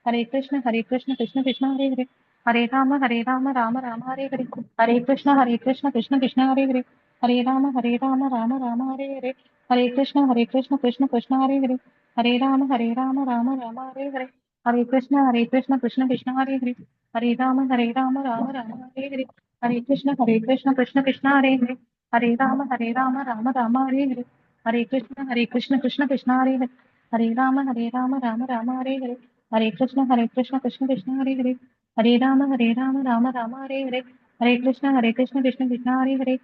हरे कृष्ण कृष्ण कृष्ण हरे हरे, हरे राम राम हरे हरे, हरे कृष्ण कृष्ण कृष्ण हरे हरे, हरे राम राम हरे हरे, हरे कृष्ण कृष्ण कृष्ण हरे हरे, हरे राम राम हरे हरे, हरे कृष्ण कृष्ण कृष्ण हरे हरे, हरे राम हरे हरे, हरे कृष्ण कृष्ण कृष्ण हरे हरे, हरे राम हरे हरे, हरे कृष्ण कृष्ण कृष्ण हरे हरे, हरे राम हरे हरे, हरे कृष्ण कृष्ण कृष्ण हरे हरे, राम हरे हरे, हरे कृष्ण कृष्ण कृष्ण हरे हरे, राम हरे हरे, हरे कृष्ण कृष्ण कृष्ण हरे हरे, राम हरे हरे, हरे कृष्ण कृष्ण कृष्ण हरे हरे,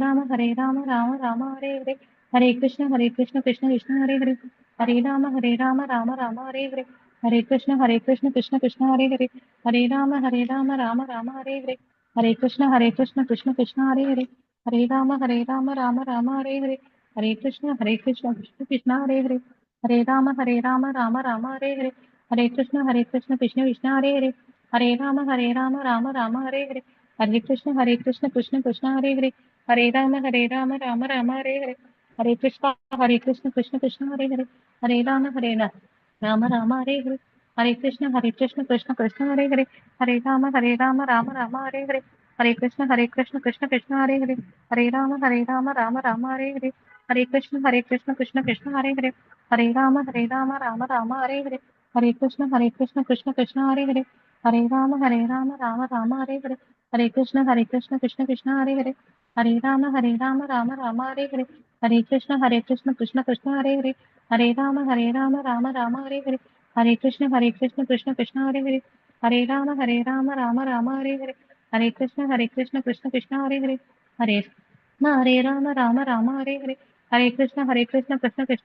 राम हरे हरे, हरे कृष्ण कृष्ण कृष्ण हरे हरे, राम हरे हरे, हरे कृष्ण कृष्ण कृष्ण हरे हरे, राम हरे हरे, हरे कृष्ण कृष्ण कृष्ण हरे हरे, राम हरे हरे, हरे कृष्ण कृष्ण कृष्ण हरे हरे, राम हरे हरे, हरे कृष्ण कृष्ण कृष्ण हरे हरे, हरे राम हरे हरे, हरे कृष्ण कृष्ण कृष्ण हरे हरे, राम हरे हरे, हरे कृष्ण कृष्ण कृष्ण हरे हरे, राम हरे हरे, हरे कृष्ण कृष्ण कृष्ण हरे हरे, राम हरे हरे, हरे कृष्ण कृष्ण कृष्ण हरे हरे, राम हरे हरे, हरे कृष्ण कृष्ण कृष्ण हरे हरे, राम हरे हरे, हरे कृष्ण कृष्ण कृष्ण हरे हरे, राम हरे हरे, हरे कृष्ण कृष्ण कृष्ण हरे हरे, राम हरे हरे, हरे कृष्ण कृष्ण कृष्ण हरे हरे, हरे राम हरे हरे, हरे कृष्ण कृष्ण कृष्ण हरे हरे, राम हरे हरे, हरे कृष्ण कृष्ण कृष्ण हरे हरे, राम हरे हरे, हरे कृष्ण कृष्ण कृष्ण हरे हरे, राम हरे हरे, हरे कृष्ण कृष्ण कृष्ण हरे हरे, राम हरे हरे, हरे कृष्ण कृष्ण कृष्ण हरे हरे, राम हरे हरे, हरे कृष्ण कृष्ण कृष्ण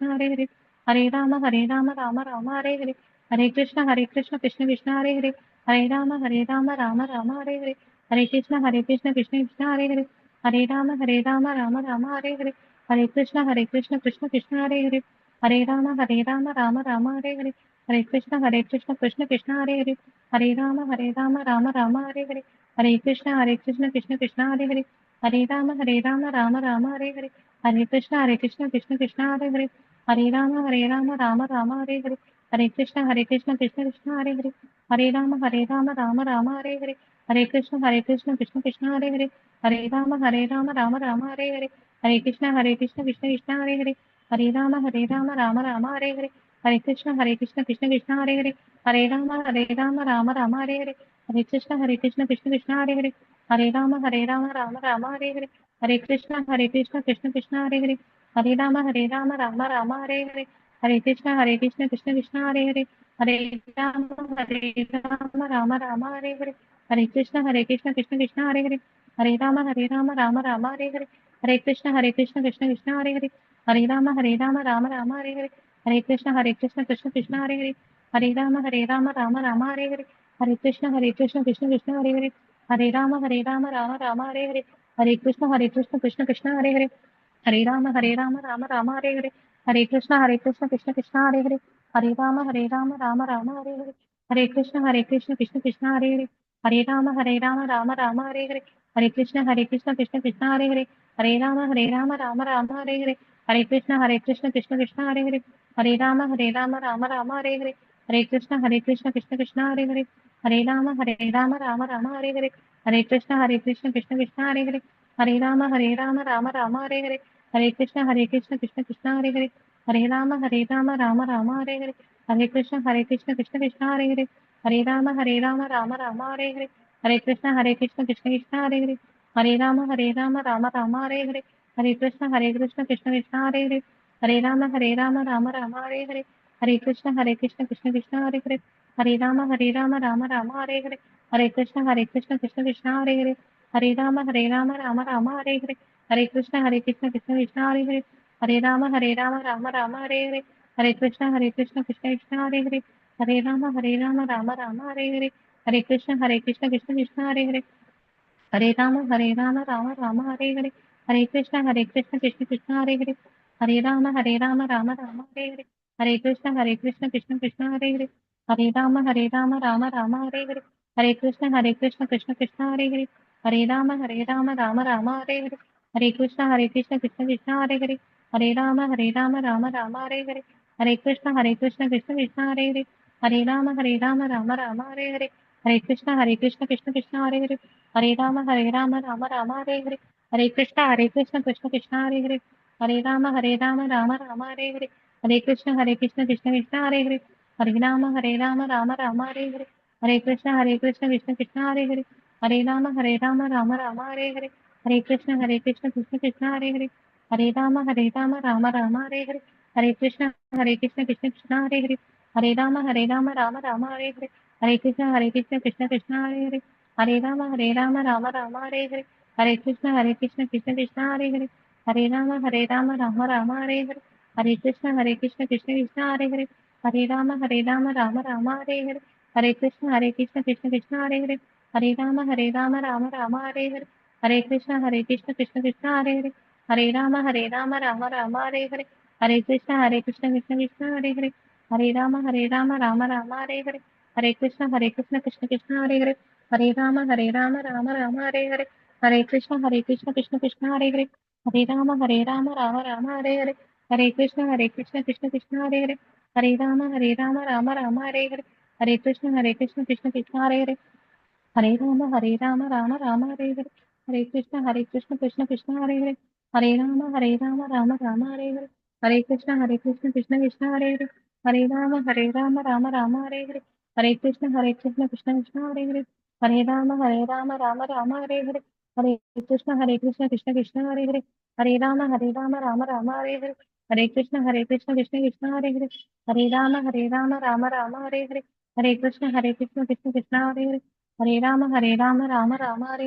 हरे हरे, राम हरे हरे, हरे कृष्ण कृष्ण कृष्ण हरे हरे, राम हरे हरे, हरे कृष्ण कृष्ण कृष्ण हरे हरे, राम हरे हरे, हरे कृष्ण कृष्ण कृष्ण हरे हरे, राम हरे हरे, हरे कृष्ण कृष्ण कृष्ण हरे हरे, राम हरे हरे, हरे कृष्ण कृष्ण कृष्ण हरे हरे, राम हरे हरे, हरे कृष्ण कृष्ण कृष्ण हरे हरे, राम हरे हरे, हरे कृष्ण कृष्ण कृष्ण हरे हरे, राम हरे हरे, हरे कृष्ण कृष्ण कृष्ण हरे हरे, राम हरे हरे, हरे कृष्ण कृष्ण कृष्ण हरे हरे, राम हरे हरे, हरे कृष्ण कृष्ण कृष्ण हरे हरे, राम हरे हरे, हरे कृष्ण कृष्ण कृष्ण हरे हरे, राम हरे हरे, हरे कृष्ण कृष्ण कृष्ण हरे हरे, राम हरे हरे, हरे कृष्ण कृष्ण कृष्ण हरे हरे, राम हरे हरे, हरे कृष्ण कृष्ण कृष्ण हरे हरे, राम हरे हरे, हरे कृष्ण कृष्ण कृष्ण हरे हरे, राम हरे हरे, हरे कृष्ण कृष्ण कृष्ण हरे हरे, राम हरे हरे, हरे कृष्ण कृष्ण कृष्ण हरे हरे, राम हरे हरे, हरे कृष्ण कृष्ण कृष्ण हरे हरे, राम हरे हरे, हरे कृष्ण कृष्ण कृष्ण हरे हरे, राम हरे हरे, हरे कृष्ण कृष्ण कृष्ण हरे हरे, राम हरे हरे, हरे कृष्ण कृष्ण कृष्ण हरे हरे, राम हरे हरे, हरे कृष्ण कृष्ण कृष्ण हरे हरे, राम हरे हरे, हरे कृष्ण कृष्ण कृष्ण हरे हरे, राम हरे हरे, हरे कृष्ण कृष्ण कृष्ण हरे हरे, राम हरे हरे, हरे कृष्ण कृष्ण कृष्ण हरे हरे, राम हरे हरे, हरे कृष्ण कृष्ण कृष्ण हरे हरे, राम हरे हरे, हरे कृष्ण कृष्ण कृष्ण हरे हरे, राम हरे हरे, हरे कृष्ण कृष्ण कृष्ण हरे हरे, राम हरे हरे, हरे कृष्ण कृष्ण कृष्ण हरे हरे, राम हरे हरे, हरे कृष्ण कृष्ण कृष्ण हरे हरे, राम हरे हरे, हरे कृष्ण कृष्ण कृष्ण हरे हरे, राम हरे हरे, हरे कृष्ण कृष्ण कृष्ण हरे हरे, राम हरे हरे, हरे कृष्ण कृष्ण कृष्ण हरे हरे, हरे राम राम राम हरे हरे, हरे कृष्ण कृष्ण कृष्ण हरे हरे, हरे राम राम हरे हरे, हरे कृष्ण कृष्ण कृष्ण हरे हरे, हरे राम राम हरे हरे, हरे कृष्ण कृष्ण कृष्ण हरे हरे, हरे राम राम हरे हरे, हरे कृष्ण कृष्ण कृष्ण हरे हरे, हरे राम हरे हरे, हरे कृष्ण कृष्ण कृष्ण हरे हरे, राम राम हरे हरे, हरे कृष्ण कृष्ण कृष्ण हरे हरे, हरे राम हरे हरे, हरे कृष्ण कृष्ण कृष्ण हरे हरे, हरे राम हरे हरे, हरे कृष्ण कृष्ण कृष्ण हरे हरे, हरे राम हरे हरे, हरे कृष्ण कृष्ण कृष्ण हरे हरे, हरे राम हरे हरे, हरे कृष्ण कृष्ण कृष्ण हरे हरे, राम हरे हरे, हरे कृष्ण कृष्ण कृष्ण हरे हरे, हरे राम हरे हरे, हरे कृष्ण कृष्ण कृष्ण हरे हरे, राम हरे हरे, हरे कृष्ण कृष्ण कृष्ण हरे हरे, राम हरे हरे, हरे कृष्ण कृष्ण कृष्ण हरे हरे, राम हरे हरे, हरे कृष्ण कृष्ण कृष्ण हरे हरे, राम हरे हरे, हरे कृष्ण कृष्ण कृष्ण हरे हरे, हरे राम हरे हरे, हरे कृष्ण कृष्ण कृष्ण हरे हरे, राम हरे हरे, हरे कृष्ण कृष्ण कृष्ण हरे हरे, राम हरे हरे, हरे कृष्ण कृष्ण कृष्ण हरे हरे, राम हरे हरे, हरे कृष्ण कृष्ण कृष्ण हरे हरे, राम हरे हरे, हरे कृष्ण कृष्ण कृष्ण हरे हरे, राम हरे हरे, हरे कृष्ण कृष्ण कृष्ण हरे हरे, हरे राम हरे हरे, हरे कृष्ण कृष्ण कृष्ण हरे हरे, राम हरे हरे, हरे कृष्ण कृष्ण कृष्ण हरे हरे, राम हरे हरे,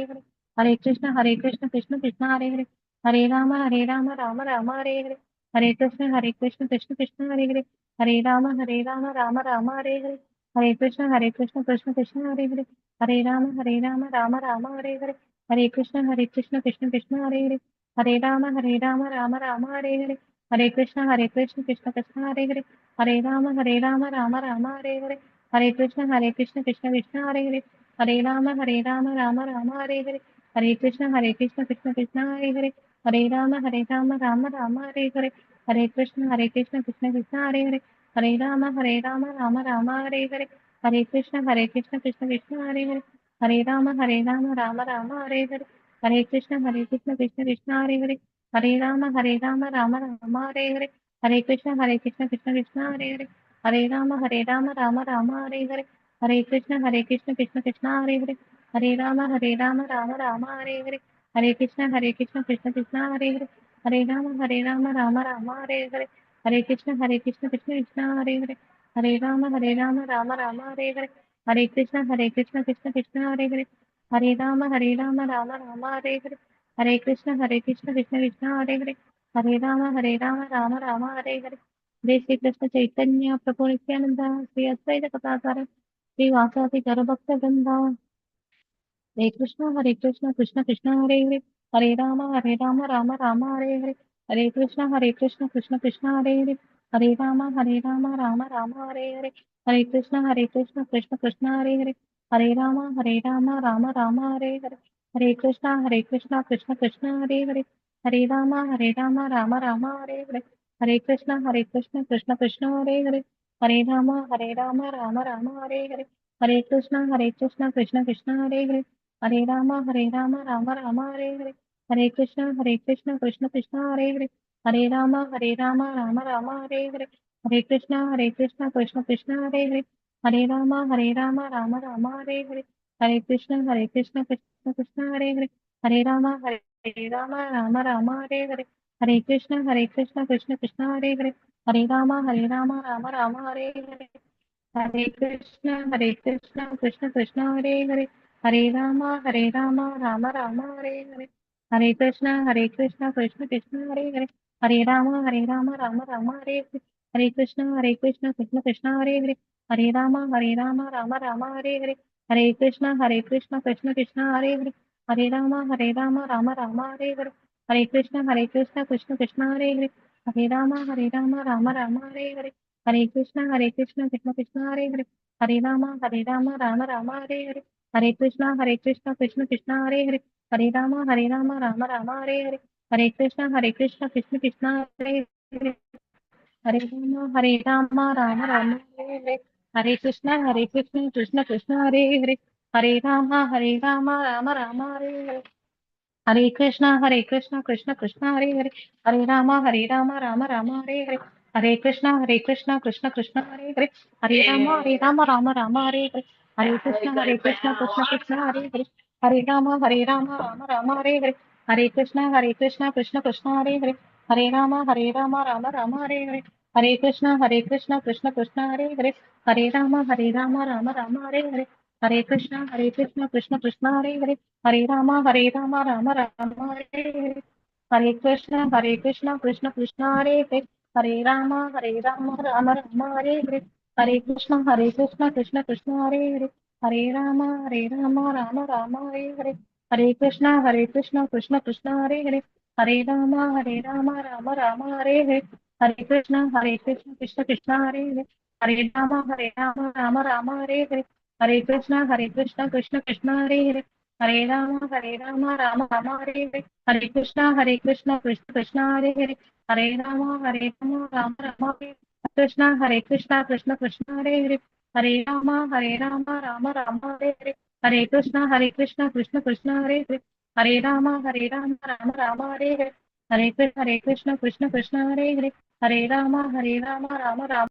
हरे कृष्ण कृष्ण कृष्ण हरे हरे, राम हरे हरे, हरे कृष्ण कृष्ण कृष्ण हरे हरे, राम हरे हरे, हरे कृष्ण कृष्ण कृष्ण हरे हरे, राम हरे हरे, हरे कृष्ण कृष्ण कृष्ण हरे हरे, राम हरे हरे, हरे कृष्ण कृष्ण कृष्ण हरे हरे, राम हरे हरे, हरे कृष्ण कृष्ण कृष्ण हरे हरे, राम हरे हरे, हरे कृष्ण कृष्ण कृष्ण हरे हरे, राम हरे हरे, हरे कृष्ण कृष्ण कृष्ण हरे हरे, राम हरे हरे, हरे कृष्ण कृष्ण कृष्ण हरे हरे, राम हरे हरे, हरे कृष्ण कृष्ण कृष्ण हरे हरे, राम हरे हरे, हरे कृष्ण कृष्ण कृष्ण हरे हरे, राम हरे हरे, हरे कृष्ण कृष्ण कृष्ण हरे हरे, राम हरे हरे, हरे कृष्ण कृष्ण कृष्ण हरे हरे, राम हरे हरे, हरे कृष्ण कृष्ण कृष्ण हरे हरे, राम हरे हरे, जय श्री कृष्ण चैतन्य प्रभु नित्यानंद श्री अद्वैत कथाकार श्री वासादि गौरभक्त वृंदा, हरे कृष्ण कृष्ण कृष्ण हरे हरे, हरे राम राम हरे हरे, हरे कृष्ण कृष्ण कृष्ण हरे हरे, राम राम हरे हरे, हरे कृष्ण कृष्ण कृष्ण हरे हरे, राम राम हरे हरे, हरे कृष्ण कृष्ण कृष्ण हरे हरे, राम राम हरे हरे, हरे कृष्ण कृष्ण कृष्ण हरे हरे, राम राम हरे हरे, हरे कृष्ण कृष्ण कृष्ण हरे हरे, राम हरे हरे, हरे कृष्ण कृष्ण कृष्ण हरे हरे, राम हरे हरे, हरे कृष्ण कृष्ण कृष्ण हरे हरे, राम हरे हरे, हरे कृष्ण कृष्ण कृष्ण हरे हरे, राम हरे हरे, हरे कृष्ण कृष्ण कृष्ण हरे हरे, राम हरे हरे, हरे कृष्ण कृष्ण कृष्ण हरे हरे, राम राम हरे हरे, हरे कृष्ण कृष्ण कृष्ण हरे हरे, राम राम हरे हरे, हरे कृष्ण कृष्ण कृष्ण हरे हरे, राम राम हरे हरे, हरे कृष्ण कृष्ण कृष्ण हरे हरे, राम राम हरे हरे, हरे कृष्ण कृष्ण कृष्ण हरे हरे, राम राम हरे हरे, हरे कृष्ण कृष्ण कृष्ण हरे हरे, राम राम हरे हरे, हरे कृष्ण कृष्ण कृष्ण हरे हरे, राम राम हरे हरे, हरे कृष्ण कृष्ण कृष्ण हरे हरे, हरे राम राम राम हरे हरे, हरे कृष्ण कृष्ण कृष्ण हरे हरे, हरे राम राम राम हरे हरे, हरे कृष्ण कृष्ण कृष्ण हरे हरे, हरे राम राम हरे हरे, हरे कृष्ण कृष्ण कृष्ण हरे हरे, हरे राम राम हरे हरे, हरे कृष्ण कृष्ण कृष्ण हरे हरे, हरे राम राम हरे हरे, कृष्ण कृष्ण कृष्ण हरे हरे, हरे राम राम हरे हरे, हरे कृष्ण कृष्ण कृष्ण हरे हरे, हरे राम राम हरे हरे, हरे कृष्ण कृष्ण कृष्ण हरे हरे, हरे राम हरे हरे, हरे कृष्ण कृष्ण कृष्ण हरे हरे, हरे राम हरे हरे, हरे कृष्ण कृष्ण कृष्ण हरे हरे, हरे राम राम हरे हरे, हरे कृष्ण कृष्ण कृष्ण हरे हरे, हरे राम हरे हरे, हरे कृष्ण कृष्ण कृष्ण हरे हरे, हरे राम हरे हरे, हरे कृष्ण कृष्ण कृष्ण हरे हरे, हरे राम हरे हरे, हरे कृष्ण कृष्ण कृष्ण हरे हरे, हरे राम हरे, कृष्ण कृष्ण कृष्ण हरे हरे, हरे राम हरे हरे, हरे कृष्ण कृष्ण कृष्ण हरे हरे, हरे राम हरे हरे, हरे कृष्ण कृष्ण कृष्ण हरे हरे, हरे राम राम।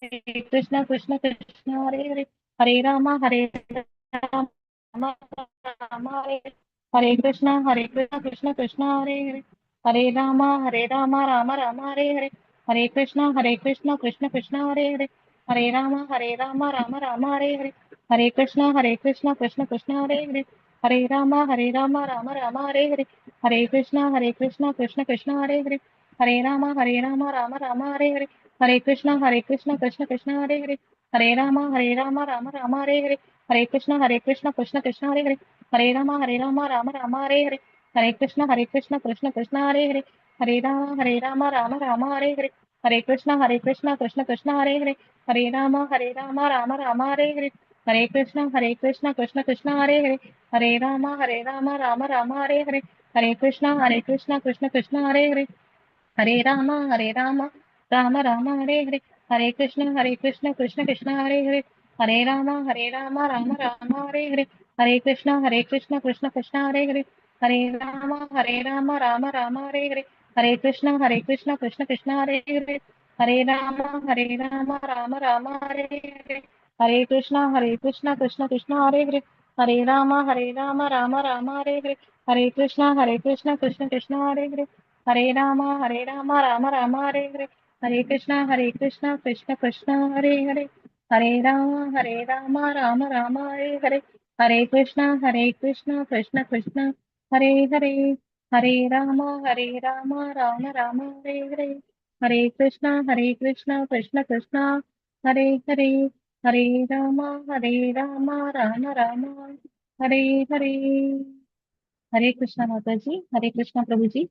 हरे कृष्ण कृष्ण कृष्ण हरे हरे, हरे राम राम हरे हरे, हरे कृष्ण कृष्ण कृष्ण हरे हरे, हरे राम राम हरे हरे, हरे कृष्ण कृष्ण कृष्ण हरे हरे, हरे राम राम हरे हरे, हरे कृष्ण कृष्ण कृष्ण हरे हरे, हरे राम राम हरे हरे, हरे कृष्ण कृष्ण कृष्ण हरे हरे, हरे राम राम हरे हरे, हरे कृष्ण कृष्ण कृष्ण हरे हरे, हरे राम हरे हरे, हरे कृष्ण कृष्ण कृष्ण हरे हरे, हरे राम हरे हरे, हरे कृष्ण कृष्ण कृष्ण हरे हरे, हरे राम हरे हरे, हरे कृष्ण कृष्ण कृष्ण हरे हरे, राम हरे हरे, हरे कृष्ण कृष्ण कृष्ण हरे हरे, राम हरे हरे, हरे कृष्ण कृष्ण कृष्ण हरे हरे, हरे राम हरे हरे, हरे कृष्ण कृष्ण कृष्ण हरे हरे, राम हरे हरे, हरे कृष्ण कृष्ण कृष्ण हरे हरे, हरे राम हरे हरे, हरे कृष्ण कृष्ण कृष्ण हरे हरे, राम हरे हरे, हरे कृष्ण कृष्ण कृष्ण हरे हरे, राम हरे हरे, हरे कृष्ण कृष्ण कृष्ण हरे हरे, हरे राम हरे हरे, हरे कृष्ण कृष्ण कृष्ण हरे हरे, हरे राम राम हरे हरे, हरे कृष्ण कृष्ण कृष्ण हरे हरे, हरे राम राम राम हरे हरे, हरे कृष्ण कृष्ण कृष्ण हरे हरे, हरे राम राम राम हरे हरे। हरे कृष्णा माता जी, हरे कृष्णा प्रभु जी।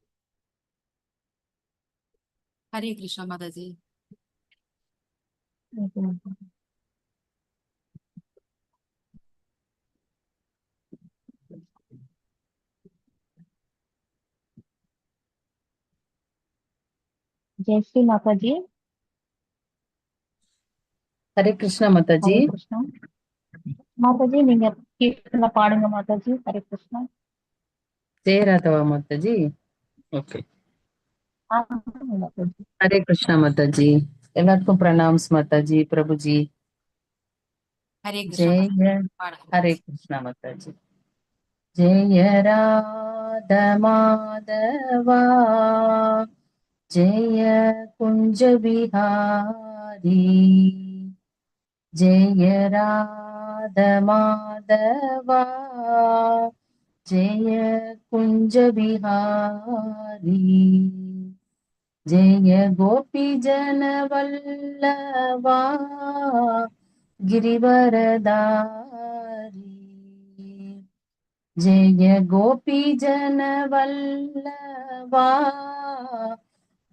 हरे कृष्णा माता जी। जय श्री माता जी। हरे कृष्णा माता जी। हरे कृष्णा माता जी, நீங்க கீர்த்தனை பாடுங்க மாதா ஜி. ஹரே கிருஷ்ணா. ஜெய ராதவா மாதா ஜி. ஓகே. ஆமாங்க மாதாஜி. ஹரே கிருஷ்ணா மாதாஜி. எல்லாருக்கும் பிரணாம்ஸ் மாதாஜி, பிரபுஜி. ஹரே கிருஷ்ணா மாதாஜி. ஜெய பாடுங்க ஹரே மாதாஜி. கிருஷ்ணா மாதாஜி. ஜெய ராத மாதவா, ஜெய குஞ்ச விஹாரி, ஜெய ராத மாதவா, ஜெய குஞ்ச விஹாரி, ஜெய கோபி ஜன வல்லவா, गिरिवरदारी, जय गोपी जन वल्लभा,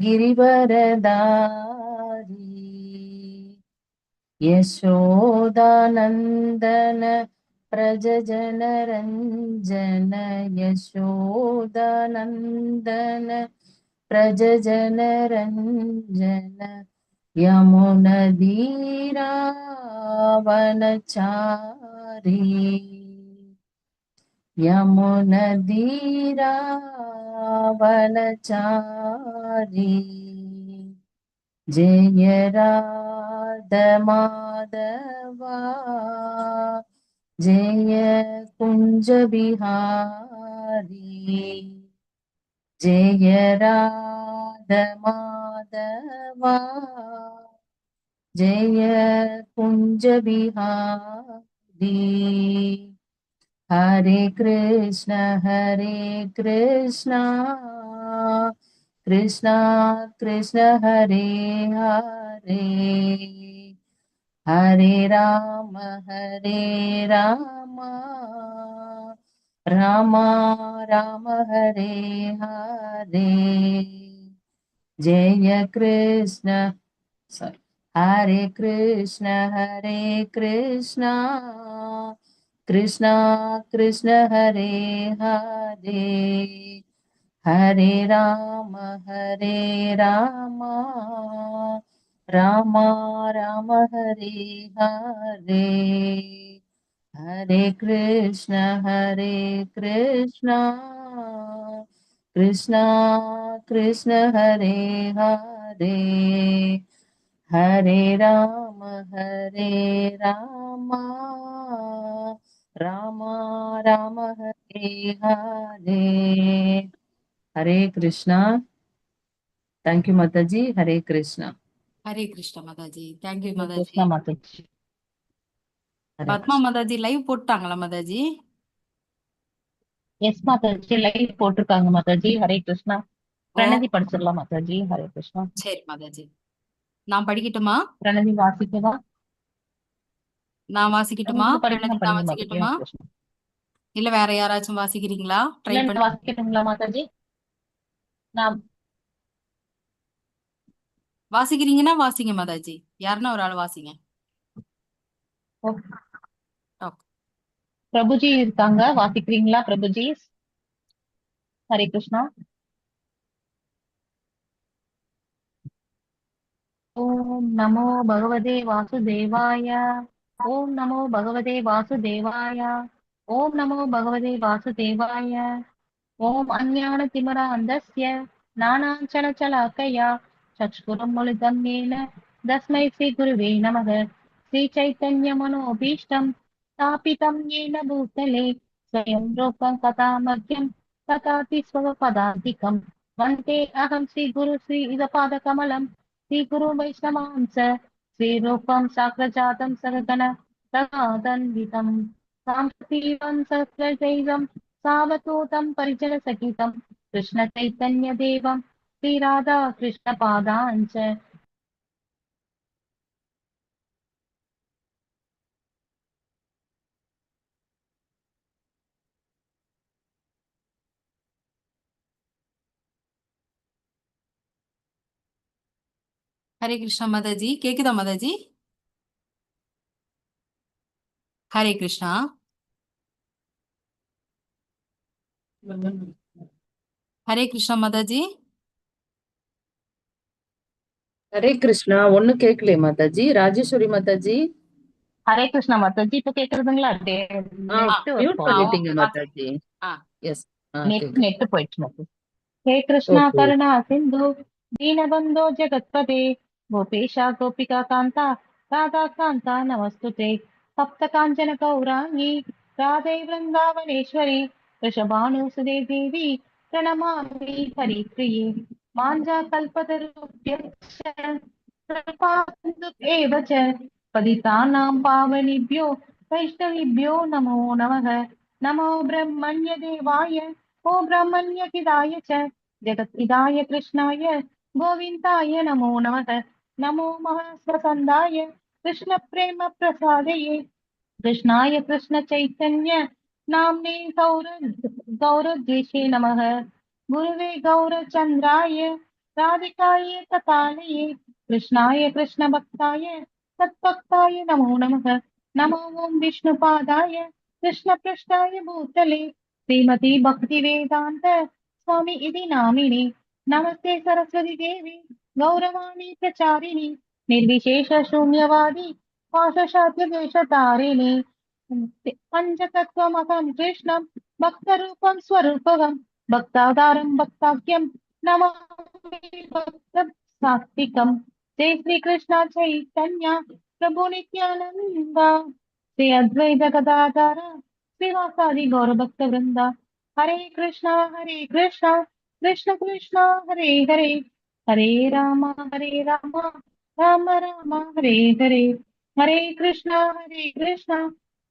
गिरिवरदारी, यशोदानंदन प्रज जन रंजन, यशोदानंदन प्रज जन रंजन, यमुनदीरावनचारी, यमुनदीरावनचारी, जय राध माधवा, जय कुंज बिहारी, जय राध माधवा, जय कुंज बिहारी, हरे कृष्ण कृष्ण कृष्ण हरे हरे, हरे राम राम राम हरे हरे, जय Krishna sorry, Hare Krishna Krishna Krishna Hare Hare, Hare Ram Ram Ram Hare Hare, Hare Krishna Krishna Krishna Hare Hare, Hare Ram Ram Ram Hare Hare, Hare Krishna. Thank you माताजी. हरे कृष्णा. ஹரே கிருஷ்ணா மாதாஜி. தேங்க்யூ ஹரே மாதாஜி. கிருஷ்ணா மாதாஜி. हरे பத்மா कृष्णा. மாதாஜி லைவ் போட்டாங்களா மாதாஜி? எஸ் மாதாஜி, லைவ் போட்டிருக்காங்க மாதாஜி. ஹரே கிருஷ்ணா. ஓ பிரணதி படிச்சிடலாம் மாதாஜி. ஹரே கிருஷ்ணா. சரி மாதாஜி. நான் படிக்கட்டுமா? பிரணதி வாசிக்கவா? நான் வாசிக்கட்டுமா? உங்களுக்கு பிரணதி படிக்கணும் நான் படிங்க மாதாஜி. வாசிக்கட்டுமா? ஹரே கிருஷ்ணா. இல்ல வேற யாராச்சும் வாசிக்கிறீங்களா? ட்ரை இல்ல நான் பண்ணி வாசிக்கட்டுங்களா மாதாஜி? நான் வாசிக்கிறீங்கன்னா வாசிங்க மாதாஜி. யாருன்னா ஒரு ஆள் வாசிங்க. ஓ- ஓகே. பிரபுஜி இருக்காங்க, வாசிக்கிறீங்களா பிரபுஜி? ஹரே கிருஷ்ணா. ஓம் நமோ பகவதே வாசுதேவாய. ஓம் நமோ பகவதே வாசுதேவாய. ஓம் நமோ பகவதே வாசுதேவாய. ஓம் அஞ்ஞானதிமிராந்தஸ்ய ஞானாஞ்சனச்சலாக்கயா சக்ஷ்குரும்மிலிतं येन तस्मै श्रीगुरुवे नमः। श्रीचैतन्यमनोभीष्टं स्थापितं येन भूतले स्वयं रूपं कथामह्यं तथापि स्वपदान्तिकं वन्दे अहं श्रीगुरु श्रीयुतपादकमलं श्रीगुरु वैष्णवांस श्रीरूपं साग्रजातं सगगण सगादन्वितं सांस्तीवं सत्त्वजैवं सावधूतं परिजनसहितं कृष्णचैतन्यदेवं श्रीराधा कृष्णपादाञ्च ஹரே கிருஷ்ணா மாதாஜி. கேக்குதா மாதாஜி? ஹரே கிருஷ்ணா. ஹரே கிருஷ்ணா மாதாஜி. हरे कृष्णा. ஒண்ணு கேக்கலையே மாதாஜி. ராஜேஸ்வரி மாதாஜி. ஹரே கிருஷ்ணா மாதாஜி. இப்ப கேக்குறதுங்களா? நெட் மியூட் கொஞ்சம் பண்ணிட்டீங்க ஓகே வாசிங்க. மாதாஜி. ஆ எஸ். நெட் கேக்குது. நெட் போயிடுச்சு மாதாஜி. ஹே கிருஷ்ணா ஓகே. கருணா சிந்து दीनबन्धो जगत्पते गोपेशा गोपिका कान्ता राधा कान्ता नमस्तुते सप्तकाञ्चन गौराङ्गी राधे वृन्दावनेश्वरी वृषभानुसुदे देवी प्रणमामि हरिप्रिये माञ्जाकल्पतरुभ्यश्च कृपासिन्धुभ्येव च पतितानां पावनेभ्यो वैष्णवेभ्यो नमो नमः नमो ब्रह्मण्यदेवाय ओ ब्रह्मण्यहिताय च जगद्हिताय कृष्णाय गोविन्दाय नमो नमः नमो महास्वसन्दाय कृष्णप्रेमप्रसादये कृष्णाय कृष्णचैतन्य नाम्ने गौरद्वेषे नमः गुरुवे गौरचन्द्राय राधिकाय ततालये कृष्णाय कृष्णभक्ताय तत्भक्ताय नमो नमः नमो ॐ विष्णुपादाय कृष्णपृष्ठाय भूतले श्रीमती भक्तिवेदान्त स्वामी इति नामिने नमस्ते सरस्वती देवी गौरवाणी प्रचारिणि निर्विशेष शून्यवादी पाशशाद्यदेशतारिणि पञ्चतत्त्वमहं कृष्णं भक्तरूपं स्वरूपं भक्ताधारं भक्ताख्यं नमामि भक्तसात्विकं जय श्रीकृष्ण चैतन्य प्रभु नित्यानन्द श्री अद्वैत गदाधर श्रीवासादि गौरभक्तवृन्द हरे कृष्णा कृष्ण कृष्ण हरे हरे हरे राम राम राम हरे हरे हरे कृष्णा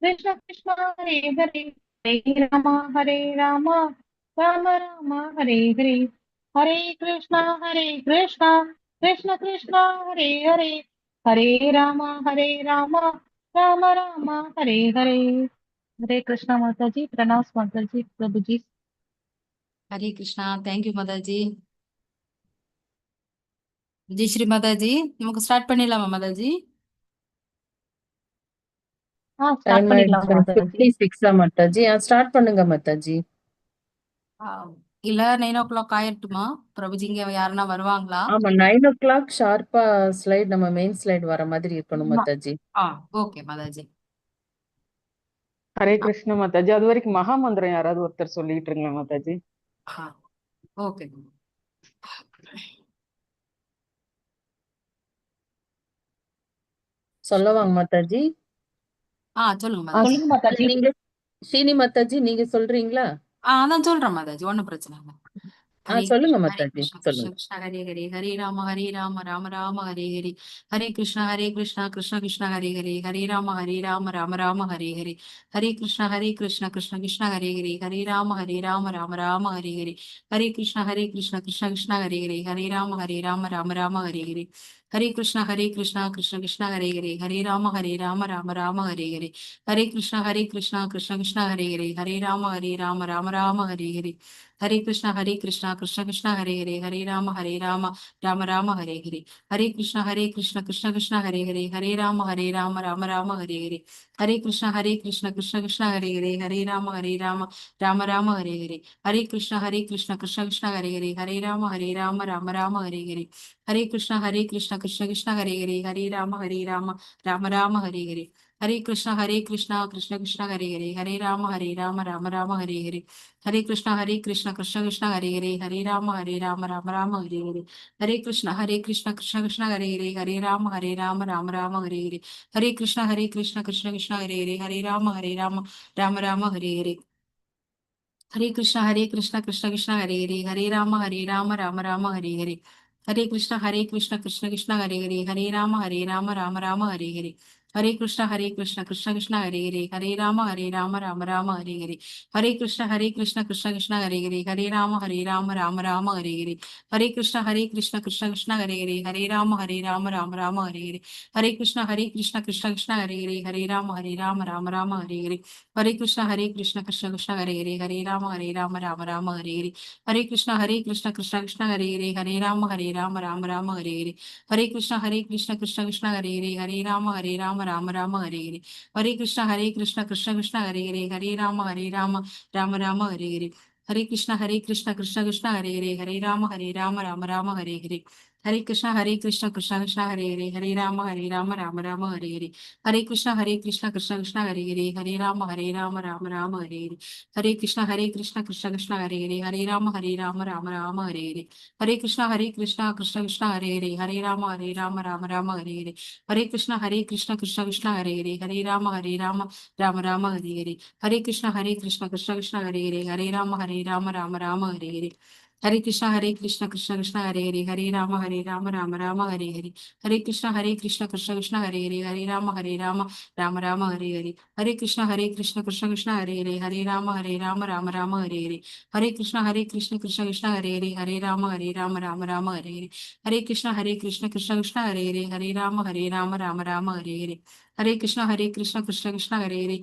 कृष्ण कृष्ण हरे हरे हरे राम राम राम हरे हरे हरे कृष्णा कृष्ण कृष्ण हरे हरे हरे राम राम राम हरे हरे हरे कृष्णा माता जी प्रणाम माता जी प्रभु जी ஹரே கிருஷ்ணா. தேங்க்யூ மாதாஜி. விஜயஸ்ரீ மாதாஜி, நமக்கு ஸ்டார்ட் பண்ணிடலாமா மாதாஜி? ஸ்டார்ட் டைம் பண்ணிடலாம் ஆயிடுச்சு மாதாஜி 56 மாதாஜி. ஸ்டார்ட் பண்ணுங்க மாதாஜி. இல்ல 9 o'clock ஆயிரட்டுமா? பிரபுஜிங்க யாருன்னா வருவாங்களா? ஆமா 9 o'clock ஷார்ப்பா ஸ்லைட் நம்ம மெயின் ஸ்லைட் வர மாதிரி இருக்கணும் மாதாஜி. ஓகே மாதாஜி. ஹரே கிருஷ்ண மாதாஜி. அது வரைக்கும் மகா மந்திரம் யாராவது ஒருத்தர் சொல்லிட்டு இருங்களா மாதாஜி? ஓகே. சொல்லவாங்க மாதாஜி? சொல்லுங்க மாதாஜி. சொல்லுங்க மாதாஜி நீங்க ஸ்ரீனி மாதாஜி நீங்க சொல்றீங்களா? அதான் சொல்றேன் மாதாஜி, ஒண்ணும் பிரச்சனை இல்லை. ஹரே சொல்லுங்க கிருஷ்ண மாதாஜி கிருஷ்ண சொல்லுங்க. கிருஷ்ண ஹரே ஹரே ஹரே ராம ராம ராம ஹரே ஹரே ஹரே கிருஷ்ண கிருஷ்ண கிருஷ்ண ஹரே ஹரே ஹரே ராம ராம ராம ஹரே ஹரே ஹரே கிருஷ்ண கிருஷ்ண கிருஷ்ண ஹரே ஹரே ஹரே ராம ராம ராம ஹரே ஹரே ஹரே கிருஷ்ண கிருஷ்ண கிருஷ்ண ஹரே ஹரே ஹரே ராம ராம ராம ஹரே ஹரே ஹரே கிருஷ்ண கிருஷ்ண கிருஷ்ண ஹரே ஹரே ஹரே ராம ராம ராம ஹரே ஹரே ஹரே கிருஷ்ண கிருஷ்ண கிருஷ்ண ஹரே ஹரே ஹரே ராம ராம ராம ஹரே ஹரே ஹரே கிருஷ்ணா கிருஷ்ண கிருஷ்ண ஹரே ஹரே ஹரே ராம ராம ராம ஹரே ஹரே ஹரே கிருஷ்ணா கிருஷ்ண கிருஷ்ண ஹரே ஹரே ஹரே ராம ராம ராம ஹரே ஹரே ஹரே கிருஷ்ணா கிருஷ்ண கிருஷ்ண ஹரே ஹரே ஹரே ராம ராம ராம ஹரே ஹரே ஹரே கிருஷ்ணா கிருஷ்ண கிருஷ்ண ஹரே ஹரே ஹரே ராம ராம ராம ஹரே ஹரே ஹரே கிருஷ்ணா கிருஷ்ண கிருஷ்ண ஹரே ஹரே ஹரே ராம ராம ராம ஹரே ஹரே ஹரே கிருஷ்ணா கிருஷ்ண கிருஷ்ண ஹரே ஹரே ஹரே ராம ராம ராம ஹரே ஹரே ஹரே கிருஷ்ணா கிருஷ்ண கிருஷ்ண ஹரே ஹரே ஹரே ராம ராம ராம ஹரே ஹரே ஹரே கிருஷ்ணா கிருஷ்ண கிருஷ்ண ஹரே ஹரே ஹரே ராம ராம ராம ஹரே ஹரே ஹரே கிருஷ்ணா கிருஷ்ண கிருஷ்ண ஹரே ஹரே ஹரே ராம ராம ராம ஹரே ஹரே ஹரே கிருஷ்ணா கிருஷ்ண கிருஷ்ண ஹரே ஹரே ஹரே ராம ராம ராம ஹரே ஹரே ஹரே கிருஷ்ணா கிருஷ்ண கிருஷ்ண ஹரே ஹரே ஹரே ராம ராம ராம ஹரே ஹரே ஹரே கிருஷ்ணா கிருஷ்ண கிருஷ்ண ஹரே ஹரே ஹரே ராம ராம ராம ஹரே ஹரே ஹரே கிருஷ்ணா கிருஷ்ண கிருஷ்ண ஹரே ஹரே ஹரே ராம ராம ராம ஹரே ஹரே ஹரே கிருஷ்ணா கிருஷ்ண கிருஷ்ண ஹரே ஹரே ஹரே ராம ராம ராம ஹரே ஹரே ஹரே கிருஷ்ணா கிருஷ்ண கிருஷ்ண ஹரே ஹரே ஹரே ராம ராம ராம ஹரே ஹரே ஹரே கிருஷ்ணா கிருஷ்ண கிருஷ்ண ஹரே ஹரே ஹரே ராம ராம ராம ஹரே ஹரே ஹரே கிருஷ்ணா கிருஷ்ண கிருஷ்ண ஹரே ஹரே ஹரே ராம ராம ராம ஹரே ஹரே ஹரே கிருஷ்ணா கிருஷ்ண கிருஷ்ண ஹரே ஹரே ஹரே ராம ராம ராம ஹரே ஹரே ஹரே கிருஷ்ணா கிருஷ்ண கிருஷ்ண ஹரே ஹரே ஹரே ராம ராம ராம ஹரே ஹரே ஹரே கிருஷ்ணா கிருஷ்ண கிருஷ்ண ஹரே ஹரே ஹரே ராம ராம ராம ஹரே ஹரே ஹரே கிருஷ்ணா கிருஷ்ணா கிருஷ்ணா ஹரே ஹரே ஹரே ராம ராம ராம ஹரே ஹரே ஹரே கிருஷ்ணா கிருஷ்ணா கிருஷ்ணா ஹரே ஹரே ஹரே ராம ராம ராம ஹரே ஹரே ஹரே கிருஷ்ணா கிருஷ்ணா கிருஷ்ணா ஹரே ஹரே ஹரே ராம ராம ராம ஹரே ஹரே ஹரே கிருஷ்ணா கிருஷ்ணா கிருஷ்ணா ஹரே ஹரே ஹரே ராம ராம ராம ஹரே ஹரே ஹரே கிருஷ்ணா கிருஷ்ணா கிருஷ்ணா ஹரே ஹரே ஹரே ராம ராம ராம ஹரே ஹரே ஹரே கிருஷ்ணா கிருஷ்ணா கிருஷ்ணா ஹரே ஹரே ஹரே ராம ராம ராம ஹரே ஹரே ஹரே கிருஷ்ணா கிருஷ்ணா கிருஷ்ணா ஹரே ஹரே ஹரே ராம ராம ராம ஹரே ஹரே ஹரே கிருஷ்ணா கிருஷ்ணா கிருஷ்ணா ஹரே ஹரே ஹரே ராம ராம ராம ஹரே ஹரே ஹரே கிருஷ்ணா கிருஷ்ணா கிருஷ்ணா ஹரே ஹரே ஹரே ராம ராம ராம ஹரே ஹரே ஹரே கிருஷ்ணா கிருஷ்ணா கிருஷ்ணா ஹரே ஹரே ஹரே ராம ராம ராம ஹரே ஹரே ஹரே கிருஷ்ணா கிருஷ்ணா கிருஷ்ணா ஹரே ஹரே ஹரே ராம ராம ராம ஹரே ஹரே ஹரே கிருஷ்ணா கிருஷ்ணா கிருஷ்ணா ஹரே ஹரே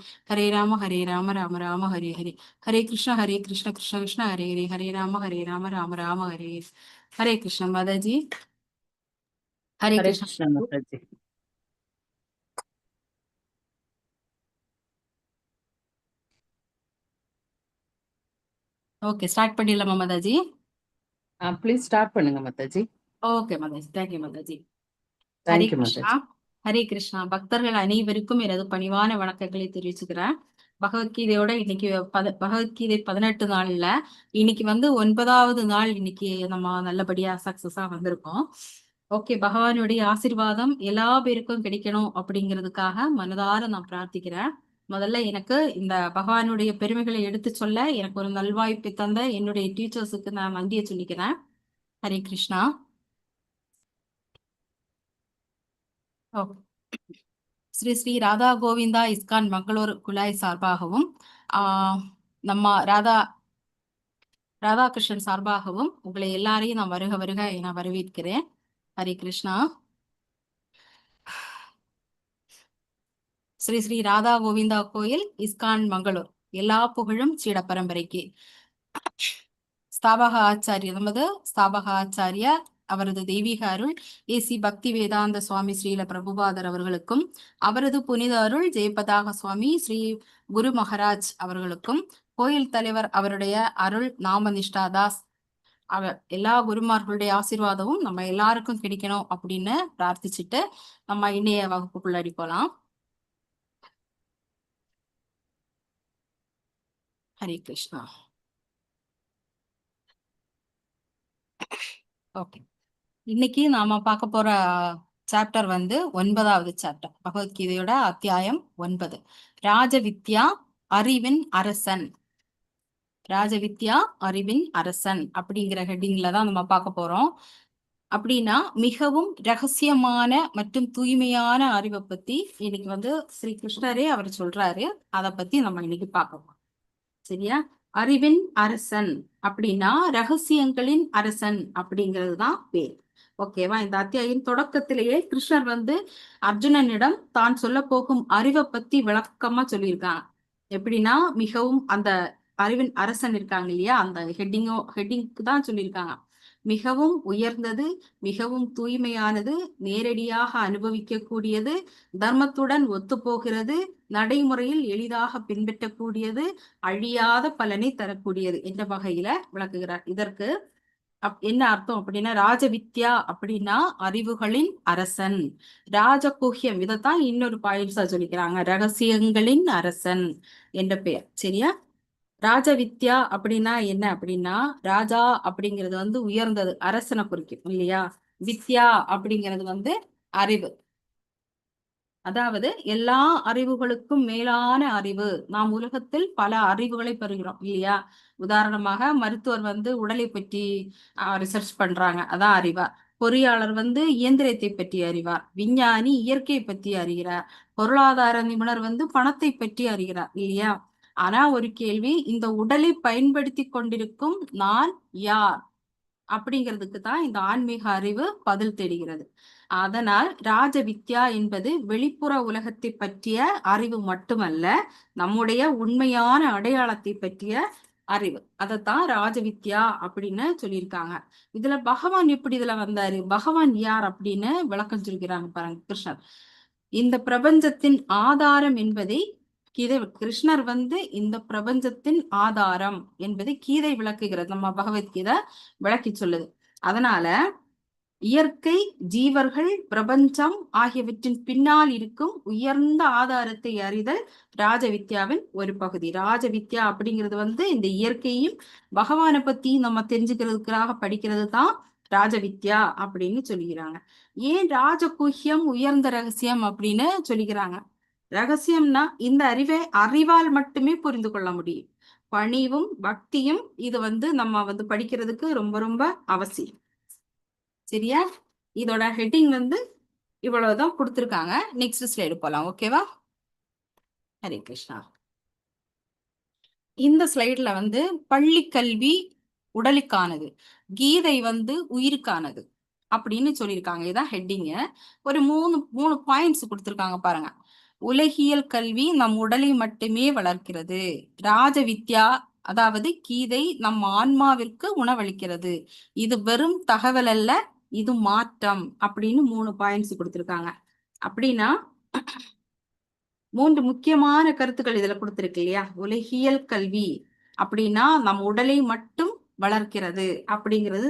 ஹரே ராம ராம ராம ஹரே ஹரே ஹரே கிருஷ்ணா கிருஷ்ணா கிருஷ்ணா ஹரே ஹரே ஹரே ராம ராம ராம ஹரே ஹரே ஹரே கிருஷ்ணா மாதாஜி. ஹரே ஹரே கிருஷ்ணா. கிருஷ்ணா மாதாஜி. ஓகே, ஸ்டார்ட் பண்ணிடலாமா மாதாஜி? ப்ளீஸ் ஸ்டார்ட் பண்ணுங்க Mataji. Okay Mataji, thank you Mataji. Hare thank you Krishna. Mataji. Hare Krishna. பக்தர்கள் அனைவருக்கும் எனது பணிவான வணக்கங்களை தெரிவிச்சுக்கிறேன். பகவத்கீதையோட இன்னைக்கு பகவத்கீதை 18 நாள்ல இன்னைக்கு 9வது நாள். இன்னைக்கு நம்ம நல்லபடியா சக்சஸா வந்திருக்கோம். ஓகே, பகவானுடைய ஆசீர்வாதம் எல்லா பேருக்கும் கிடைக்கணும் அப்படிங்கிறதுக்காக மனதார நான் பிரார்த்திக்கிறேன். முதல்ல எனக்கு இந்த பகவானுடைய பெருமைகளை எடுத்து சொல்ல எனக்கு ஒரு நல்வாய்ப்பை தந்த என்னுடைய டீச்சர்ஸுக்கு நான் நன்றியை சொல்லிக்கிறேன். ஹரே கிருஷ்ணா. ஸ்ரீ ஸ்ரீ ராதா கோவிந்தா இஸ்கான் மங்களூர் குழாய் சார்பாகவும் நம்ம ராதாகிருஷ்ணன் சார்பாகவும் உங்களை எல்லாரையும் நான் வருக வருக என வரவேற்கிறேன். ஹரே கிருஷ்ணா. ஸ்ரீ ஸ்ரீ ராதா கோவிந்தா கோயில் இஸ்கான் மங்களூர். எல்லா புகழும் சீட பரம்பரைக்கு. ஸ்தாபக ஆச்சாரியர் நமது ஸ்தாபக ஆச்சாரியார் அவரது தெய்வீக அருள் ஏசி பக்தி வேதாந்த சுவாமி ஸ்ரீல பிரபுபாதர் அவர்களுக்கும் அவரது புனித அருள் ஜெயபதாக சுவாமி ஸ்ரீ குரு மகாராஜ் அவர்களுக்கும் கோயில் தலைவர் அவருடைய அருள் நாம நிஷ்டாதாஸ் அவர் எல்லா குருமார்களுடைய ஆசீர்வாதமும் நம்ம எல்லாருக்கும் கிடைக்கணும் அப்படின்னு பிரார்த்திச்சுட்டு நம்ம இணைய வகுப்புக்குள்ளாடி போலாம். ஹரே கிருஷ்ணா. ஓகே, இன்னைக்கு நாம பார்க்க போற சாப்டர் 9வது சாப்டர், பகவத்கீதையோட அத்தியாயம் 9, ராஜவித்யா அறிவின் அரசன். ராஜவித்யா அறிவின் அரசன் அப்படிங்கிற ஹெட்டிங்ல தான் நம்ம பார்க்க போறோம். அப்படின்னா மிகவும் ரகசியமான மற்றும் தூய்மையான அறிவை பத்தி இன்னைக்கு ஸ்ரீ கிருஷ்ணரே அவர் சொல்றாரு. அதை பத்தி நம்ம இன்னைக்கு பார்க்க போறோம். சரியா? அறிவின் அரசன் அப்படின்னா ரகசியங்களின் அரசன் அப்படிங்கிறது தான் பேர். ஓகேவா? இந்த அத்தியாயின் தொடக்கத்திலேயே கிருஷ்ணர் அர்ஜுனனிடம் தான் சொல்ல போகும் அறிவை பத்தி விளக்கமா சொல்லியிருக்காங்க. எப்படின்னா மிகவும் அந்த அறிவின் அரசன் இருக்காங்க இல்லையா, அந்த ஹெட்டிங்க்கு தான் சொல்லியிருக்காங்க. மிகவும் உயர்ந்தது, மிகவும் தூய்மையானது, நேரடியாக அனுபவிக்க கூடியது, தர்மத்துடன் ஒத்து போகிறது, நடைமுறையில் எளிதாக பின்பற்றக்கூடியது, அழியாத பலனை தரக்கூடியது என்ற வகையில விளக்குகிறார். இதற்கு என்ன அர்த்தம் அப்படின்னா, ராஜவித்யா அப்படின்னா அறிவுகளின் அரசன், ராஜகுஹ்யம் இதைத்தான் இன்னொரு பாயிண்ட்ஸா சொல்லிக்கிறாங்க, ரகசியங்களின் அரசன் என்ற பெயர். சரியா? ராஜவித்யா அப்படின்னா என்ன அப்படின்னா, ராஜா அப்படிங்கிறது உயர்ந்தது, அரசனை குறிக்கும் இல்லையா. வித்யா அப்படிங்கிறது அறிவு, அதாவது எல்லா அறிவுகளுக்கும் மேலான அறிவு. நாம் உலகத்தில் பல அறிவுகளை பெறுகிறோம் இல்லையா. உதாரணமாக மருத்துவர் உடலை பற்றி ரிசர்ச் பண்றாங்க, அதான் அறிவார். பொறியாளர் இயந்திரத்தை பற்றி அறிவார். விஞ்ஞானி இயற்கை பற்றி அறிகிறார். பொருளாதார நிபுணர் பணத்தை பற்றி அறிகிறார் இல்லையா. ஆனா ஒரு கேள்வி, இந்த உடலை பயன்படுத்தி கொண்டிருக்கும் நான் யார் அப்படிங்கிறதுக்கு தான் இந்த ஆன்மீக அறிவு பதில் தேடுகிறது. அதனால் ராஜவித்யா என்பது வெளிப்புற உலகத்தை பற்றிய அறிவு மட்டுமல்ல, நம்முடைய உண்மையான அடையாளத்தை பற்றிய அறிவு. அதைத்தான் ராஜவித்யா அப்படின்னு சொல்லியிருக்காங்க. இதுல பகவான் எப்படி இதுல வந்தாரு, பகவான் யார் அப்படின்னு விளக்கம் சொல்கிறாங்க பாருங்க கிருஷ்ணர். இந்த பிரபஞ்சத்தின் ஆதாரம் என்பதை கீதை, கிருஷ்ணர் இந்த பிரபஞ்சத்தின் ஆதாரம் என்பதை கீதை விளக்குகிறது, நம்ம பகவத்கீதை விளக்கி சொல்லுது. அதனால இயற்கை, ஜீவர்கள், பிரபஞ்சம் ஆகியவற்றின் பின்னால் இருக்கும் உயர்ந்த ஆதாரத்தை அறிதல் ராஜவித்யாவின் ஒரு பகுதி. ராஜவித்யா அப்படிங்கிறது இந்த இயற்கையும் பகவானை பத்தியும் நம்ம தெரிஞ்சுக்கிறதுக்காக படிக்கிறது தான் ராஜவித்யா அப்படின்னு சொல்லிக்கிறாங்க. ஏன் ராஜகுஹ்யம் உயர்ந்த ரகசியம் அப்படின்னு சொல்லிக்கிறாங்க? ரகசியம்னா இந்த அறிவால் மட்டுமே புரிந்து கொள்ள முடியும். பணிவும் பக்தியும் இது நம்ம படிக்கிறதுக்கு ரொம்ப ரொம்ப அவசியம். சரியா? இதோட ஹெட்டிங் இவ்வளவுதான் கொடுத்துருக்காங்க. நெக்ஸ்ட் ஸ்லைடு போலாம். ஓகேவா? ஹரே கிருஷ்ணா. இந்த ஸ்லைட்ல பள்ளி கல்வி உடலுக்கானது, கீதை உயிருக்கானது அப்படின்னு சொல்லியிருக்காங்க. இதான் ஹெட்டிங்க. ஒரு மூணு பாயிண்ட்ஸ் கொடுத்துருக்காங்க பாருங்க. உலகியல் கல்வி நம் உடலை மட்டுமே வளர்க்கிறது. ராஜ வித்யா அதாவது கீதை நம் ஆன்மாவிற்கு உணவளிக்கிறது. இது வெறும் தகவல் அல்ல, இது மாற்றம் அப்படின்னு 3 பாயிண்ட்ஸ் கொடுத்துருக்காங்க. அப்படின்னா 3 முக்கியமான கருத்துக்கள் இதுல கொடுத்துருக்கு இல்லையா? உலகியல் கல்வி அப்படின்னா நம் உடலை மட்டும் வளர்க்கிறது அப்படிங்கிறது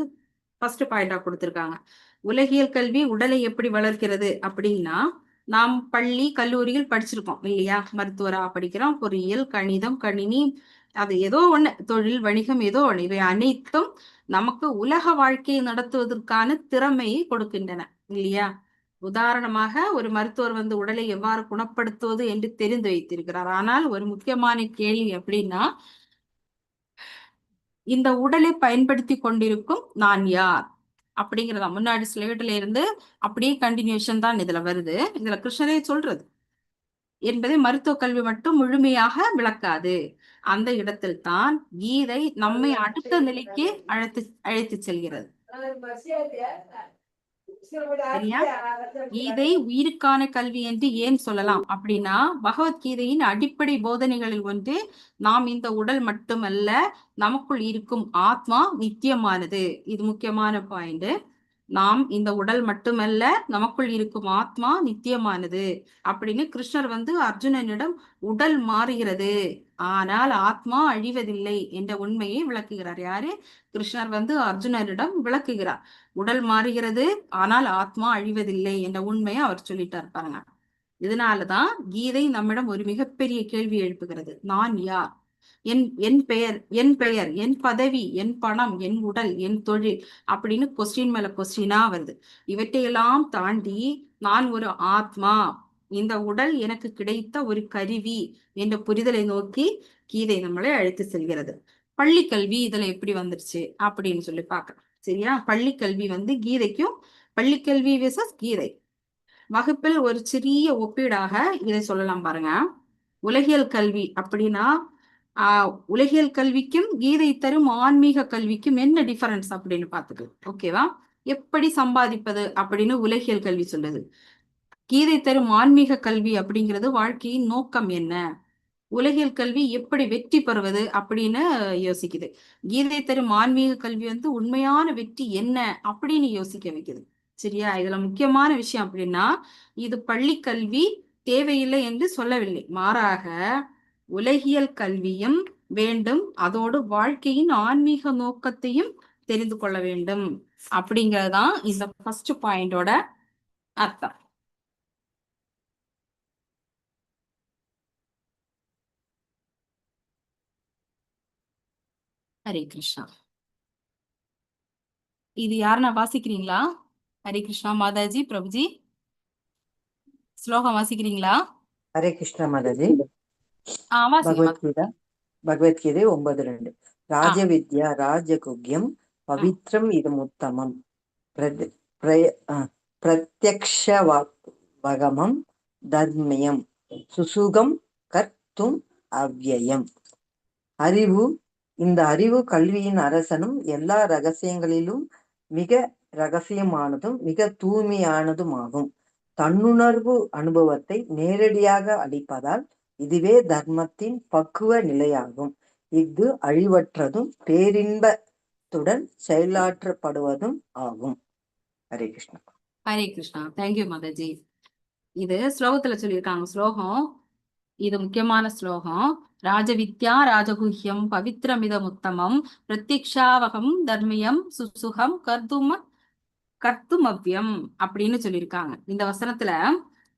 ஃபர்ஸ்ட் பாயிண்டா கொடுத்துருக்காங்க. உலகியல் கல்வி உடலை எப்படி வளர்க்கிறது அப்படின்னா, நாம் பள்ளி கல்லூரியில் படிச்சிருக்கோம் இல்லையா? மருத்துவரா படிக்கிறோம், பொறியியல், கணிதம், கணினி, அது ஏதோ ஒண்ணு, தொழில், வணிகம், ஏதோ ஒண்ணு. இவை அனைத்தும் நமக்கு உலக வாழ்க்கையை நடத்துவதற்கான திறமையை கொடுக்கின்றன இல்லையா? உதாரணமாக ஒரு மருத்துவர் உடலை எவ்வாறு குணப்படுத்துவது என்று தெரிந்து வைத்திருக்கிறார். ஆனால் ஒரு முக்கியமான கேள்வி எப்படின்னா, இந்த உடலை பயன்படுத்தி கொண்டிருக்கும் நான் யார் அப்படிங்கிறதா. முன்னாடி ஸ்லைட்ல இருந்து அப்படியே கண்டினியூஷன் தான் இதுல வருது. இதுல கிருஷ்ணரே சொல்றது என்பதை மருத்துவ கல்வி மட்டும் முழுமையாக விளக்காது. அந்த இடத்தில் தான் கீதை நம்மை அடுத்த நிலைக்கு அழைத்து செல்கிறது. சரியா? கீதை உயிருக்கான கல்வி என்று ஏன் சொல்லலாம் அப்படின்னா, பகவத்கீதையின் அடிப்படை போதனைகளில் ஒன்று, நாம் இந்த உடல் மட்டுமல்ல, நமக்குள் இருக்கும் ஆத்மா நித்தியமானது. இது முக்கியமான பாயிண்ட். நாம் இந்த உடல் மட்டுமல்ல, நமக்குள் இருக்கும் ஆத்மா நித்தியமானது அப்படின்னு கிருஷ்ணர் அர்ஜுனனிடம் உடல் மாறுகிறது, ஆனால் ஆத்மா அழிவதில்லை என்ற உண்மையை விளக்குகிறார். யாரு? கிருஷ்ணர் அர்ஜுனனிடம் விளக்குகிறார். உடல் மாறுகிறது, ஆனால் ஆத்மா அழிவதில்லை என்ற உண்மையை அவர் சொல்லிட்டார் பாருங்க. இதனாலதான் கீதை நம்மிடம் ஒரு மிகப்பெரிய கேள்வி எழுப்புகிறது. நான் யார்? என் பெயர், என் பதவி, என் பணம், என் உடல், என் தொழில் அப்படின்னு கொஸ்டின் மேல கொஸ்டினா வருது. இவற்றையெல்லாம் தாண்டி நான் ஒரு ஆத்மா, இந்த உடல் எனக்கு கிடைத்த ஒரு கருவி என்ற புரிதலை நோக்கி கீதை நம்மளை அழைத்து செல்கிறது. பள்ளி கல்வி இதுல எப்படி வந்துருச்சு அப்படின்னு சொல்லி பார்க்கலாம். சரியா? பள்ளி கல்வி கீதைக்கும், பள்ளி கல்வி விசஸ் கீதை. வகுப்பில் ஒரு சிறிய ஒப்பீடாக இதை சொல்லலாம் பாருங்க. உலகியல் கல்வி அப்படின்னா, உலகியல் கல்விக்கும் கீதை தரும் ஆன்மீக கல்விக்கும் என்ன டிஃபரன்ஸ் அப்படின்னு பார்த்துக்கு. ஓகேவா? எப்படி சம்பாதிப்பது அப்படின்னு உலகியல் கல்வி சொல்லுது. கீதை தரும் ஆன்மீக கல்வி அப்படிங்கிறது வாழ்க்கையின் நோக்கம் என்ன, உலகியல் கல்வி எப்படி வெற்றி பெறுவது அப்படின்னு யோசிக்குது. கீதை தரும் ஆன்மீக கல்வி உண்மையான வெற்றி என்ன அப்படின்னு யோசிக்க வைக்குது. சரியா? இதுல முக்கியமான விஷயம் அப்படின்னா, இது பள்ளி கல்வி தேவையில்லை என்று சொல்லவில்லை, மாறாக உலகியல் கல்வியும் வேண்டும், அதோடு வாழ்க்கையின் ஆன்மீக நோக்கத்தையும் தெரிந்து கொள்ள வேண்டும் அப்படிங்கறதுதான் இந்த ஃபர்ஸ்ட் பாயிண்டோட அர்த்தம். ஹரே கிருஷ்ணா. இது யாருன்னா வாசிக்கிறீங்களா? ஹரே கிருஷ்ணா மாதாஜி, பிரபுஜி ஸ்லோகம் வாசிக்கிறீங்களா? ஹரே கிருஷ்ணா மாதாஜி. வாசிங்க. பகவத்கீதை 9:2. ராஜவித்யா ராஜகுக்யம் பவித்ரம் இதமுத்தமம் பிரத்யக்ஷவகமம் தர்மியம் சுசுகம் கர்த்தும் அவ்யயம். அறிவு, இந்த அறிவு கல்வியின் அரசனும் எல்லா ரகசியங்களிலும் மிக ரகசியமானதும் மிக தூய்மையானதுமாகும். தன்னுணர்வு அனுபவத்தை நேரடியாக அளிப்பதால் இதுவே தர்மத்தின் பக்குவ நிலையாகும். இது அழிவற்றதும் பேரின்பத்துடன் செயலாற்றப்படுவதும் ஆகும். ஹரே கிருஷ்ணா. ஹரே கிருஷ்ணா. தேங்க்யூ மாதாஜி. இது ஸ்லோகத்துல சொல்லியிருக்காங்க. ஸ்லோகம் இது முக்கியமான ஸ்லோகம். ராஜவித்யா ராஜகுஹ்யம் பவித்ரமிதமுத்தமம் பிரத்யக்ஷாவகம் தர்மியம் சுசுகம் கர்த்துமவ்யம் அப்படின்னு சொல்லியிருக்காங்க. இந்த வசனத்துல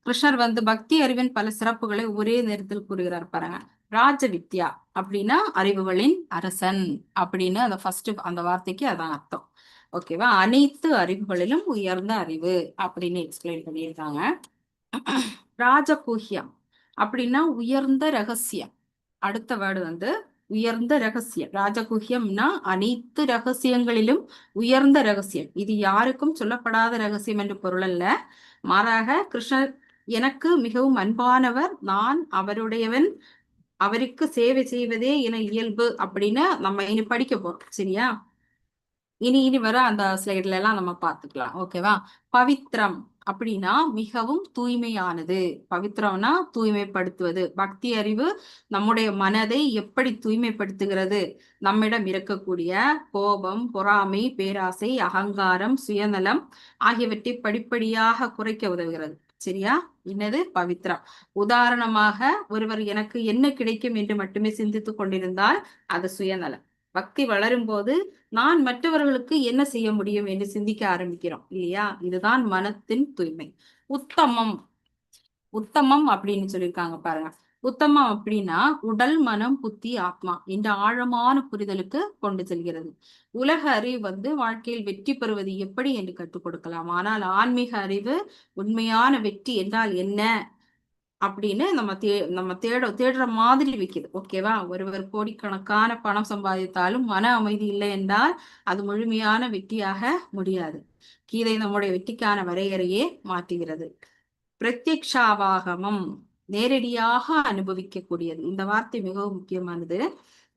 கிருஷ்ணர் வந்து பக்தி அறிவின் பல சிறப்புகளை ஒரே நேரத்தில் கூறுகிறார் பாருங்க. ராஜ வித்யா அப்படின்னா அறிவுகளின் அரசன் அப்படின்னு அந்த ஃபர்ஸ்ட் அந்த வார்த்தைக்கு அதான் அர்த்தம். ஓகேவா? அனைத்து அறிவுகளிலும் உயர்ந்த அறிவு அப்படின்னு எக்ஸ்பிளைன் பண்ணியிருக்காங்க. ராஜகுஹ்யம் அப்படின்னா உயர்ந்த ரகசியம். அடுத்த வேர்டு வந்து உயர்ந்த ரகசியம். ராஜகுஹ்யம்னா அனைத்து ரகசியங்களிலும் உயர்ந்த ரகசியம். இது யாருக்கும் சொல்லப்படாத ரகசியம் என்று பொருள் அல்ல. மாறாக கிருஷ்ணர் எனக்கு மிகவும் அன்பானவர், நான் அவருடையவன், அவருக்கு சேவை செய்வதே என இயல்பு அப்படின்னு நம்ம இனி படிக்க போறோம். சரியா? இனி வர அந்த ஸ்லைட்ல எல்லாம் நம்ம பார்த்துக்கலாம். ஓகேவா? பவித்ரம் அப்படின்னா மிகவும் தூய்மையானது. பவித்ரம்னா தூய்மைப்படுத்துவது. பக்தி அறிவு நம்முடைய மனதை எப்படி தூய்மைப்படுத்துகிறது? நம்மிடம் இருக்கக்கூடிய கோபம், பொறாமை, பேராசை, அகங்காரம், சுயநலம் ஆகியவற்றை படிப்படியாக குறைக்க உதவுகிறது. சரியா? என்னது பவித்ரம்? உதாரணமாக, ஒருவர் எனக்கு என்ன கிடைக்கும் என்று மட்டுமே சிந்தித்துக் கொண்டிருந்தால் அது சுயநலம். பக்தி வளரும் போது நான் மற்றவர்களுக்கு என்ன செய்ய முடியும் என்று சிந்திக்க ஆரம்பிக்கிறோம் இல்லையா? இதுதான் மனத்தின் தூய்மை. உத்தமம் உத்தமம் அப்படின்னு சொல்லியிருக்காங்க பாருங்க. உத்தமம் அப்படின்னா உடல், மனம், புத்தி, ஆத்மா என்ற ஆழமான புரிதலுக்கு கொண்டு செல்கிறது. உலக அறிவு வந்து வாழ்க்கையில் வெற்றி பெறுவது எப்படி என்று கற்றுக் கொடுக்கலாம். ஆனால் ஆன்மீக அறிவு உண்மையான வெற்றி என்றால் என்ன அப்படின்னு நம்ம தேடுற மாதிரி வைக்குது. ஓகேவா? ஒருவர் கோடிக்கணக்கான பணம் சம்பாதித்தாலும் மன அமைதி இல்லை என்றால் அது முழுமையான வெற்றியாக முடியாது. கீதை நம்முடைய வெற்றிக்கான வரையறையே மாற்றுகிறது. பிரத்யக்ஷாவாகமம் நேரடியாக அனுபவிக்கக்கூடியது. இந்த வார்த்தை மிகவும் முக்கியமானது.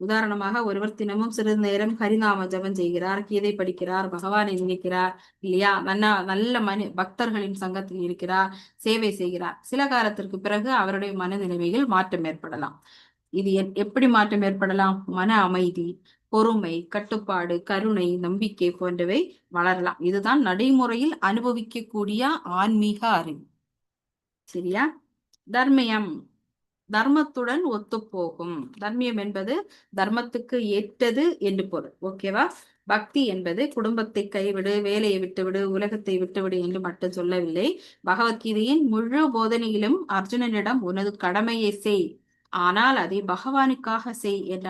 உதாரணமாக, ஒருவர் தினமும் சிறிது நேரம் ஹரிநாம ஜபம் செய்கிறார், கீதை படிக்கிறார், பகவானை நினைக்கிறார் இல்லையா? நல்ல பக்தர்களின் சங்கத்தில் இருக்கிறார், சேவை செய்கிறார். சில காலத்திற்கு பிறகு அவருடைய மனநிலைமையில் மாற்றம் ஏற்படலாம். இது எப்படி மாற்றம் ஏற்படலாம்? மன அமைதி, பொறுமை, கட்டுப்பாடு, கருணை, நம்பிக்கை போன்றவை வளரலாம். இதுதான் நடைமுறையில் அனுபவிக்கக்கூடிய ஆன்மீக அறிவு. சரியா? தர்மியம் தர்மத்துடன் ஒத்து போகும். தர்மியம் என்பது தர்மத்துக்கு ஏற்றது என்று பொருள். ஓகேவா? பக்தி என்பது குடும்பத்தை கைவிடு, வேலையை விட்டுவிடு, உலகத்தை விட்டுவிடு என்று மட்டும் சொல்லவில்லை. பகவத்கீதையின் முழு போதனையிலும் அர்ஜுனனிடம் உனது கடமையை செய், ஆனால் அதை பகவானுக்காக செய் என்ற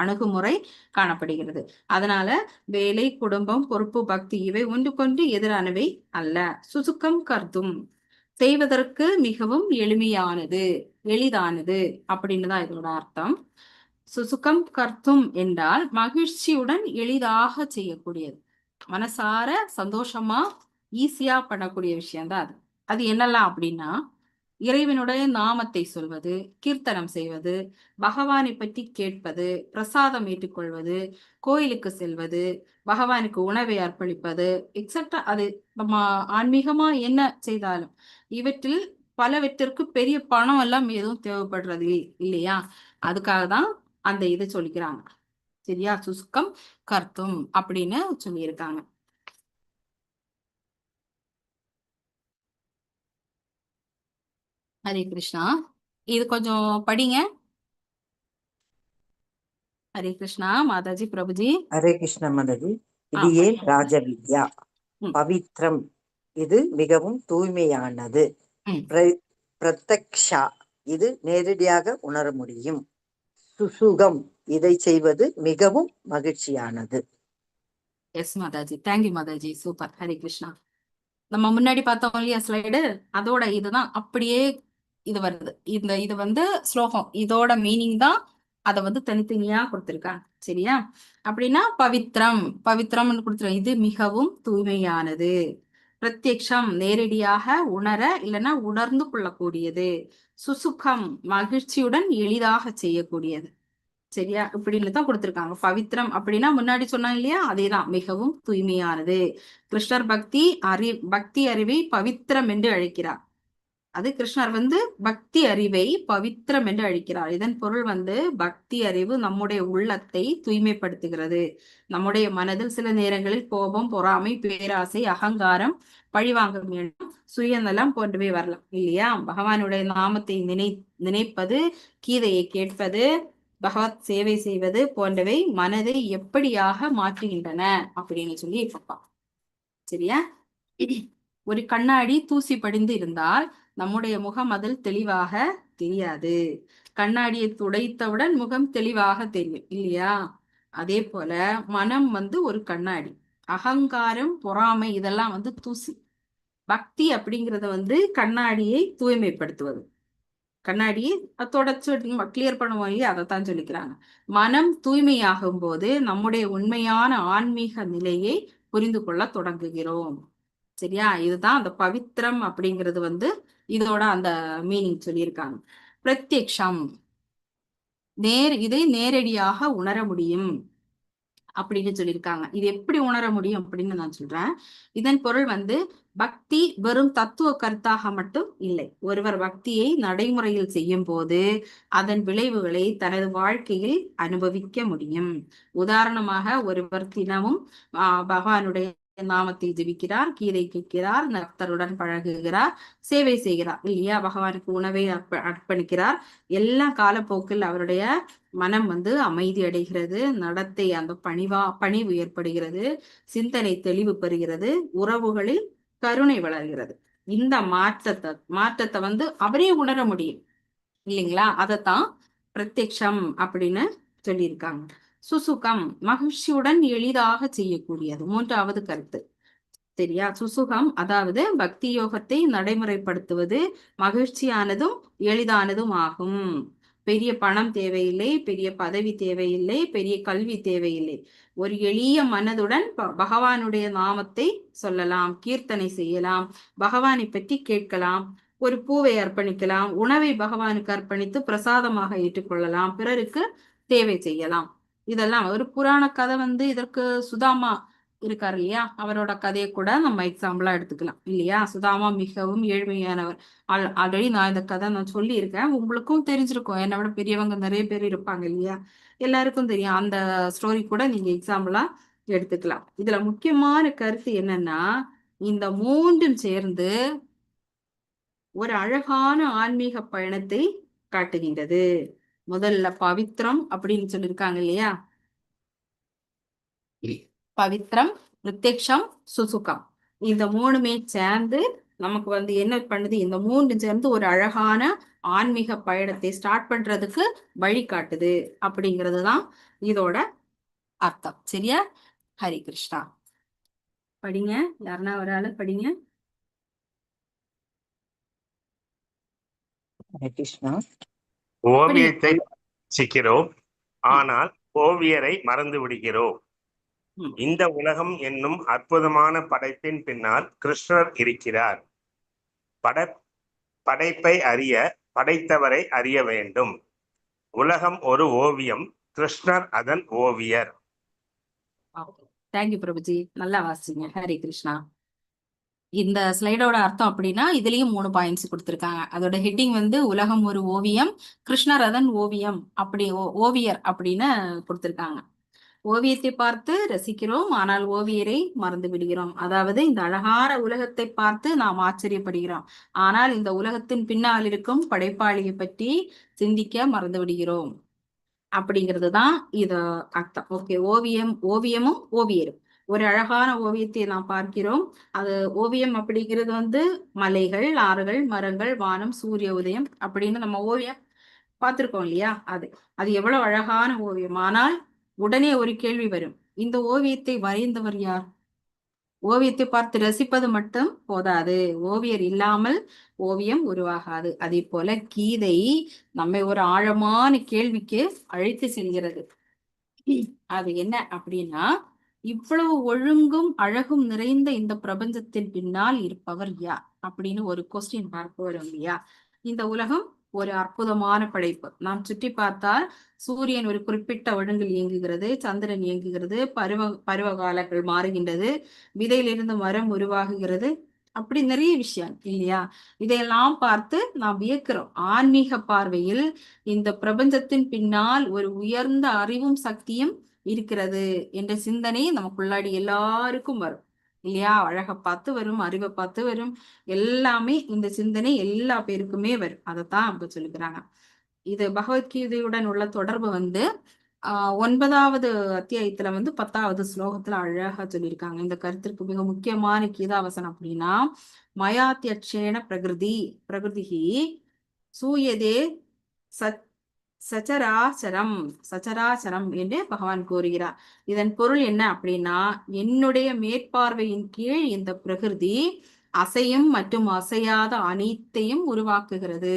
அணுகுமுறை காணப்படுகிறது. அதனால வேலை, குடும்பம், பொறுப்பு, பக்தி இவை ஒன்றுக்கொன்று எதிரானவை அல்ல. சுசுக்கம் கர்த்தும் செய்வதற்கு மிகவும் எளிமையானது, எளிதானது அப்படின்னு தான் இதோட அர்த்தம். சுசுகம் கர்த்தும் என்றால் மகிழ்ச்சியுடன் எளிதாக செய்யக்கூடியது. மனசார சந்தோஷமா ஈஸியா பண்ணக்கூடிய விஷயம்தான் அது. அது என்னெல்லாம் அப்படின்னா, இறைவனுடைய நாமத்தை சொல்வது, கீர்த்தனம் செய்வது, பகவானை பற்றி கேட்பது, பிரசாதம் ஏற்றுக்கொள்வது, கோயிலுக்கு செல்வது, பகவானுக்கு உணவை அர்ப்பணிப்பது, எக்ஸெட்ரா. அது நம்ம ஆன்மீகமா என்ன செய்தாலும் இவற்றில் பலவற்றிற்கு பெரிய பணம் எல்லாம் எதுவும் தேவைப்படுறது இல்லையா? அதுக்காக தான் அந்த இது சொல்லிக்கிறாங்க. சரியா? சுசுக்கம் கர்த்தும் அப்படின்னு சொல்லியிருக்காங்க. ஹரே கிருஷ்ணா. இது கொஞ்சம் படிங்க. ஹரே கிருஷ்ணா. மாதாஜி, பிரபுஜி. ஹரே கிருஷ்ண மாதாஜி. இது ஏன் ராஜவித்யா? பவித்ரம் இது மிகவும் தூய்மையானது. பிரத்யக்ஷா இது நேரடியாக உணர முடியும். சுசுகம் இதை செய்வது மிகவும் மகிழ்ச்சியானது. Yes Mataji, thank you Mataji, super. Hare Krishna. நம்ம முன்னாடி பார்த்தோம் இல்லையா ஸ்லைடு, அதோட இதுதான் அப்படியே இது வருது. இது வந்து ஸ்லோகம், இதோட மீனிங் தான் அதை வந்து தனித்தனியா கொடுத்திருக்காங்க. சரியா? அப்படின்னா பவித்ரம் பவித்ரம்னு கொடுத்துருவோம். இது மிகவும் தூய்மையானது. பிரத்யக்ஷம் நேரடியாக உணர இல்லைன்னா உணர்ந்து கொள்ளக்கூடியது. சுசுகம் மகிழ்ச்சியுடன் எளிதாக செய்யக்கூடியது. சரியா? இப்படின்னு தான் கொடுத்திருக்காங்க. பவித்ரம் அப்படின்னா முன்னாடி சொன்னாங்க இல்லையா, அதேதான், மிகவும் தூய்மையானது. கிருஷ்ணர் பக்தி அறிவை பவித்ரம் என்று அழைக்கிறார். அது கிருஷ்ணர் வந்து பக்தி அறிவை பவித்ரம் என்று அழைக்கிறார். இதன் பொருள் வந்து பக்தி அறிவு நம்முடைய உள்ளத்தை தூய்மைப்படுத்துகிறது. நம்முடைய மனதில் சில நேரங்களில் கோபம், பொறாமை, பேராசை, அகங்காரம், பழிவாங்கும் எண்ணம், சுயநலம் போன்றவை வரலாம் இல்லையா? பகவானுடைய நாமத்தை நினைப்பது, கீதையை கேட்பது, பகவத் சேவை செய்வது போன்றவை மனதை எப்படியாக மாற்றுகின்றன அப்படின்னு சொல்லி பார்ப்போம். சரியா? ஒரு கண்ணாடி தூசி படிந்து இருந்தால் நம்முடைய முகம் அதில் தெளிவாக தெரியாது. கண்ணாடியை துடைத்தவுடன் முகம் தெளிவாக தெரியும் இல்லையா? அதே போல மனம் ஒரு கண்ணாடி. அகங்காரம், பொறாமை இதெல்லாம் தூசி. பக்தி அப்படிங்கறது கண்ணாடியை தூய்மைப்படுத்துவது. கண்ணாடியை தொடச்சு கிளியர் பண்ணுவோம் இல்லையா? அதைத்தான் சொல்லிக்கிறாங்க. மனம் தூய்மையாகும் போது நம்முடைய உண்மையான ஆன்மீக நிலையை புரிந்து கொள்ள தொடங்குகிறோம். சரியா? இதுதான் அந்த பவித்திரம் அப்படிங்கிறது இதோட அந்த மீனிங் சொல்லியிருக்காங்க. பிரத்யக்ஷம், இதை நேரடியாக உணர முடியும் அப்படின்னு சொல்லியிருக்காங்க. இது எப்படி உணர முடியும் அப்படின்னு நான் சொல்றேன். இதன் பொருள் பக்தி வெறும் தத்துவ கருத்தாக மட்டும் இல்லை. ஒருவர் பக்தியை நடைமுறையில் செய்யும் போது அதன் விளைவுகளை தனது வாழ்க்கையில் அனுபவிக்க முடியும். உதாரணமாக ஒருவர் தினமும் பகவானுடைய நாமத்தை ஜெபிக்கிறார், கீதை கேட்கிறார், பக்தருடன் பழகுகிறார், சேவை செய்கிறார் இல்லையா? பகவானுக்கு உணவை அர்ப்பணிக்கிறார். எல்லா காலப்போக்கில் அவருடைய மனம் அமைதி அடைகிறது, நடத்தை அந்த பணிவு ஏற்படுகிறது, சிந்தனை தெளிவு பெறுகிறது, உறவுகளில் கருணை வளர்கிறது. இந்த மாற்றத்தை அவரே உணர முடியும் இல்லைங்களா? அதத்தான் பிரத்யக்ஷம் அப்படின்னு சொல்லியிருக்காங்க. சுசுகம், மகிழ்ச்சியுடன் எளிதாக செய்யக்கூடியது. மூன்றாவது கருத்து. சரியா? சுசுகம் அதாவது பக்தி யோகத்தை நடைமுறைப்படுத்துவது மகிழ்ச்சியானதும் எளிதானதும் ஆகும். பெரிய பணம் தேவையில்லை, பெரிய பதவி தேவையில்லை, பெரிய கல்வி தேவையில்லை. ஒரு எளிய மனதுடன் பகவானுடைய நாமத்தை சொல்லலாம், கீர்த்தனை செய்யலாம், பகவானை பற்றி கேட்கலாம், ஒரு பூவை அர்ப்பணிக்கலாம், உணவை பகவானுக்கு அர்ப்பணித்து பிரசாதமாக ஏற்றுக்கொள்ளலாம், பிறருக்கு சேவை செய்யலாம். இதெல்லாம் ஒரு புராண கதை இதற்கு சுதாமா இருக்காரு இல்லையா? அவரோட கதையை கூட நம்ம எக்ஸாம்பிளா எடுத்துக்கலாம் இல்லையா? சுதாமா மிகவும் ஏழ்மையானவர். ஆல்ரெடி நான் இந்த கதை நான் சொல்லியிருக்கேன், உங்களுக்கும் தெரிஞ்சிருக்கும். என்னை விட பெரியவங்க நிறைய பேர் இருப்பாங்க இல்லையா? எல்லாருக்கும் தெரியும். அந்த ஸ்டோரி கூட நீங்க எக்ஸாம்பிளா எடுத்துக்கலாம். இதுல முக்கியமான கருத்து என்னன்னா, இந்த மூன்றும் சேர்ந்து ஒரு அழகான ஆன்மீக பயணத்தை காட்டுகின்றது. முதல்ல பவித்ரம் அப்படின்னு சொல்லியிருக்காங்க இல்லையா? பவித்ரம், பிரத்யக்ஷம், சுசுகம். இந்த மூணுமே சேர்ந்து நமக்கு என்ன பண்ணுது? இந்த மூன்று சேர்ந்து ஒரு அழகான ஆன்மீக பயணத்தை ஸ்டார்ட் பண்றதுக்கு வழி காட்டுது அப்படிங்கிறது தான் இதோட அர்த்தம். சரியா? ஹரி கிருஷ்ணா. படிங்க, யாருன்னா ஒரு ஆளு படிங்க. ஹரே கிருஷ்ணா. ஓவியத்தை ரசிக்கிறோம், ஆனால் ஓவியரை மறந்து விடுகிறோம். இந்த உலகம் என்னும் அற்புதமான படைப்பின் பின்னால் கிருஷ்ணர் இருக்கிறார். படைப்பை அறிய படைத்தவரை அறிய வேண்டும். உலகம் ஒரு ஓவியம், கிருஷ்ணர் அதன் ஓவியர். தேங்க்யூ பிரபுஜி, நல்லா வாசிங்க. ஹரே கிருஷ்ணா. இந்த ஸ்லைடோட அர்த்தம் அப்படின்னா இதுலயும் 3 பாயிண்ட்ஸ் கொடுத்திருக்காங்க. அதோட ஹெட்டிங் உலகம் ஒரு ஓவியம், கிருஷ்ணர் அதன் ஓவியம், அப்படி ஓவியர் அப்படின்னு கொடுத்திருக்காங்க. ஓவியத்தை பார்த்து ரசிக்கிறோம், ஆனால் ஓவியரை மறந்து விடுகிறோம். அதாவது இந்த அழகான உலகத்தை பார்த்து நாம் ஆச்சரியப்படுகிறோம், ஆனால் இந்த உலகத்தின் பின்னால் இருக்கும் படைப்பாளியை பற்றி சிந்திக்க மறந்து விடுகிறோம் அப்படிங்கிறது தான் இது அர்த்தம். ஓகே, ஓவியமும் ஓவியரும். ஒரு அழகான ஓவியத்தை நாம் பார்க்கிறோம். அது ஓவியம் அப்படிங்கிறது மலைகள், ஆறுகள், மரங்கள், வானம், சூரிய உதயம் அப்படின்னு நம்ம ஓவியம் பார்த்திருக்கோம் இல்லையா? அது எவ்வளவு அழகான ஓவியம். ஆனால் உடனே ஒரு கேள்வி வரும், இந்த ஓவியத்தை வரைந்தவர் யார்? ஓவியத்தை பார்த்து ரசிப்பது மட்டும் போதாது, ஓவியர் இல்லாமல் ஓவியம் உருவாகாது. அதே போல கீதை நம்மை ஒரு ஆழமான கேள்விக்கு அழைத்து செல்கிறது. அது என்ன அப்படின்னா, இவ்வளவு ஒழுங்கும் அழகும் நிறைந்த இந்த பிரபஞ்சத்தின் பின்னால் இருப்பவர் யார் அப்படின்னு ஒரு கொஸ்டின் பார்க்க வரும் இல்லையா? இந்த உலகம் ஒரு அற்புதமான படைப்பு. நாம் சுற்றி பார்த்தால் சூரியன் ஒரு குறிப்பிட்ட ஒழுங்கில் இயங்குகிறது, சந்திரன் இயங்குகிறது, பருவ காலங்கள் மாறுகின்றது, விதையிலிருந்து மரம் உருவாகுகிறது, அப்படி நிறைய விஷயம் இல்லையா? இதையெல்லாம் பார்த்து நாம் வியக்கிறோம். ஆன்மீக பார்வையில் இந்த பிரபஞ்சத்தின் பின்னால் ஒரு உயர்ந்த அறிவும் சக்தியும் இருக்கிறது என்ற சிந்தனை நமக்குள்ளாடி எல்லாருக்கும் வரும் இல்லையா? அழகை பார்த்து வரும், அறிவை பார்த்து வரும், எல்லாமே இந்த சிந்தனை எல்லா பேருக்குமே வரும். அதைத்தான் அவங்க சொல்லிக்கிறாங்க. இது பகவத்கீதையுடன் உள்ள தொடர்பு 9வது அத்தியாயத்துல 10வது ஸ்லோகத்துல அழகா சொல்லியிருக்காங்க. இந்த கருத்திற்கு மிக முக்கியமான கீதாவசனம் அப்படின்னா, மயாத்யக்ஷேன பிரகிருதிஹி சூயதே சச்சராச்சரம் என்று பகவான் கூறுகிறார். இதன் பொருள் என்ன அப்படின்னா, என்னுடைய மேற்பார்வையின் கீழ் இந்த பிரகிருதி அசையும் மற்றும் அசையாத அனைத்தையும் உருவாக்குகிறது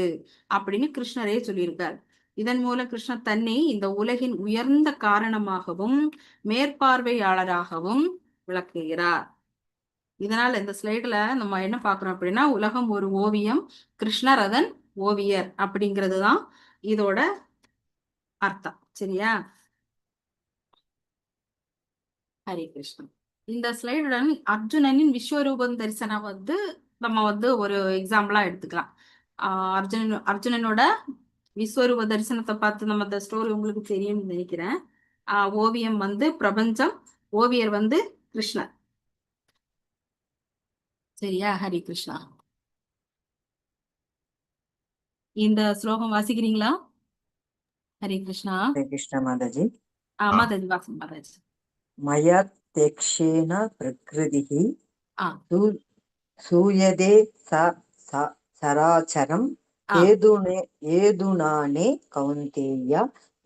அப்படின்னு கிருஷ்ணரே சொல்லியிருக்கார். இதன் மூலம் கிருஷ்ணர் தன்னை இந்த உலகின் உயர்ந்த காரணமாகவும் மேற்பார்வையாளராகவும் விளக்குகிறார். இதனால இந்த ஸ்லைடுல நம்ம என்ன பாக்குறோம் அப்படின்னா, உலகம் ஒரு ஓவியம், கிருஷ்ணர் அதன் ஓவியர் அப்படிங்கிறது தான் இதோட அர்த்தம். சரியா? ஹரே கிருஷ்ணன். இந்த ஸ்லைடுடன் அர்ஜுனனின் விஸ்வரூபம் தரிசனம் நம்ம ஒரு எக்ஸாம்பிளா எடுத்துக்கலாம். அர்ஜுனனோட விஸ்வரூப தரிசனத்தை பார்த்து நம்ம இந்த ஸ்டோரி உங்களுக்கு தெரியும்னு நினைக்கிறேன். ஓவியம் பிரபஞ்சம், ஓவியர் கிருஷ்ணர். சரியா? ஹரி கிருஷ்ணா. இந்த ஸ்லோகம் வாசிக்கிறீங்களா? ஹரே கிருஷ்ணா. ஹரே கிருஷ்ண மாதாஜி. மாதாஜி வாசி மாதாஜி. மயாத்யக்ஷேன பிரகிருதிஹி சூயதே சராச்சரம் ஏதுனானே கௌந்தேய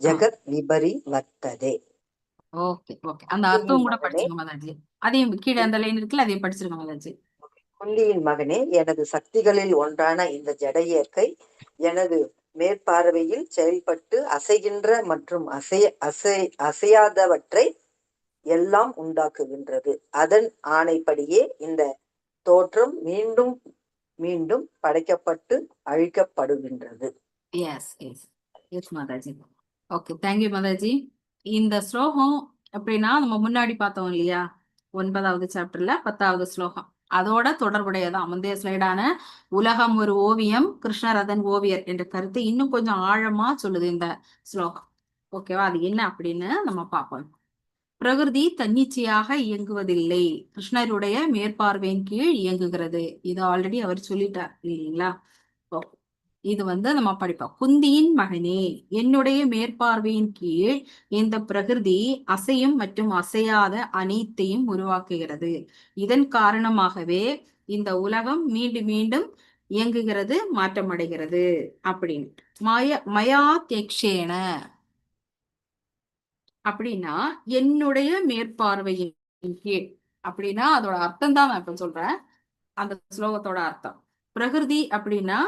ஜகத் விபரி வர்த்ததே. ஓகே ஓகே, அந்த அர்த்தம் கூட படிச்சுங்க மாதாஜி. அதையும் கீழே அந்த லைன் இருக்குல்ல, அதையும் படிச்சிருங்க மாதாஜி. குந்தியின் மகனே, எனது சக்திகளில் ஒன்றான இந்த ஜட இயற்கை எனது மேற்பார்வையில் செயல்பட்டு அசைகின்ற மற்றும் அசையாதவற்றை எல்லாம் உண்டாக்குகின்றது. அதன் ஆணைப்படியே இந்த தோற்றம் மீண்டும் மீண்டும் படைக்கப்பட்டு அழிக்கப்படுகின்றது. Yes yes yes Mataji. Okay, thank you Mataji. இந்த ஸ்லோகம் அப்படின்னா நம்ம முன்னாடி பார்த்தோம் இல்லையா, 9வது சாப்டர்ல 10வது ஸ்லோகம், அதோட தொடர்புடையதான் முந்தைய ஸ்லைடான உலகம் ஒரு ஓவியம், கிருஷ்ணர் அதன் ஓவியர் என்ற கருத்து இன்னும் கொஞ்சம் ஆழமா சொல்லுது இந்த ஸ்லோகம். ஓகேவா? அது என்ன அப்படின்னு நம்ம பார்ப்போம். பிரகிருதி தன்னிச்சையாக இயங்குவதில்லை, கிருஷ்ணருடைய மேற்பார்வையின் கீழ் இயங்குகிறது. இது ஆல்ரெடி அவர் சொல்லிட்டார் இல்லைங்களா? இது நம்ம படிப்போம். குந்தியின் மகனே, என்னுடைய மேற்பார்வையின் கீழ் இந்த பிரகிருதி அசையும் மற்றும் அசையாத அனைத்தையும் உருவாக்குகிறது. இதன் காரணமாகவே இந்த உலகம் மீண்டும் மீண்டும் இயங்குகிறது, மாற்றமடைகிறது அப்படின்னு. மயாத்யக்ஷேன அப்படின்னா என்னுடைய மேற்பார்வையின் கீழ் அப்படின்னா அதோட அர்த்தம் தான் நான் இப்ப சொல்றேன். அந்த ஸ்லோகத்தோட அர்த்தம், பிரகிருதி அப்படின்னா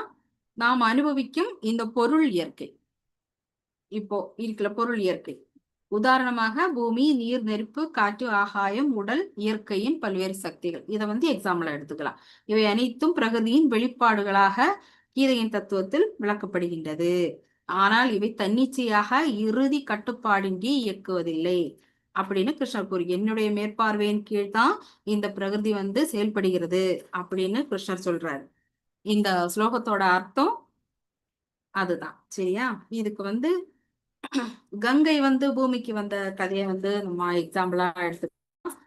நாம் அனுபவிக்கும் இந்த பொருள் இயற்கை, இப்போ இருக்கிற பொருள் இயற்கை. உதாரணமாக பூமி, நீர், நெருப்பு, காற்று, ஆகாயம், உடல், இயற்கையின் பல்வேறு சக்திகள். இதை எக்ஸாம்பிளா எடுத்துக்கலாம். இவை அனைத்தும் பிரகிருதியின் வெளிப்பாடுகளாக கீதையின் தத்துவத்தில் விளக்கப்படுகின்றது. ஆனால் இவை தன்னிச்சையாக இறுதி கட்டுப்பாடின்றி இயக்குவதில்லை அப்படின்னு கிருஷ்ணர் கூறி, என்னுடைய மேற்பார்வையின் கீழ் தான் இந்த பிரகிருதி செயல்படுகிறது அப்படின்னு கிருஷ்ணர் சொல்றாரு. இந்த ஸ்லோகத்தோட அர்த்தம் அதுதான். சரியா? இதுக்கு கங்கை பூமிக்கு வந்த கதையை நம்ம எக்ஸாம்பிளா எடுத்துக்கலாம்.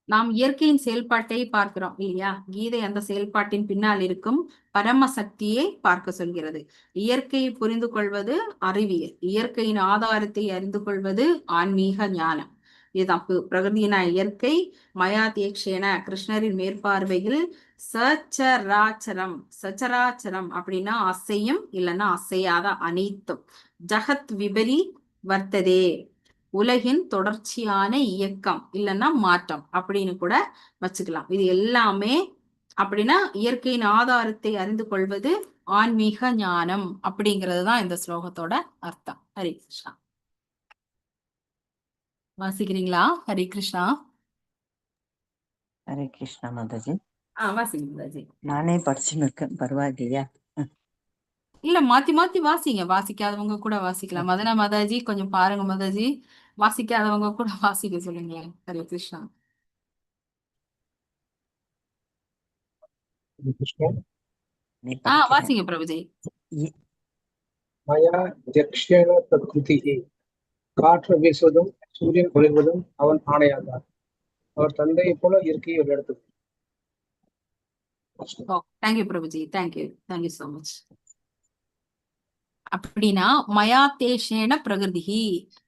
நாம் இயற்கையின் செயல்பாட்டை பார்க்கிறோம் இல்லையா? கீதை அந்த செயல்பாட்டின் பின்னால் இருக்கும் பரம சக்தியை பார்க்க சொல்கிறது. இயற்கையை புரிந்து கொள்வது அறிவியல், இயற்கையின் ஆதாரத்தை அறிந்து கொள்வது ஆன்மீக ஞானம். இதுதான் பிரகிருதியின இயற்கை. மயாத்யக்ஷேன கிருஷ்ணரின் மேற்பார்வையில் சச்சராச்சரம் அப்படின்னா அசையும் இல்லைன்னா அசையாத அனைத்தும், ஜகத் விபரி வர்த்ததே உலகின் தொடர்ச்சியான இயக்கம் இல்லைன்னா மாற்றம் அப்படின்னு கூட வச்சுக்கலாம். இது எல்லாமே அப்படின்னா இயற்கையின் ஆதாரத்தை அறிந்து கொள்வது ஆன்மீக ஞானம் அப்படிங்கிறது தான் இந்த ஸ்லோகத்தோட அர்த்தம். ஹரி கிருஷ்ணா. வாசிக்கிறீங்களா? ஹரி கிருஷ்ணா. ஹரே கிருஷ்ணா மாதாஜி. வாசிங்க மாதாஜி. நானே படிச்சுன்னு இருக்கேன், பரவாயில்லையா? இல்ல, மாத்தி மாத்தி வாசிங்க, வாசிக்காதவங்க கூட வாசிக்கலாம். மதனா மாதாஜி கொஞ்சம் பாருங்க மாதாஜி, வாசிக்காதவங்க கூட வாசிக்க சொல்லுங்களேன். ஹரே கிருஷ்ணா. வாசிங்க பிரபுஜி. மயா ஜக்ஷேன பிரகிருதிஹி, காற்று வீசுவதும் சூரியன் ஒளிர்வதும் அவன் ஆணையாதான். அவர் தந்தையை போல இயற்கையை வழிநடத்துகிறார். Oh, thank you Prabhuji, thank you so much. அப்படின்னா மயாத்தேஷேன பிரகிருதி,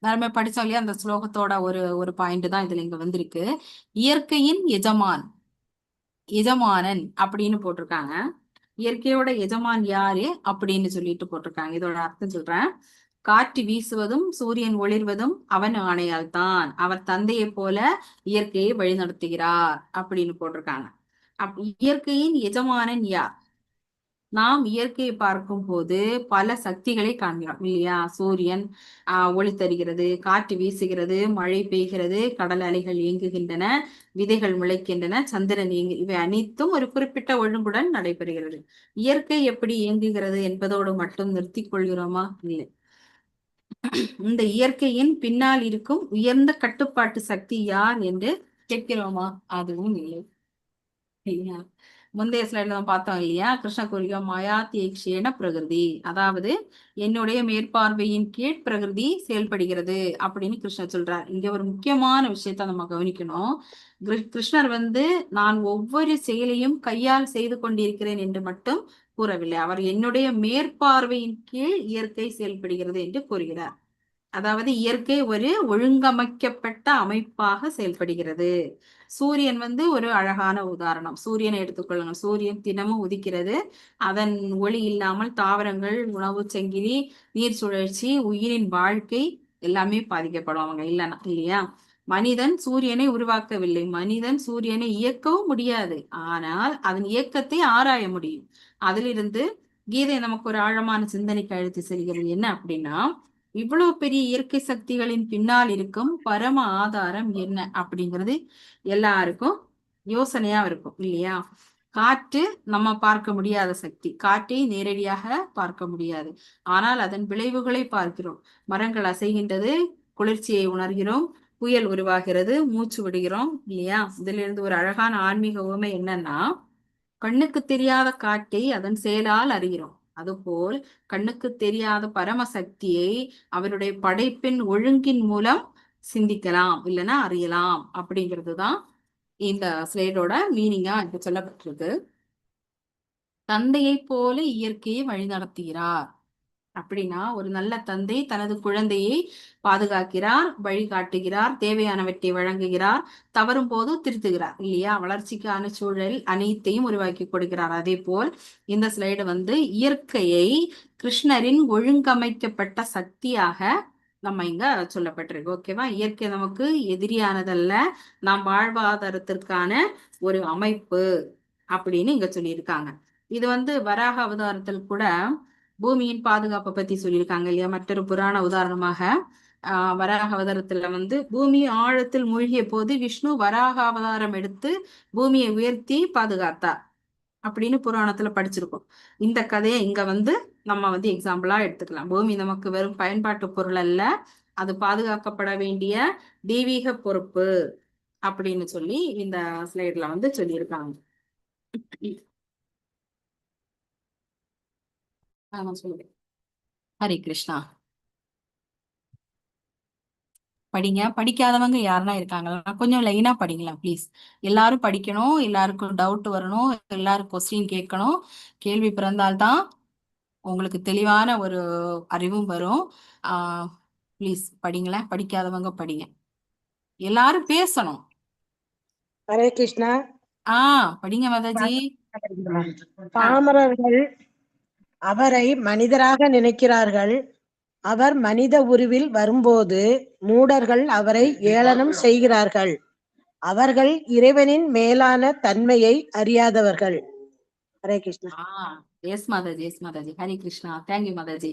நம்ம படிச்சோம் இல்லையா அந்த ஸ்லோகத்தோட ஒரு பாயிண்ட் தான் இதுல இங்க வந்திருக்கு. இயற்கையின் எஜமானன் அப்படின்னு போட்டிருக்காங்க. இயற்கையோட எஜமான் யாரு அப்படின்னு சொல்லிட்டு போட்டிருக்காங்க. இதோட அர்த்தம் சொல்றேன். காற்று வீசுவதும் சூரியன் ஒளிர்வதும் அவன் ஆணையால் தான். அவர் தந்தையை போல இயற்கையை வழிநடத்துகிறார் அப்படின்னு போட்டிருக்காங்க. இயற்கையின் எஜமானன் யார்? நாம் இயற்கையை பார்க்கும் போது பல சக்திகளை காண்கிறோம் இல்லையா? சூரியன் ஒளி தருகிறது, காற்று வீசுகிறது, மழை பெய்கிறது, கடல் அலைகள் இயங்குகின்றன, விதைகள் முளைக்கின்றன, சந்திரன் இவை அனைத்தும் ஒரு குறிப்பிட்ட ஒழுங்குடன் நடைபெறுகிறது. இயற்கை எப்படி இயங்குகிறது என்பதோடு மட்டும் நிறுத்திக் கொள்கிறோமா? இல்லை. இந்த இயற்கையின் பின்னால் இருக்கும் உயர்ந்த கட்டுப்பாட்டு சக்தி யார் என்று கேட்கிறோமா? அதுவும் இல்லை. இல்லையா? முந்தைய ஸ்லைட்ல தான் பார்த்தோம் இல்லையா? கிருஷ்ண கூறிய மாயாத்தேக்ஷேன பிரகிருதி, அதாவது என்னுடைய மேற்பார்வையின் கீழ் பிரகிருதி செயல்படுகிறது அப்படின்னு கிருஷ்ணர் சொல்றார். இங்க ஒரு முக்கியமான விஷயத்த நம்ம கவனிக்கணும். கிருஷ்ணர் நான் ஒவ்வொரு செயலையும் கையால் செய்து கொண்டிருக்கிறேன் என்று மட்டும் கூறவில்லை. அவர் என்னுடைய மேற்பார்வையின் கீழ் இயற்கை செயல்படுகிறது என்று கூறுகிறார். அதாவது இயற்கை ஒரு ஒழுங்கமைக்கப்பட்ட அமைப்பாக செயல்படுகிறது. சூரியன் ஒரு அழகான உதாரணம். சூரியனை எடுத்துக்கொள்ளுங்க. சூரியன் தினமும் உதிக்கிறது. அதன் ஒளி இல்லாமல் தாவரங்கள், உணவு சங்கிலி, நீர் சுழற்சி, உயிரின் வாழ்க்கை எல்லாமே பாதிக்கப்படும் அவங்க இல்லையா? மனிதன் சூரியனை உருவாக்கவில்லை, மனிதன் சூரியனை இயக்கவும் முடியாது. ஆனால் அதன் இயக்கத்தை ஆராய முடியும். அதிலிருந்து கீதை நமக்கு ஒரு ஆழமான சிந்தனைக்கு அழைத்து செல்கிறது. என்ன அப்படின்னா, இவ்வளவு பெரிய இயற்கை சக்திகளின் பின்னால் இருக்கும் பரம ஆதாரம் என்ன அப்படிங்கிறது எல்லாருக்கும் யோசனையா இருக்கும் இல்லையா? காற்று நம்ம பார்க்க முடியாத சக்தி. காற்றை நேரடியாக பார்க்க முடியாது, ஆனால் அதன் விளைவுகளை பார்க்கிறோம். மரங்கள் அசைகின்றது, குளிர்ச்சியை உணர்கிறோம், புயல் உருவாகிறது, மூச்சு விடுகிறோம் இல்லையா? இதுல இருந்து ஒரு அழகான ஆன்மீக உவமை என்னன்னா, கண்ணுக்கு தெரியாத காற்றை அதன் செயலால் அறிகிறோம். அதுபோல் கண்ணுக்கு தெரியாத பரமசக்தியை அவருடைய படைப்பின் ஒழுங்கின் மூலம் சிந்திக்கலாம், இல்லைன்னா அறியலாம். அப்படிங்கிறதுதான் இந்த ஸ்லைடோட மீனிங்கா இப்ப சொல்லப்பட்டிருக்கு. தந்தையை போல இயற்கையை வழிநடத்துகிறார் அப்படின்னா, ஒரு நல்ல தந்தை தனது குழந்தையை பாதுகாக்கிறார், வழிகாட்டுகிறார், தேவையானவற்றை வழங்குகிறார், தவறும் போது திருத்துகிறார் இல்லையா? வளர்ச்சிக்கான சூழல் அனைத்தையும் உருவாக்கி கொடுக்கிறார். அதே போல் இந்த ஸ்லைடு இயற்கையை கிருஷ்ணரின் ஒழுங்கமைக்கப்பட்ட சக்தியாக நம்ம இங்க சொல்லப்பட்டிருக்கு. ஓகேவா? இயற்கை நமக்கு எதிரியானதல்ல, நாம் வாழ்வாதாரத்திற்கான ஒரு அமைப்பு அப்படின்னு இங்க சொல்லியிருக்காங்க. இது வராக அவதாரத்தில் கூட பூமியின் பாதுகாப்பை பத்தி சொல்லியிருக்காங்க இல்லையா? மற்றொரு புராண உதாரணமாக வராக அவதாரத்துல பூமி ஆழத்தில் மூழ்கிய போது விஷ்ணு வராக அவதாரம் எடுத்து பூமியை உயர்த்தி பாதுகாத்தார் அப்படின்னு புராணத்துல படிச்சிருக்கோம். இந்த கதையை இங்க நம்ம எக்ஸாம்பிளா எடுத்துக்கலாம். பூமி நமக்கு வெறும் பயன்பாட்டு பொருள் அல்ல, அது பாதுகாக்கப்பட வேண்டிய தெய்வீக பொறுப்பு அப்படின்னு சொல்லி இந்த ஸ்லைட்ல சொல்லியிருக்காங்க. நான் சொல்லுவேன். ஹரே கிருஷ்ணா. படிங்க. படிக்காதவங்க யாருன்னா இருக்காங்களா? கொஞ்சம் லைனா படிங்களா ப்ளீஸ். எல்லாரும் படிக்கணும், எல்லாருக்கும் டவுட் வரணும், எல்லாரும் கொஸ்டின் கேட்கணும். கேள்வி பிறந்தால்தான் உங்களுக்கு தெளிவான ஒரு அறிவும் வரும். ப்ளீஸ் படிங்களேன். படிக்காதவங்க படிங்க. எல்லாரும் பேசணும். ஹரே கிருஷ்ணா. படிங்க மாதாஜி. பாமரர்கள் அவரை மனிதராக நினைக்கிறார்கள். அவர் மனித உருவில் வரும்போது மூடர்கள் அவரை ஏளனம் செய்கிறார்கள். அவர்கள் இறைவனின் மேலான தன்மையை அறியாதவர்கள். Hare Krishna. Yes Mataji, yes Mataji. Hare Krishna. Thank you Mataji.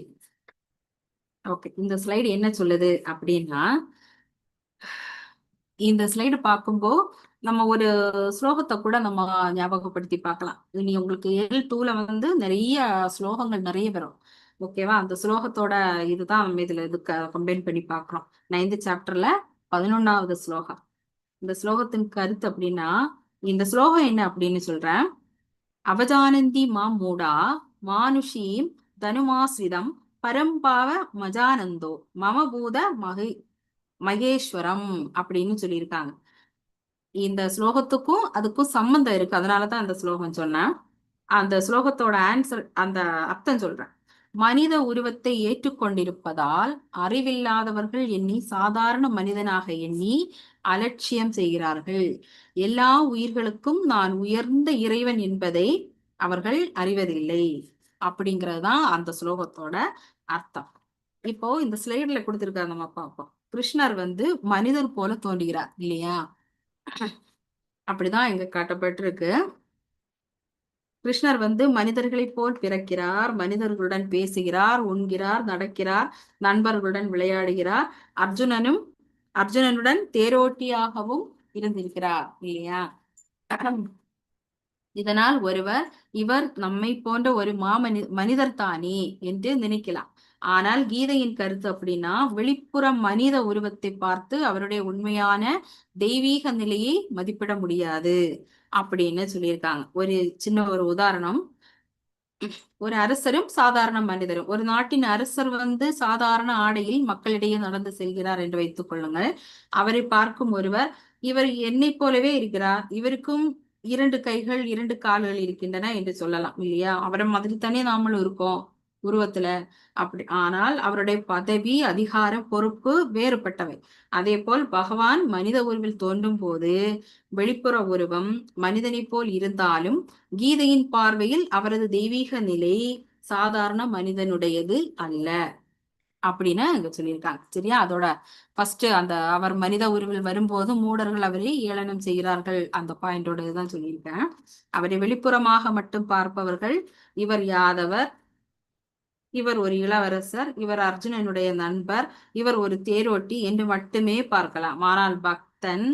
Okay, இந்த ஸ்லைடு என்ன சொல்லுது அப்படின்னா, இந்த ஸ்லைடு பார்க்கும்போது நம்ம ஒரு ஸ்லோகத்தை கூட நம்ம ஞாபகப்படுத்தி பார்க்கலாம். இனி உங்களுக்கு L2ல நிறைய ஸ்லோகங்கள் நிறைய வரும். ஓகேவா? அந்த ஸ்லோகத்தோட இதுதான் நம்ம இதுல கம்பைன் பண்ணி பார்க்கிறோம். 9th சாப்டர்ல 11வது ஸ்லோகம். இந்த ஸ்லோகத்தின் கருத்து அப்படின்னா, இந்த ஸ்லோகம் என்ன அப்படின்னு சொல்றேன். அவஜானந்தி மாம் மூடா மானுஷீம் தனுமாஸ்விதம் பரம்பாவ மஜானந்தோ மமபூத மகேஸ்வரம் அப்படின்னு சொல்லியிருக்காங்க. இந்த ஸ்லோகத்துக்கும் அதுக்கும் சம்பந்தம் இருக்கு, அதனாலதான் அந்த ஸ்லோகம் சொன்னேன். அந்த ஸ்லோகத்தோட ஆன்சர், அந்த அர்த்தம் சொல்றேன். மனித உருவத்தை ஏற்றுக்கொண்டிருப்பதால் அறிவில்லாதவர்கள் எண்ணி சாதாரண மனிதனாக எண்ணி அலட்சியம் செய்கிறார்கள். எல்லா உயிர்களுக்கும் நான் உயர்ந்த இறைவன் என்பதை அவர்கள் அறிவதில்லை. அப்படிங்கறதுதான் அந்த ஸ்லோகத்தோட அர்த்தம். இப்போ இந்த ஸ்லைட்ல கொடுத்திருக்காங்க, நம்ம பார்ப்போம். கிருஷ்ணர் மனிதர் போல தோன்றுகிறார் இல்லையா? அப்படிதான் இங்க காட்டப்பட்டிருக்கு. கிருஷ்ணர் மனிதர்களைப் போல் பிறக்கிறார், மனிதர்களுடன் பேசுகிறார், உண்கிறார், நடக்கிறார், நண்பர்களுடன் விளையாடுகிறார், அர்ஜுனனுடன் தேரோட்டியாகவும் இருந்திருக்கிறார் இல்லையா? இதனால் ஒருவர் இவர் நம்மை போன்ற ஒரு மனிதர் தானே என்று நினைக்கலாம். ஆனால் கீதையின் கருத்து அப்படின்னா, வெளிப்புற மனித உருவத்தை பார்த்து அவருடைய உண்மையான தெய்வீக நிலையை மதிப்பிட முடியாது அப்படின்னு சொல்லியிருக்காங்க. ஒரு உதாரணம். ஒரு அரசரும் சாதாரண மனிதரும். ஒரு நாட்டின் அரசர் சாதாரண ஆடையில் மக்களிடையே நடந்து செல்கிறார் என்று வைத்துக் கொள்ளுங்கள். அவரை பார்க்கும் ஒருவர், இவர் என்னை போலவே இருக்கிறார், இவருக்கும் 2 கைகள் 2 கால்கள் இருக்கின்றன என்று சொல்லலாம் இல்லையா? அவரை மாதிரி தானே நாமளும் இருக்கோம் உருவத்துல. அப்படி ஆனால் அவருடைய பதவி, அதிகாரம், பொறுப்பு வேறுபட்டவை. அதே போல் பகவான் மனித உருவில் தோன்றும் போது வெளிப்புற உருவம் மனிதனை போல் இருந்தாலும் கீதையின் பார்வையில் அவரது தெய்வீக நிலை சாதாரண மனிதனுடையது அல்ல அப்படின்னு அங்க சொல்லியிருக்காங்க. சரியா? அதோட ஃபர்ஸ்ட் அந்த அவர் மனித உருவில் வரும்போது மூடர்கள் அவரை ஏளனம் செய்கிறார்கள், அந்த பாயிண்டோட இதுதான் சொல்லியிருக்கேன். அவரை வெளிப்புறமாக மட்டும் பார்ப்பவர்கள் இவர் யாதவர், இவர் ஒரு இளவரசர், இவர் அர்ஜுனனுடைய நண்பர், இவர் ஒரு தேரோட்டி என்று மட்டுமே பார்க்கலாம். ஆனால் பக்தன்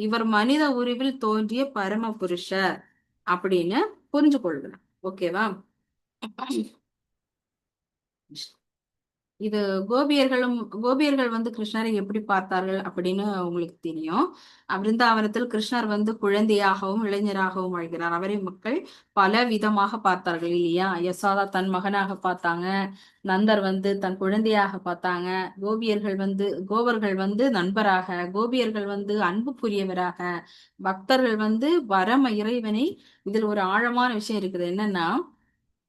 இவர் மனித உருவில் தோன்றிய பரம புருஷர் அப்படின்னு புரிஞ்சு கொள்கிறார். ஓகேவா? இது கோபியர்கள் கிருஷ்ணரை எப்படி பார்த்தார்கள் அப்படின்னு உங்களுக்கு தெரியும். பிருந்தாவனத்தில் கிருஷ்ணர் குழந்தையாகவும் இளைஞராகவும் வாழ்கிறார். அவரை மக்கள் பல விதமாக பார்த்தார்கள் இல்லையா? யசோதா தன் மகனாக பார்த்தாங்க, நந்தர் தன் குழந்தையாக பார்த்தாங்க, கோவர்கள் நண்பராக, கோபியர்கள் அன்புக்குரியவராக, பக்தர்கள் பரம இறைவனை. இதில் ஒரு ஆழமான விஷயம் இருக்குது. என்னன்னா,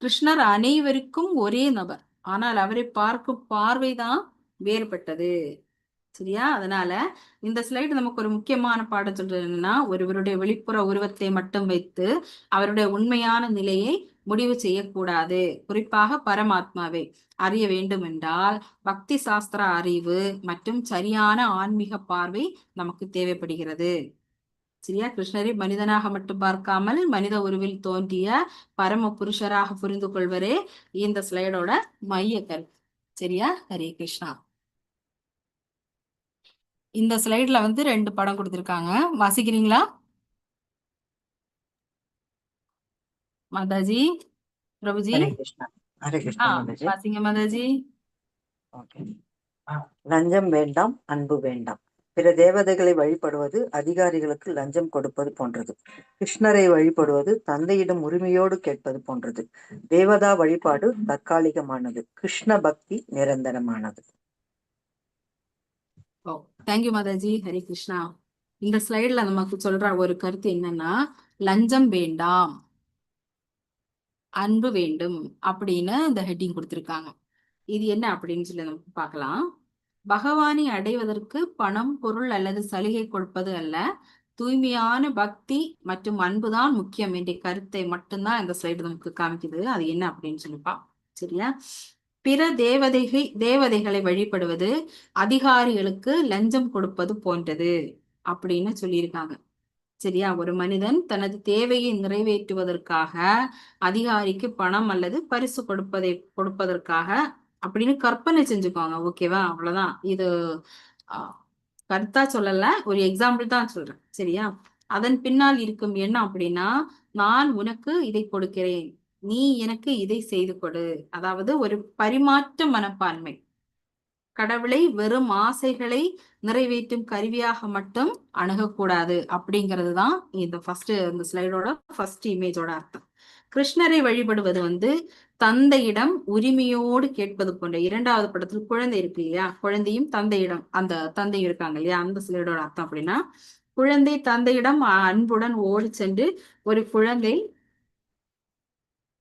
கிருஷ்ணர் அனைவருக்கும் ஒரே நபர், ஆனால் அவரை பார்க்கும் பார்வைதான் வேறுபட்டது. சரியா? அதனால இந்த ஸ்லைடு நமக்கு ஒரு முக்கியமான பாடம் சொல்றது என்னன்னா, ஒருவருடைய வெளிப்புற உருவத்தை மட்டும் வைத்து அவருடைய உண்மையான நிலையை முடிவு செய்யக்கூடாது. குறிப்பாக பரமாத்மாவை அறிய வேண்டும் என்றால் பக்தி சாஸ்திர அறிவு மற்றும் சரியான ஆன்மீக பார்வை நமக்கு தேவைப்படுகிறது. சரியா? கிருஷ்ணரை மனிதனாக மட்டும் பார்க்காமல் மனித உருவில் தோன்றிய பரம புருஷராக புரிந்து கொள்வரே இந்த ஸ்லைடோட மைய கருத்து. சரியா? ஹரே கிருஷ்ணா. இந்த ஸ்லைட்ல 2 படம் கொடுத்திருக்காங்க, வாசிக்கிறீங்களா மாதாஜி? பிரபுஜி ஹரே கிருஷ்ணா. ஹரே கிருஷ்ணா மாதாஜி. வாசிங்க மாதாஜி. ஓகே. லஞ்சம் வேண்டாம், அன்பு வேண்டாம். பிற தேவதைகளை வழிபடுவது அதிகாரிகளுக்கு லஞ்சம் கொடுப்பது போன்றது. கிருஷ்ணரை வழிபடுவது தந்தையிடம் உரிமையோடு கேட்பது போன்றது. தேவதா வழிபாடு தற்காலிகமானது, கிருஷ்ண பக்தி நிரந்தரமானது. தேங்க்யூ மாதாஜி. ஹரே கிருஷ்ணா. இந்த ஸ்லைட்ல நமக்கு சொல்ற ஒரு கருத்து என்னன்னா, லஞ்சம் வேண்டாம், அன்பு வேண்டும் அப்படின்னு இந்த ஹெட்டிங் கொடுத்திருக்காங்க. இது என்ன அப்படின்னு சொல்லி நமக்கு பார்க்கலாம். பகவானை அடைவதற்கு பணம், பொருள் அல்லது சலுகை கொடுப்பது அல்ல, தூய்மையான பக்தி மற்றும் அன்புதான் முக்கியம் என்ற கருத்தை மட்டும்தான் இந்த ஸ்லைடு நமக்கு காமிக்குது. அது என்ன அப்படின்னு சொல்லிப்பா. சரியா? பிற தேவதைகளை வழிபடுவது அதிகாரிகளுக்கு லஞ்சம் கொடுப்பது போன்றது அப்படின்னு சொல்லியிருக்காங்க. சரியா? ஒரு மனிதன் தனது தேவையை நிறைவேற்றுவதற்காக அதிகாரிக்கு பணம் அல்லது பரிசு கொடுப்பதற்காக அப்படின்னு கற்பனை செஞ்சுக்கோங்க. ஓகேவா? அவ்வளவுதான். இது கருத்தா சொல்லல, ஒரு எக்ஸாம்பிள் தான் சொல்றேன். சரியா? அதன் பின்னால் இருக்கும் எண்ணம் அப்படின்னா, நான் உனக்கு இதை கொடுக்கிறேன், நீ எனக்கு இதை செய்து கொடு. அதாவது ஒரு பரிமாற்ற மனப்பான்மை. கடவுளை வெறும் ஆசைகளை நிறைவேற்றும் கருவியாக மட்டும் அணுகக்கூடாது அப்படிங்கிறது தான் இந்த ஸ்லைடோட ஃபர்ஸ்ட் இமேஜோட அர்த்தம். கிருஷ்ணரை வழிபடுவது தந்தையிடம் உரிமையோடு கேட்பது போன்ற. 2வது படத்துல குழந்தை இருக்கு இல்லையா? குழந்தையும் தந்தையிடம், அந்த தந்தை இருக்காங்க இல்லையா? அந்த ஸ்லைடோட அர்த்தம் அப்படின்னா, குழந்தை தந்தையிடம் அன்புடன் ஓடி சென்று ஒரு குழந்தை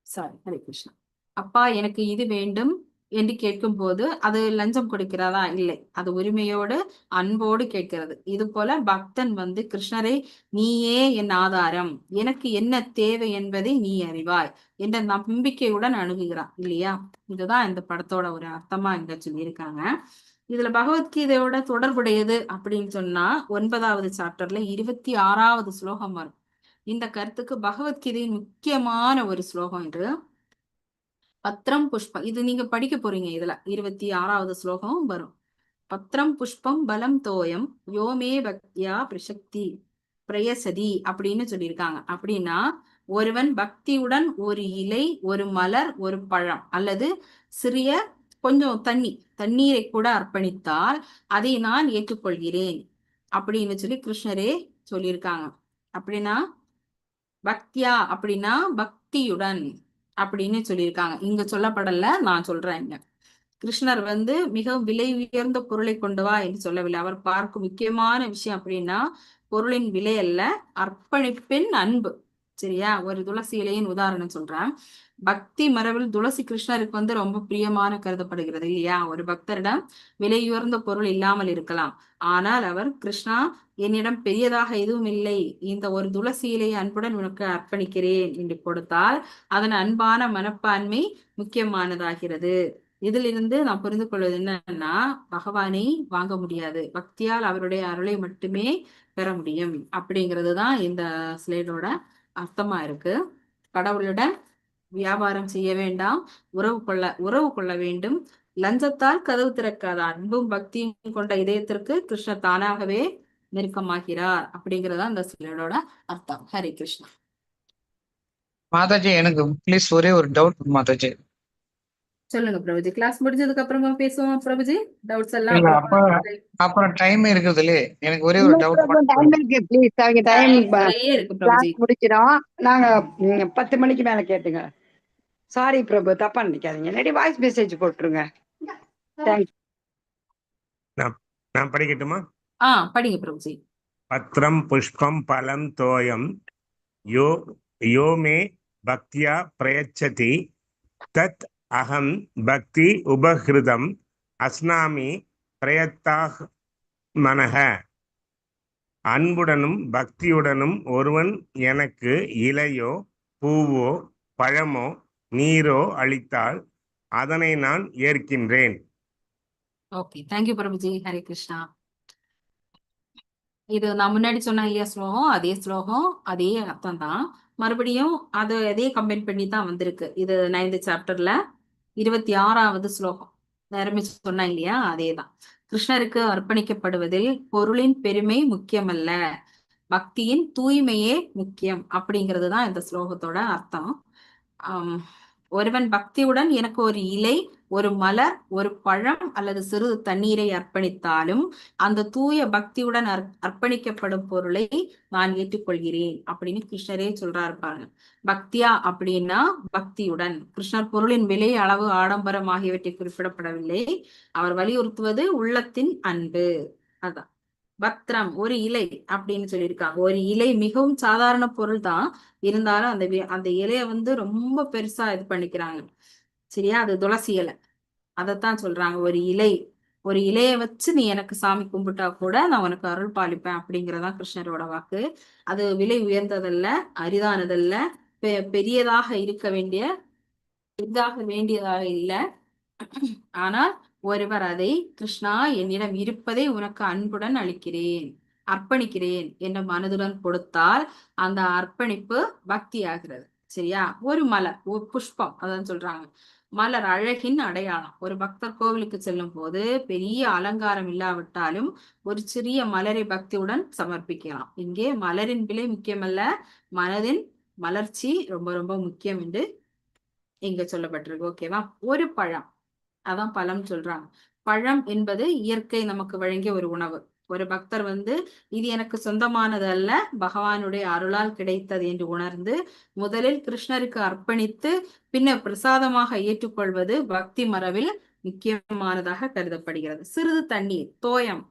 ஹரே கிருஷ்ணா, அப்பா எனக்கு இது வேண்டும் என்று கேட்கும் போது அது லஞ்சம் கொடுக்கிறதா? இல்லை, அது உரிமையோடு அன்போடு கேட்கிறது. இது போல பக்தன் வந்து கிருஷ்ணரை நீயே என் ஆதாரம், எனக்கு என்ன தேவை என்பதை நீ அறிவாய் என்ற நம்பிக்கையுடன் அணுகுகிறான் இல்லையா? இதுதான் இந்த படத்தோட ஒரு அர்த்தமா இங்க சொல்லியிருக்காங்க. இதுல பகவத்கீதையோட தொடர்புடையது அப்படின்னு சொன்னா 9வது சாப்டர்ல 26வது ஸ்லோகம் வரும். இந்த கருத்துக்கு பகவத்கீதையின் முக்கியமான ஒரு ஸ்லோகம் இது. பத்திரம் புஷ்பம், இது நீங்க படிக்க போறீங்க. இதுல 26வது ஸ்லோகம் வரும். பத்திரம் புஷ்பம் பலம் தோயம் யோமே பக்தியா பிரசக்தி பிரயசதி அப்படின்னு சொல்லியிருக்காங்க. அப்படின்னா ஒருவன் பக்தியுடன் ஒரு இலை, ஒரு மலர், ஒரு பழம் அல்லது சிறிய கொஞ்சம் தண்ணீரை கூட அர்ப்பணித்தால் அதை நான் ஏற்றுக்கொள்கிறேன் அப்படின்னு சொல்லி கிருஷ்ணரே சொல்லியிருக்காங்க. அப்படின்னா பக்தியா அப்படின்னா பக்தியுடன் அப்படின்னு சொல்லியிருக்காங்க. இங்க சொல்லப்படல, நான் சொல்றேன். இங்க கிருஷ்ணர் வந்து மிகவும் விலை உயர்ந்த பொருளை கொண்டு வா என்று சொல்லவில்லை. அவர் பார்க்கும் முக்கியமான விஷயம் அப்படின்னா பொருளின் விலை அல்ல, அர்ப்பணிப்பின் அன்பு. சரியா? ஒரு துளசி இலையின் உதாரணம் சொல்றேன். பக்தி மரபில் துளசி கிருஷ்ணருக்கு வந்து ரொம்ப பிரியமான கருதப்படுகிறது இல்லையா? ஒரு பக்தரிடம் விலை உயர்ந்த பொருள் இல்லாமல் இருக்கலாம், ஆனால் அவர் கிருஷ்ணா என்னிடம் பெரியதாக எதுவும் இல்லை, இந்த ஒரு துளசி இலையை அன்புடன் உனக்கு அர்ப்பணிக்கிறேன் என்று கொடுத்தால் அதன் அன்பான மனப்பான்மை முக்கியமானதாகிறது. இதிலிருந்து நாம் புரிந்து கொள்வது என்னன்னா பகவானை வாங்க முடியாது, பக்தியால் அவருடைய அருளை மட்டுமே பெற முடியும் அப்படிங்கிறது தான் இந்த ஸ்லைடோட அர்த்தமா இருக்கு. கடவுளுடன் வியாபாரம் செய்ய வேண்டாம், உறவு கொள்ள வேண்டும். லஞ்சத்தால் கதவு திறக்காத அன்பும் பக்தியும் கொண்ட இதயத்திற்கு கிருஷ்ணர் தானாகவே நெருக்கமாகிறார் அப்படிங்கறதா இந்த ஸ்லைடோட அர்த்தம். ஹரே கிருஷ்ணா. மாதாஜி, எனக்கு ப்ளீஸ் ஒரே ஒரு டவுட் மாதாஜி. சொல்லுங்க பிரபுஜி. கிளாஸ் முடிஞ்சதுக்கு அப்புறமா பேசுவோம் பிரபுஜி. டவுட்ஸ் எல்லாம் இல்ல, அப்புறம் டைம் இருக்குது இல்லையே, எனக்கு ஒரே ஒரு டவுட் டைம் இருக்கு ப்ளீஸ். டைம் நிறைய இருக்கு பிரபுஜி. கிளாஸ் முடிச்சிடும். நாங்க 10 மணிக்கு மேல கேட்டுங்க. சாரி பிரபு, தப்பா நினைக்காதீங்க. இல்லாட்டி வாய்ஸ் மெசேஜ் போட்டுருங்க. தேங்க்யூ. நான் படிக்கட்டுமா? படிங்க பிரபுஜி. பத்திரம் புஷ்பம் பலம் தோயம் யோ மே பக்தியா பிரயச்சதி தத் அகம் பக்தி உபஹிருதம் அஸ்னாமி பிரயத்தாக மனக. அன்புடனும் பக்தியுடனும் ஒருவன் எனக்கு இலையோ பூவோ பழமோ நீரோ அளித்தால் அதனை நான் ஏற்கின்றேன். Okay, thank you Prabhuji. ஹரே கிருஷ்ணா. இது நான் முன்னாடி சொன்ன இல்லையா ஸ்லோகம், அதே அர்த்தம் தான். மறுபடியும் அது அதே கம்பைன் பண்ணி தான் வந்திருக்கு. இது 9th சாப்டர்ல 26வது ஸ்லோகம். நேரமே சொன்னா இல்லையா, அதேதான். கிருஷ்ணருக்கு அர்ப்பணிக்கப்படுவதில் பொருளின் பெருமை முக்கியமல்ல, பக்தியின் தூய்மையே முக்கியம் அப்படிங்கிறது தான் இந்த ஸ்லோகத்தோட அர்த்தம். ஒருவன் பக்தியுடன் எனக்கு ஒரு இலை, ஒரு மலர், ஒரு பழம் அல்லது சிறிது தண்ணீரை அர்ப்பணித்தாலும் அந்த தூய பக்தியுடன் அர்ப்பணிக்கப்படும் பொருளை நான் ஏற்றுக்கொள்கிறேன் அப்படின்னு கிருஷ்ணரே சொல்றாரு பாருங்க. பக்தியா அப்படின்னா பக்தியுடன். கிருஷ்ணர் பொருளின் விலை, அளவு, ஆடம்பரம் ஆகியவற்றை குறிப்பிடப்படவில்லை. அவர் வலியுறுத்துவது உள்ளத்தின் அன்பு. அதான் பத்திரம், ஒரு இலை அப்படின்னு சொல்லியிருக்காங்க. ஒரு இலை மிகவும் சாதாரண பொருள் தான், இருந்தாலும் அந்த இலைய வந்து ரொம்ப பெருசா இது பண்ணிக்கிறாங்க. சரியா? அது துளசி இலை. அதைத்தான் சொல்றாங்க, ஒரு இலைய வச்சு நீ எனக்கு சாமி கும்பிட்டா கூட நான் உனக்கு அருள் பாலிப்பேன் அப்படிங்கறதான் கிருஷ்ணரோட வாக்கு. அது விலை உயர்ந்ததல்ல, அரிதானதல்ல, பெரியதாக வேண்டியதாக இல்லை. ஆனால் ஒருவர் அதை கிருஷ்ணா என்னிடம் இருப்பதை உனக்கு அன்புடன் அர்ப்பணிக்கிறேன் என்ற மனதுடன் கொடுத்தால் அந்த அர்ப்பணிப்பு பக்தி ஆகிறது. சரியா? ஒரு மலர், ஒரு புஷ்பம், அதான் சொல்றாங்க. மலர் அழகின் அடையாளம். ஒரு பக்தர் கோவிலுக்கு செல்லும் போது பெரிய அலங்காரம் இல்லாவிட்டாலும் ஒரு சிறிய மலரை பக்தியுடன் சமர்ப்பிக்கலாம். இங்கே மலரின் விலை முக்கியமல்ல, மனதின் மலர்ச்சி ரொம்ப ரொம்ப முக்கியம் என்று இங்க சொல்லப்பட்டிருக்கு. ஓகேவா? ஒரு பழம், அதான் பழம் சொல்றாங்க. பழம் என்பது இயற்கை நமக்கு வழங்கிய ஒரு உணவு. ஒரு பக்தர் வந்து இது எனக்கு சொந்தமானது அல்ல, பகவானுடைய அருளால் கிடைத்தது என்று உணர்ந்து முதலில் கிருஷ்ணருக்கு அர்ப்பணித்து பின்னர் பிரசாதமாக ஏற்றுக்கொள்வது பக்தி மரபில் முக்கியமானதாக கருதப்படுகிறது. சிறிது தண்ணீர், தோயம்,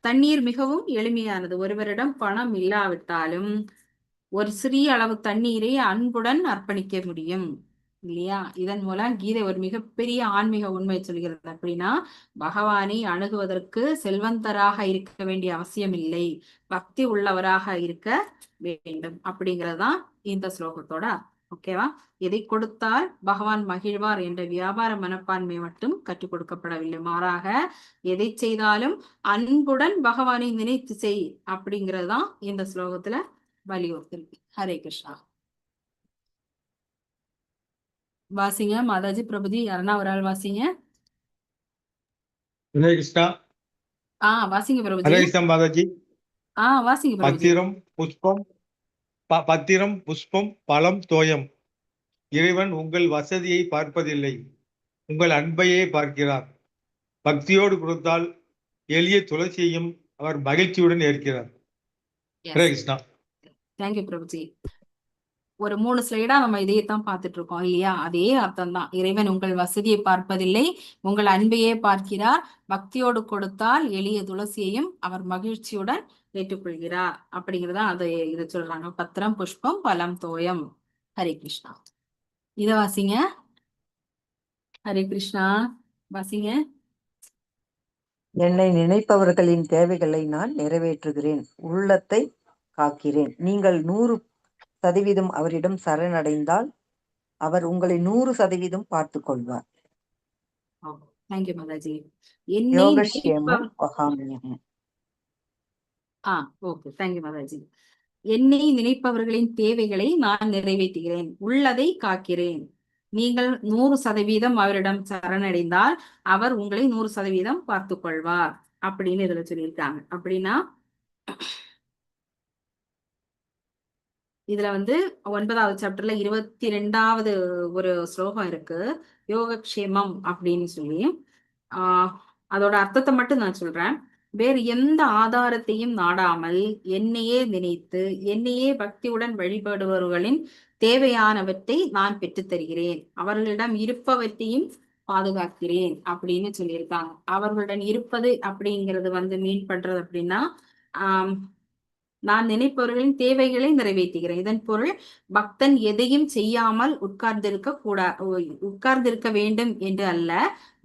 தண்ணீர் மிகவும் எளிமையானது. ஒருவரிடம் பணம் இல்லாவிட்டாலும் ஒரு சிறிய அளவு தண்ணீரை அன்புடன் அர்ப்பணிக்க முடியும் இல்லையா? இதன் மூலம் கீதை ஒரு மிகப்பெரிய ஆன்மீக உண்மை சொல்கிறது. அப்படின்னா பகவானை அணுகுவதற்கு செல்வந்தராக இருக்க வேண்டிய அவசியம் இல்லை, பக்தி உள்ளவராக இருக்க வேண்டும் அப்படிங்கறதுதான் இந்த ஸ்லோகத்தோட. ஓகேவா? எதை கொடுத்தால் பகவான் மகிழ்வார் என்ற வியாபார மனப்பான்மை மட்டும் கற்றுக் கொடுக்கப்படவில்லை, மாறாக எதை செய்தாலும் அன்புடன் பகவானை நினைத்து செய் அப்படிங்கறதுதான் இந்த ஸ்லோகத்துல வலியுறுத்திருக்கு. ஹரே கிருஷ்ணா. வாசிங்க மாதாஜி, பிரபுஜி, யாருன்னா ஒரு ஆள் வாசிங்க. ஹரே கிருஷ்ணா. வாசிங்க பிரபுஜி. ஹரே கிருஷ்ணா மாதாஜி. வாசிங்க பிரபுஜி. பத்திரம் புஷ்பம் பழம் தோயம். இறைவன் உங்கள் வசதியை பார்ப்பதில்லை, உங்கள் அன்பையே பார்க்கிறார். பக்தியோடு கொடுத்தால் எளிய துளசியையும் அவர் மகிழ்ச்சியுடன் ஏற்கிறார். ஹரே கிருஷ்ணா. தேங்க்யூ பிரபுஜி. ஒரு 3 ஸ்லைடா நம்ம இதையத்தான் பார்த்துட்டு இருக்கோம் இல்லையா? அதே அர்த்தம் தான். இறைவன் உங்கள் வசதியை பார்ப்பதில்லை, உங்கள் அன்பையே பார்க்கிறார். பக்தியோடு கொடுத்தால் எளிய துளசியையும் அவர் மகிழ்ச்சியுடன் ஏற்றுக்கொள்கிறார் அப்படிங்கிறதா அது இதை சொல்றாங்க. பத்திரம் புஷ்பம் பலம் தோயம். ஹரே கிருஷ்ணா. இத வாசிங்க. ஹரே கிருஷ்ணா. வாசிங்க. என்னை நினைப்பவர்களின் தேவைகளை நான் நிறைவேற்றுகிறேன், உள்ளத்தை காக்கிறேன். நீங்கள் 100% அவரிடம் சரணடைந்தால் அவர் உங்களை 100% பார்த்துக் கொள்வார். தேங்க்யூ மாதாஜி. யோகக்ஷேமம் வகாமியம். Okay, thank you Mataji. என்னை நினைப்பவர்களின் தேவைகளை நான் நிறைவேற்றுகிறேன், உள்ளதை காக்கிறேன். நீங்கள் 100% அவரிடம் சரணடைந்தால் அவர் உங்களை 100% பார்த்து கொள்வார் அப்படின்னு இதுல சொல்லியிருக்காங்க. அப்படின்னா இதுல 9வது சாப்டர்ல 22வது ஒரு ஸ்லோகம் இருக்கு, யோகக்ஷேமம் அப்படின்னு சொல்லி. அதோட அர்த்தத்தை மட்டும் நான் சொல்றேன். வேறு எந்த ஆதாரத்தையும் நாடாமல் என்னையே நினைத்து என்னையே பக்தியுடன் வழிபடுபவர்களின் தேவையானவற்றை நான் பெற்றுத் தருகிறேன், அவர்களிடம் இருப்பவற்றையும் பாதுகாக்கிறேன் அப்படின்னு சொல்லியிருக்காங்க. அவர்களுடன் இருப்பது அப்படிங்கிறது மீன் பண்றது அப்படின்னா நான் நினைப்பவர்களின் தேவைகளை நிறைவேற்றுகிறேன். இதன் பொருள் பக்தன் எதையும் செய்யாமல் உட்கார்ந்திருக்க வேண்டும் என்று அல்ல,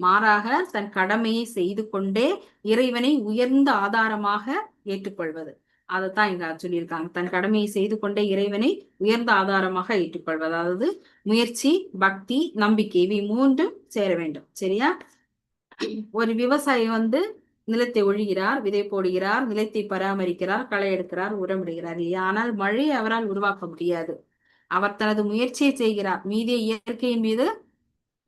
மாறாக தன் கடமையை செய்து கொண்டே இறைவனை உயர்ந்த ஆதாரமாக ஏற்றுக்கொள்வது. அதைத்தான் இங்க சொல்லியிருக்காங்க. தன் கடமையை செய்து கொண்டே இறைவனை உயர்ந்த ஆதாரமாக ஏற்றுக்கொள்வது. அதாவது முயற்சி, பக்தி, நம்பிக்கை, இவை 3ம் சேர வேண்டும். சரியா? ஒரு விவசாயி நிலத்தை ஒழுகிறார், விதை போடுகிறார், நிலத்தை பராமரிக்கிறார், களை எடுக்கிறார், உரமிடுகிறார் இல்லையா? ஆனால் மழையை அவரால் உருவாக்க முடியாது. அவர் தனது முயற்சியை செய்கிறார், மீதியை இயற்கையின் மீது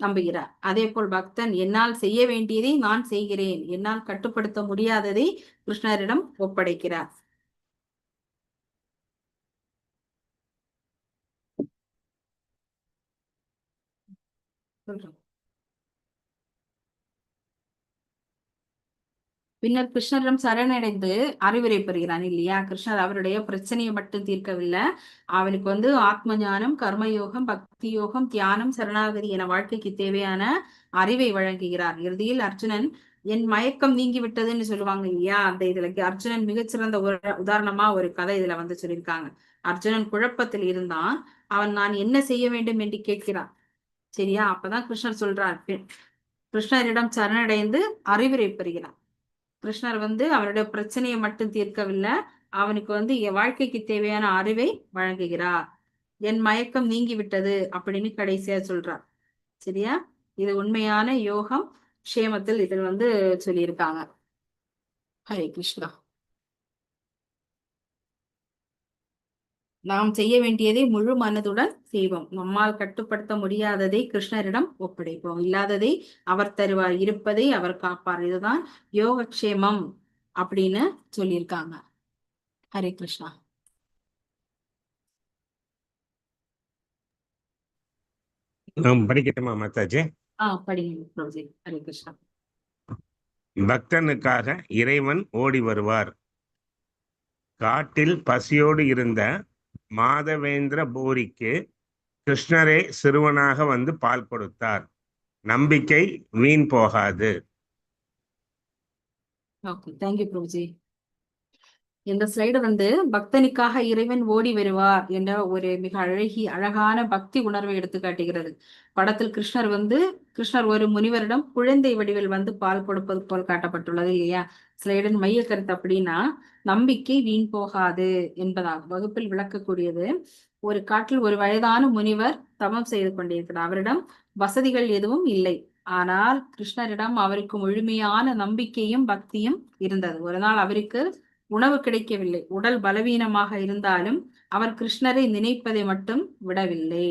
நம்புகிறார். அதே போல் பக்தன் என்னால் செய்ய வேண்டியதை நான் செய்கிறேன், என்னால் கட்டுப்படுத்த முடியாததை கிருஷ்ணரிடம் ஒப்படைக்கிறார். சொல்றேன். பின்னர் கிருஷ்ணரிடம் சரணடைந்து அறிவுரை பெறுகிறான் இல்லையா? கிருஷ்ணர் அவருடைய பிரச்சனையை மட்டும் தீர்க்கவில்லை, அவனுக்கு ஆத்ம ஞானம், கர்மயோகம், பக்தி யோகம், தியானம், சரணாகதி என வாழ்க்கைக்கு தேவையான அறிவை வழங்குகிறார். இறுதியில் அர்ஜுனன் என் மயக்கம் நீங்கி விட்டதுன்னு சொல்லுவாங்க இல்லையா? அந்த இதுல அர்ஜுனன் மிகச்சிறந்த ஒரு உதாரணமா ஒரு கதை இதுல சொல்லியிருக்காங்க. அர்ஜுனன் குழப்பத்தில் இருந்தான், அவன் நான் என்ன செய்ய வேண்டும் என்று கேட்கிறான். சரியா? அப்பதான் கிருஷ்ணர் சொல்றார், கிருஷ்ணரிடம் சரணடைந்து அறிவுரை பெறுகிறான். கிருஷ்ணர் அவனுடைய பிரச்சனையை மட்டும் தீர்க்கவில்லை, அவனுக்கு வாழ்க்கைக்கு தேவையான அறிவை வழங்குகிறார். என் மயக்கம் நீங்கி விட்டது அப்படின்னு கடைசியா சொல்றார். சரியா? இது உண்மையான யோகம் க்ஷேமத்தில் இதில் சொல்லியிருக்காங்க. ஹரே கிருஷ்ணா. நாம் செய்ய வேண்டியதை முழு மனதுடன் செய்வோம். நம்மால் கட்டுப்படுத்த முடியாததை கிருஷ்ணரிடம் ஒப்படைப்போம், இல்லாததை அவர் தருவார், இருப்பதை அவர் காப்பார். இதுதான் யோகக்ஷேமம் அப்படின்னு சொல்லியிருக்காங்க. ஹரே கிருஷ்ணா. படிக்கட்டுமா மாதாஜி? படிங்க. ஹரே கிருஷ்ணா. பக்தனுக்காக இறைவன் ஓடி வருவார். காட்டில் பசியோடு இருந்த மாதவேந்திர பூரிக்கு கிருஷ்ணரே சிறுவனாக பால் கொடுத்தார். நம்பிக்கை வீண் போகாது. Okay, thank you Prabhuji. இந்த ஸ்லைடு வந்து பக்தனுக்காக இறைவன் ஓடி வருவார் என்ற ஒரு மிக அழகான பக்தி உணர்வை எடுத்து காட்டுகிறது. படத்தில் கிருஷ்ணர் ஒரு முனிவரிடம் குழந்தை வடிவில் வந்து பால் கொடுப்பது போல் காட்டப்பட்டுள்ளது இல்லையா? ஸ்லைடின் மைய கருத்து அப்படின்னா, நம்பிக்கை வீண் போகாது என்பதாகும். வகுப்பில் விளக்கக்கூடியது, ஒரு காட்டில் ஒரு வயதான முனிவர் தவம் செய்து கொண்டிருக்கிறார். அவரிடம் வசதிகள் எதுவும் இல்லை. ஆனால் கிருஷ்ணரிடம் அவருக்கு முழுமையான நம்பிக்கையும் பக்தியும் இருந்தது. ஒரு நாள் அவருக்கு உணவு கிடைக்கவில்லை. உடல் பலவீனமாக இருந்தாலும் அவர் கிருஷ்ணரை நினைப்பதை மட்டும் விடவில்லை.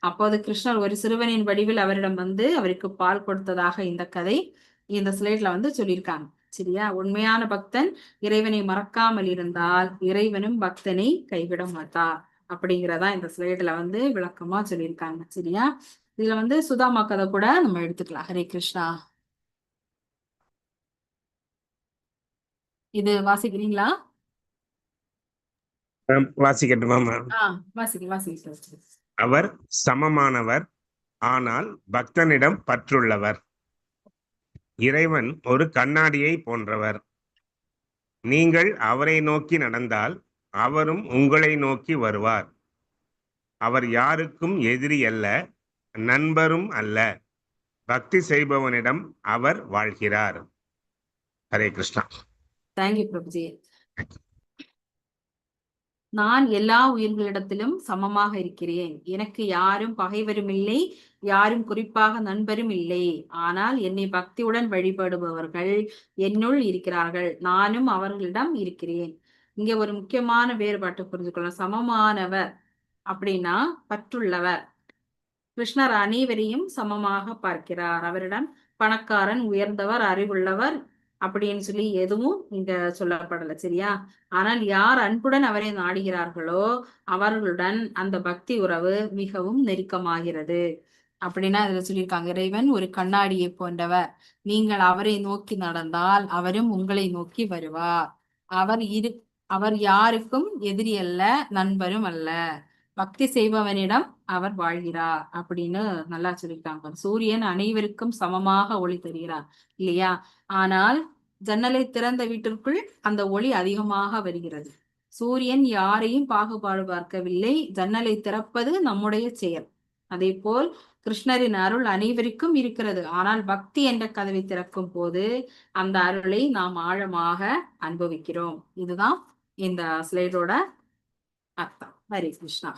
அப்போது கிருஷ்ணர் ஒரு சிறுவனின் வடிவில் அவரிடம் வந்து அவருக்கு பால் கொடுத்ததாக இந்த கதை இந்த ஸ்லைட்ல வந்து சொல்லியிருக்காங்க. சரியா? உண்மையான பக்தன் இறைவனை மறக்காமல் இருந்தால் இறைவனும் பக்தனை கைவிட மாட்டார் அப்படிங்கிறதா இந்த ஸ்லைட்ல வந்து விளக்கமா சொல்லியிருக்காங்க. சரியா? இதுல வந்து சுதாமா கதை கூட நம்ம எடுத்துக்கலாம். ஹரே கிருஷ்ணா. இது வாசிக்கிறீங்களா? வாசிக்கட்டுமா மேம்? வாசிக்க. அவர் சமமானவர், ஆனால் பக்தனிடம் பற்றுள்ளவர். இறைவன் ஒரு கண்ணாடியை போன்றவர். நீங்கள் அவரை நோக்கி நடந்தால் அவரும் உங்களை நோக்கி வருவார். அவர் யாருக்கும் எதிரி அல்ல, நண்பரும் அல்ல. பக்தி செய்பவனிடம் அவர் வாழ்கிறார். ஹரே கிருஷ்ணா. தேங்க்யூ பிரபுஜி. நான் எல்லா உயிர்களிடத்திலும் சமமாக இருக்கிறேன். எனக்கு யாரும் பகைவரும் இல்லை, யாரும் குறிப்பாக நண்பரும் இல்லை. ஆனால் என்னை பக்தியுடன் வழிபடுபவர்கள் என்னுள் இருக்கிறார்கள், நானும் அவர்களிடம் இருக்கிறேன். இங்க ஒரு முக்கியமான வேறுபாட்டை புரிஞ்சுக்கணும். சமமானவர் அப்படின்னா பற்றுள்ளவர். கிருஷ்ணர் அனைவரையும் சமமாக பார்க்கிறார். அவரிடம் பணக்காரன், உயர்ந்தவர், அறிவுள்ளவர் அப்படின்னு சொல்லி எதுவும் இங்க சொல்லப்படல. சரியா? ஆனால் யார் அன்புடன் அவரை நாடுகிறார்களோ அவர்களுடன் அந்த பக்தி உறவு மிகவும் நெருக்கமாகிறது அப்படின்னா அதுல சொல்லியிருக்காங்க. இறைவன் ஒரு கண்ணாடியை போன்றவர். நீங்கள் அவரை நோக்கி நடந்தால் அவரும் உங்களை நோக்கி வருவார். அவர் யாருக்கும் எதிரி அல்ல, நண்பரும் அல்ல. பக்தி செய்பவனிடம் அவர் வாழ்கிறார் அப்படின்னு நல்லா சொல்லியிருக்காங்க. சூரியன் அனைவருக்கும் சமமாக ஒளி தருகிறார் இல்லையா? ஆனால் ஜன்னலை திறந்த வீட்டிற்குள் அந்த ஒளி அதிகமாக வருகிறது. சூரியன் யாரையும் பாகுபாடு பார்க்கவில்லை. ஜன்னலை திறப்பது நம்முடைய செயல். அதே போல் கிருஷ்ணரின் அருள் அனைவருக்கும் இருக்கிறது. ஆனால் பக்தி என்ற கதவை திறக்கும் போது அந்த அருளை நாம் ஆழமாக அனுபவிக்கிறோம். இதுதான் இந்த ஸ்லைடோட அர்த்தம். ஹரே கிருஷ்ணா.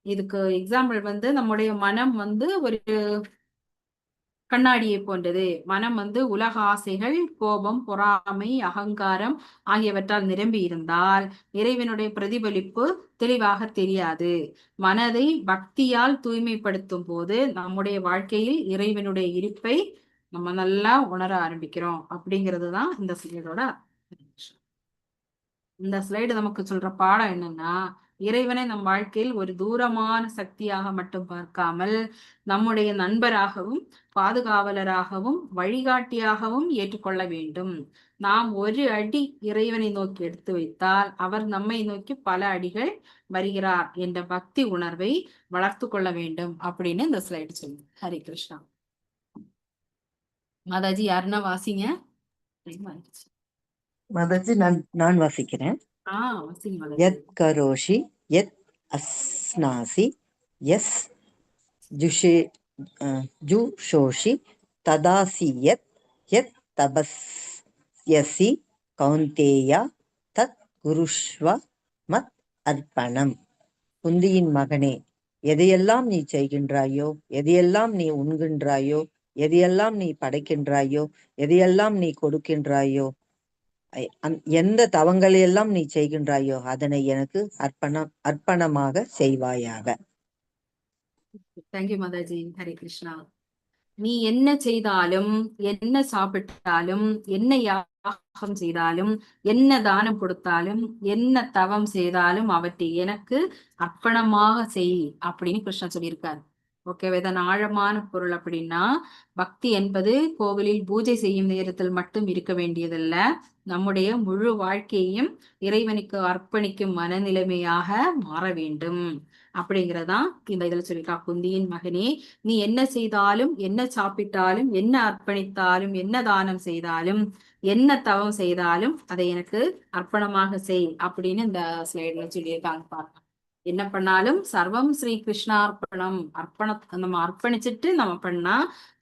இதுக்கு எக்ஸாம்பிள் வந்து நம்முடைய மனம் வந்து ஒரு கண்ணாடியை போன்றது. மனம் வந்து உலக ஆசைகள், கோபம், பொறாமை, அகங்காரம் ஆகியவற்றால் நிரம்பி இருந்தால் இறைவனுடைய பிரதிபலிப்பு தெளிவாக தெரியாது. மனதை பக்தியால் தூய்மைப்படுத்தும் போது நம்முடைய வாழ்க்கையில் இறைவனுடைய இருப்பை நம்ம நல்லா உணர ஆரம்பிக்கிறோம் அப்படிங்கிறது தான் இந்த ஸ்லைடோட. இந்த ஸ்லைடு நமக்கு சொல்ற பாடம் என்னன்னா, இறைவனை நம் வாழ்க்கையில் ஒரு தூரமான சக்தியாக மட்டும் பார்க்காமல் நம்முடைய நண்பராகவும் பாதுகாவலராகவும் வழிகாட்டியாகவும் ஏற்றுக்கொள்ள வேண்டும். நாம் ஒரு அடி இறைவனை நோக்கி எடுத்து வைத்தால் அவர் நம்மை நோக்கி பல அடிகள் வருகிறார் என்ற பக்தி உணர்வை வளர்த்து கொள்ள வேண்டும் அப்படின்னு இந்த ஸ்லைடு சொல்லுங்க. ஹரே கிருஷ்ணா. மாதாஜி யாருன்னா வாசிங்க. மாதாஜி நான் வாசிக்கிறேன். யத் கரோஷி யத் அஸ்னாசி யஸ் ஜுஷோஷி ததாசி யத் யத் தபஸ்யசி கௌந்தேயா தத் குருஷ்வ மத் அர்ப்பணம். குந்தியின் மகனே, எதையெல்லாம் நீ செய்கின்றாயோ, எதையெல்லாம் நீ உண்கின்றாயோ, எதையெல்லாம் நீ படைக்கின்றாயோ, எதையெல்லாம் நீ கொடுக்கின்றாயோ, எந்த தவங்களையெல்லாம் நீ செய்கின்றாயோ அதனை எனக்கு அர்ப்பணமாக செய்வாயாக. தேங்க்யூ மாதாஜி. ஹரே கிருஷ்ணா. நீ என்ன செய்தாலும், என்ன சாப்பிட்டாலும், என்ன யாகம் செய்தாலும், என்ன தானம் கொடுத்தாலும், என்ன தவம் செய்தாலும் அவற்றை எனக்கு அர்ப்பணமாக செய் அப்படின்னு கிருஷ்ணா சொல்லியிருக்காரு. ஓகே, இதன் ஆழமான பொருள் அப்படின்னா, பக்தி என்பது கோவிலில் பூஜை செய்யும் நேரத்தில் மட்டும் இருக்க வேண்டியதல்ல, நம்முடைய முழு வாழ்க்கையையும் இறைவனுக்கு அர்ப்பணிக்கும் மனநிலைமையாக மாற வேண்டும் அப்படிங்கிறதான் இந்த இதுல சொல்லியிருக்கா. குந்தியின் மகனே, நீ என்ன செய்தாலும், என்ன சாப்பிட்டாலும், என்ன அர்ப்பணித்தாலும், என்ன தானம் செய்தாலும், என்ன தவம் செய்தாலும் அதை எனக்கு அர்ப்பணமாக செய் அப்படின்னு இந்த ஸ்லைட்ல சொல்லியிருக்காங்க பாருங்க. என்ன பண்ணாலும் சர்வம் ஸ்ரீ கிருஷ்ணார்ப்பணம், நம்ம அர்ப்பணிச்சுட்டு நம்ம பண்ணா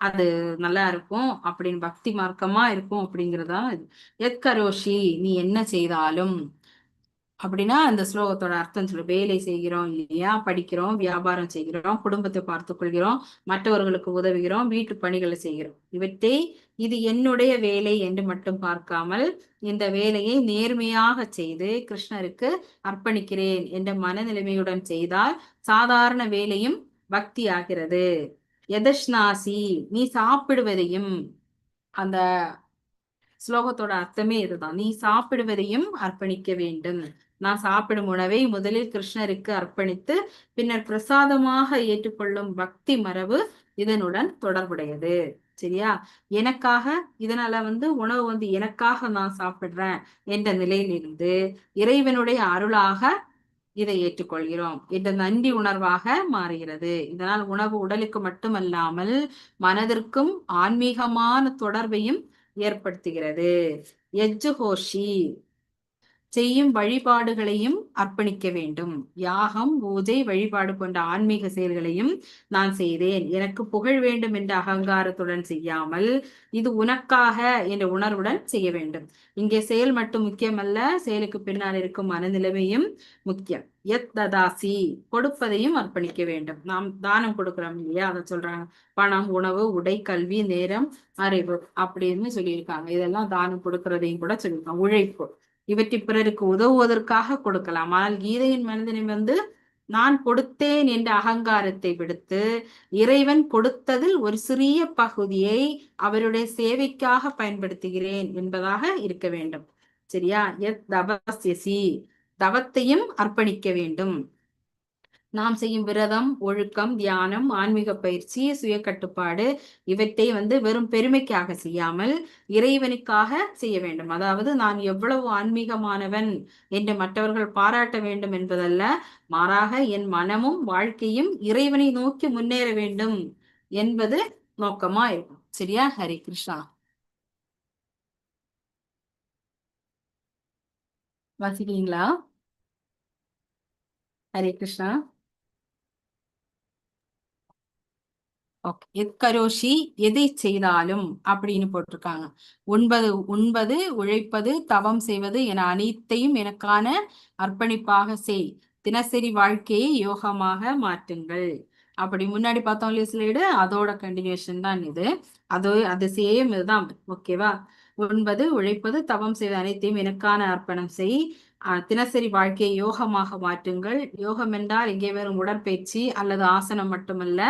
அது நல்லா இருக்கும் அப்படின்னு, பக்தி மார்க்கமா இருக்கும் அப்படிங்கிறதா இது. எத்கரோஷி, நீ என்ன செய்தாலும் அப்படின்னா அந்த ஸ்லோகத்தோட அர்த்தம் சொல்லு. வேலை செய்கிறோம் இல்லையா, படிக்கிறோம், வியாபாரம் செய்கிறோம், குடும்பத்தை பார்த்து கொள்கிறோம், மற்றவர்களுக்கு உதவுகிறோம், வீட்டு பணிகளை செய்கிறோம். இது என்னுடைய வேலை என்று மட்டும் பார்க்காமல் இந்த வேலையை நேர்மையாக செய்து கிருஷ்ணருக்கு அர்ப்பணிக்கிறேன் என்ற மனநிலைமையுடன் செய்தால் சாதாரண வேலையும் பக்தி ஆகிறது. யதஷ்னாசி, நீ சாப்பிடுவதையும், அந்த ஸ்லோகத்தோட அர்த்தமே இதுதான். நீ சாப்பிடுவதையும் அர்ப்பணிக்க வேண்டும். நான் சாப்பிடும் உணவை முதலில் கிருஷ்ணருக்கு அர்ப்பணித்து பின்னர் பிரசாதமாக ஏற்றுக்கொள்ளும் பக்தி மரபு இதனுடன் தொடர்புடையது. சரியா? எனக்காக, இதனால உணவு எனக்காக நான் சாப்பிடுறேன் என்ற நிலையிலிருந்து இறைவனுடைய அருளாக இதை ஏற்றுக்கொள்கிறோம் என்ற நன்றி உணர்வாக மாறுகிறது. இதனால் உணவு உடலுக்கு மட்டுமல்லாமல் மனதிற்கும் ஆன்மீகமான தொடர்பையும் ஏற்படுத்துகிறது. யஜ்ஜுஹோஷி, செய்யும் வழிபாடுகளையும் அர்ப்பணிக்க வேண்டும். யாகம், பூஜை, வழிபாடு போன்ற ஆன்மீக செயல்களையும் நான் செய்தேன், எனக்கு புகழ் வேண்டும் என்ற அகங்காரத்துடன் செய்யாமல் இது உனக்காக என்ற உணர்வுடன் செய்ய வேண்டும். இங்கே செயல் மட்டும் முக்கியமல்ல, செயலுக்கு பின்னால் இருக்கும் மனநிலைமையும் முக்கியம். யத் ததாசி, கொடுப்பதையும் அர்ப்பணிக்க வேண்டும். நாம் தானம் கொடுக்கிறோம் இல்லையா, அதை சொல்றாங்க. பணம், உணவு, உடை, கல்வி, நேரம், அறிவு அப்படின்னு சொல்லியிருக்காங்க. இதெல்லாம் தானம் கொடுக்கறதையும் கூட சொல்லியிருக்காங்க. உழைப்பு, இவற்றை பிறருக்கு உதவுவதற்காக கொடுக்கலாம். ஆனால் கீதையின் மனிதனை நான் கொடுத்தேன் என்ற அகங்காரத்தை விடுத்து இறைவன் கொடுத்ததில் ஒரு சிறிய பகுதியை அவருடைய சேவைக்காக பயன்படுத்துகிறேன் என்பதாக இருக்க வேண்டும். சரியா? தபஸ்யசி, தவத்தையும் அர்ப்பணிக்க வேண்டும். நாம் செய்யும் விரதம், ஒழுக்கம், தியானம், ஆன்மீக பயிற்சி, சுய கட்டுப்பாடு இவற்றை வெறும் பெருமைக்காக செய்யாமல் இறைவனுக்காக செய்ய வேண்டும். அதாவது நான் எவ்வளவு ஆன்மீகமானவன் என்று மற்றவர்கள் பாராட்ட வேண்டும் என்பதல்ல, மாறாக என் மனமும் வாழ்க்கையும் இறைவனை நோக்கி முன்னேற வேண்டும் என்பது நோக்கமா இருக்கும். சரியா? ஹரே கிருஷ்ணா. வாசிக்கிறீங்களா? ஹரே கிருஷ்ணா. எத்கரோஷி, எதை செய்தாலும் அப்படின்னு போட்டிருக்காங்க. உண்பது, உழைப்பது, தவம் செய்வது என அனைத்தையும் எனக்கான அர்ப்பணிப்பாக செய். தினசரி வாழ்க்கையை யோகமாக மாற்றுங்கள். அப்படி முன்னாடி பார்த்தோம் இல்லையா ஸ்லைடு, அதோட கண்டினியூஷன் தான் இது. அது சேம் இதுதான். ஓகேவா? உண்பது, உழைப்பது, தவம் செய்வது அனைத்தையும் எனக்கான அர்ப்பணம் செய். தினசரி வாழ்க்கையை யோகமாக மாற்றுங்கள். யோகம் என்றால் இங்கே வெறும் உடற்பயிற்சி அல்லது ஆசனம் மட்டுமல்ல,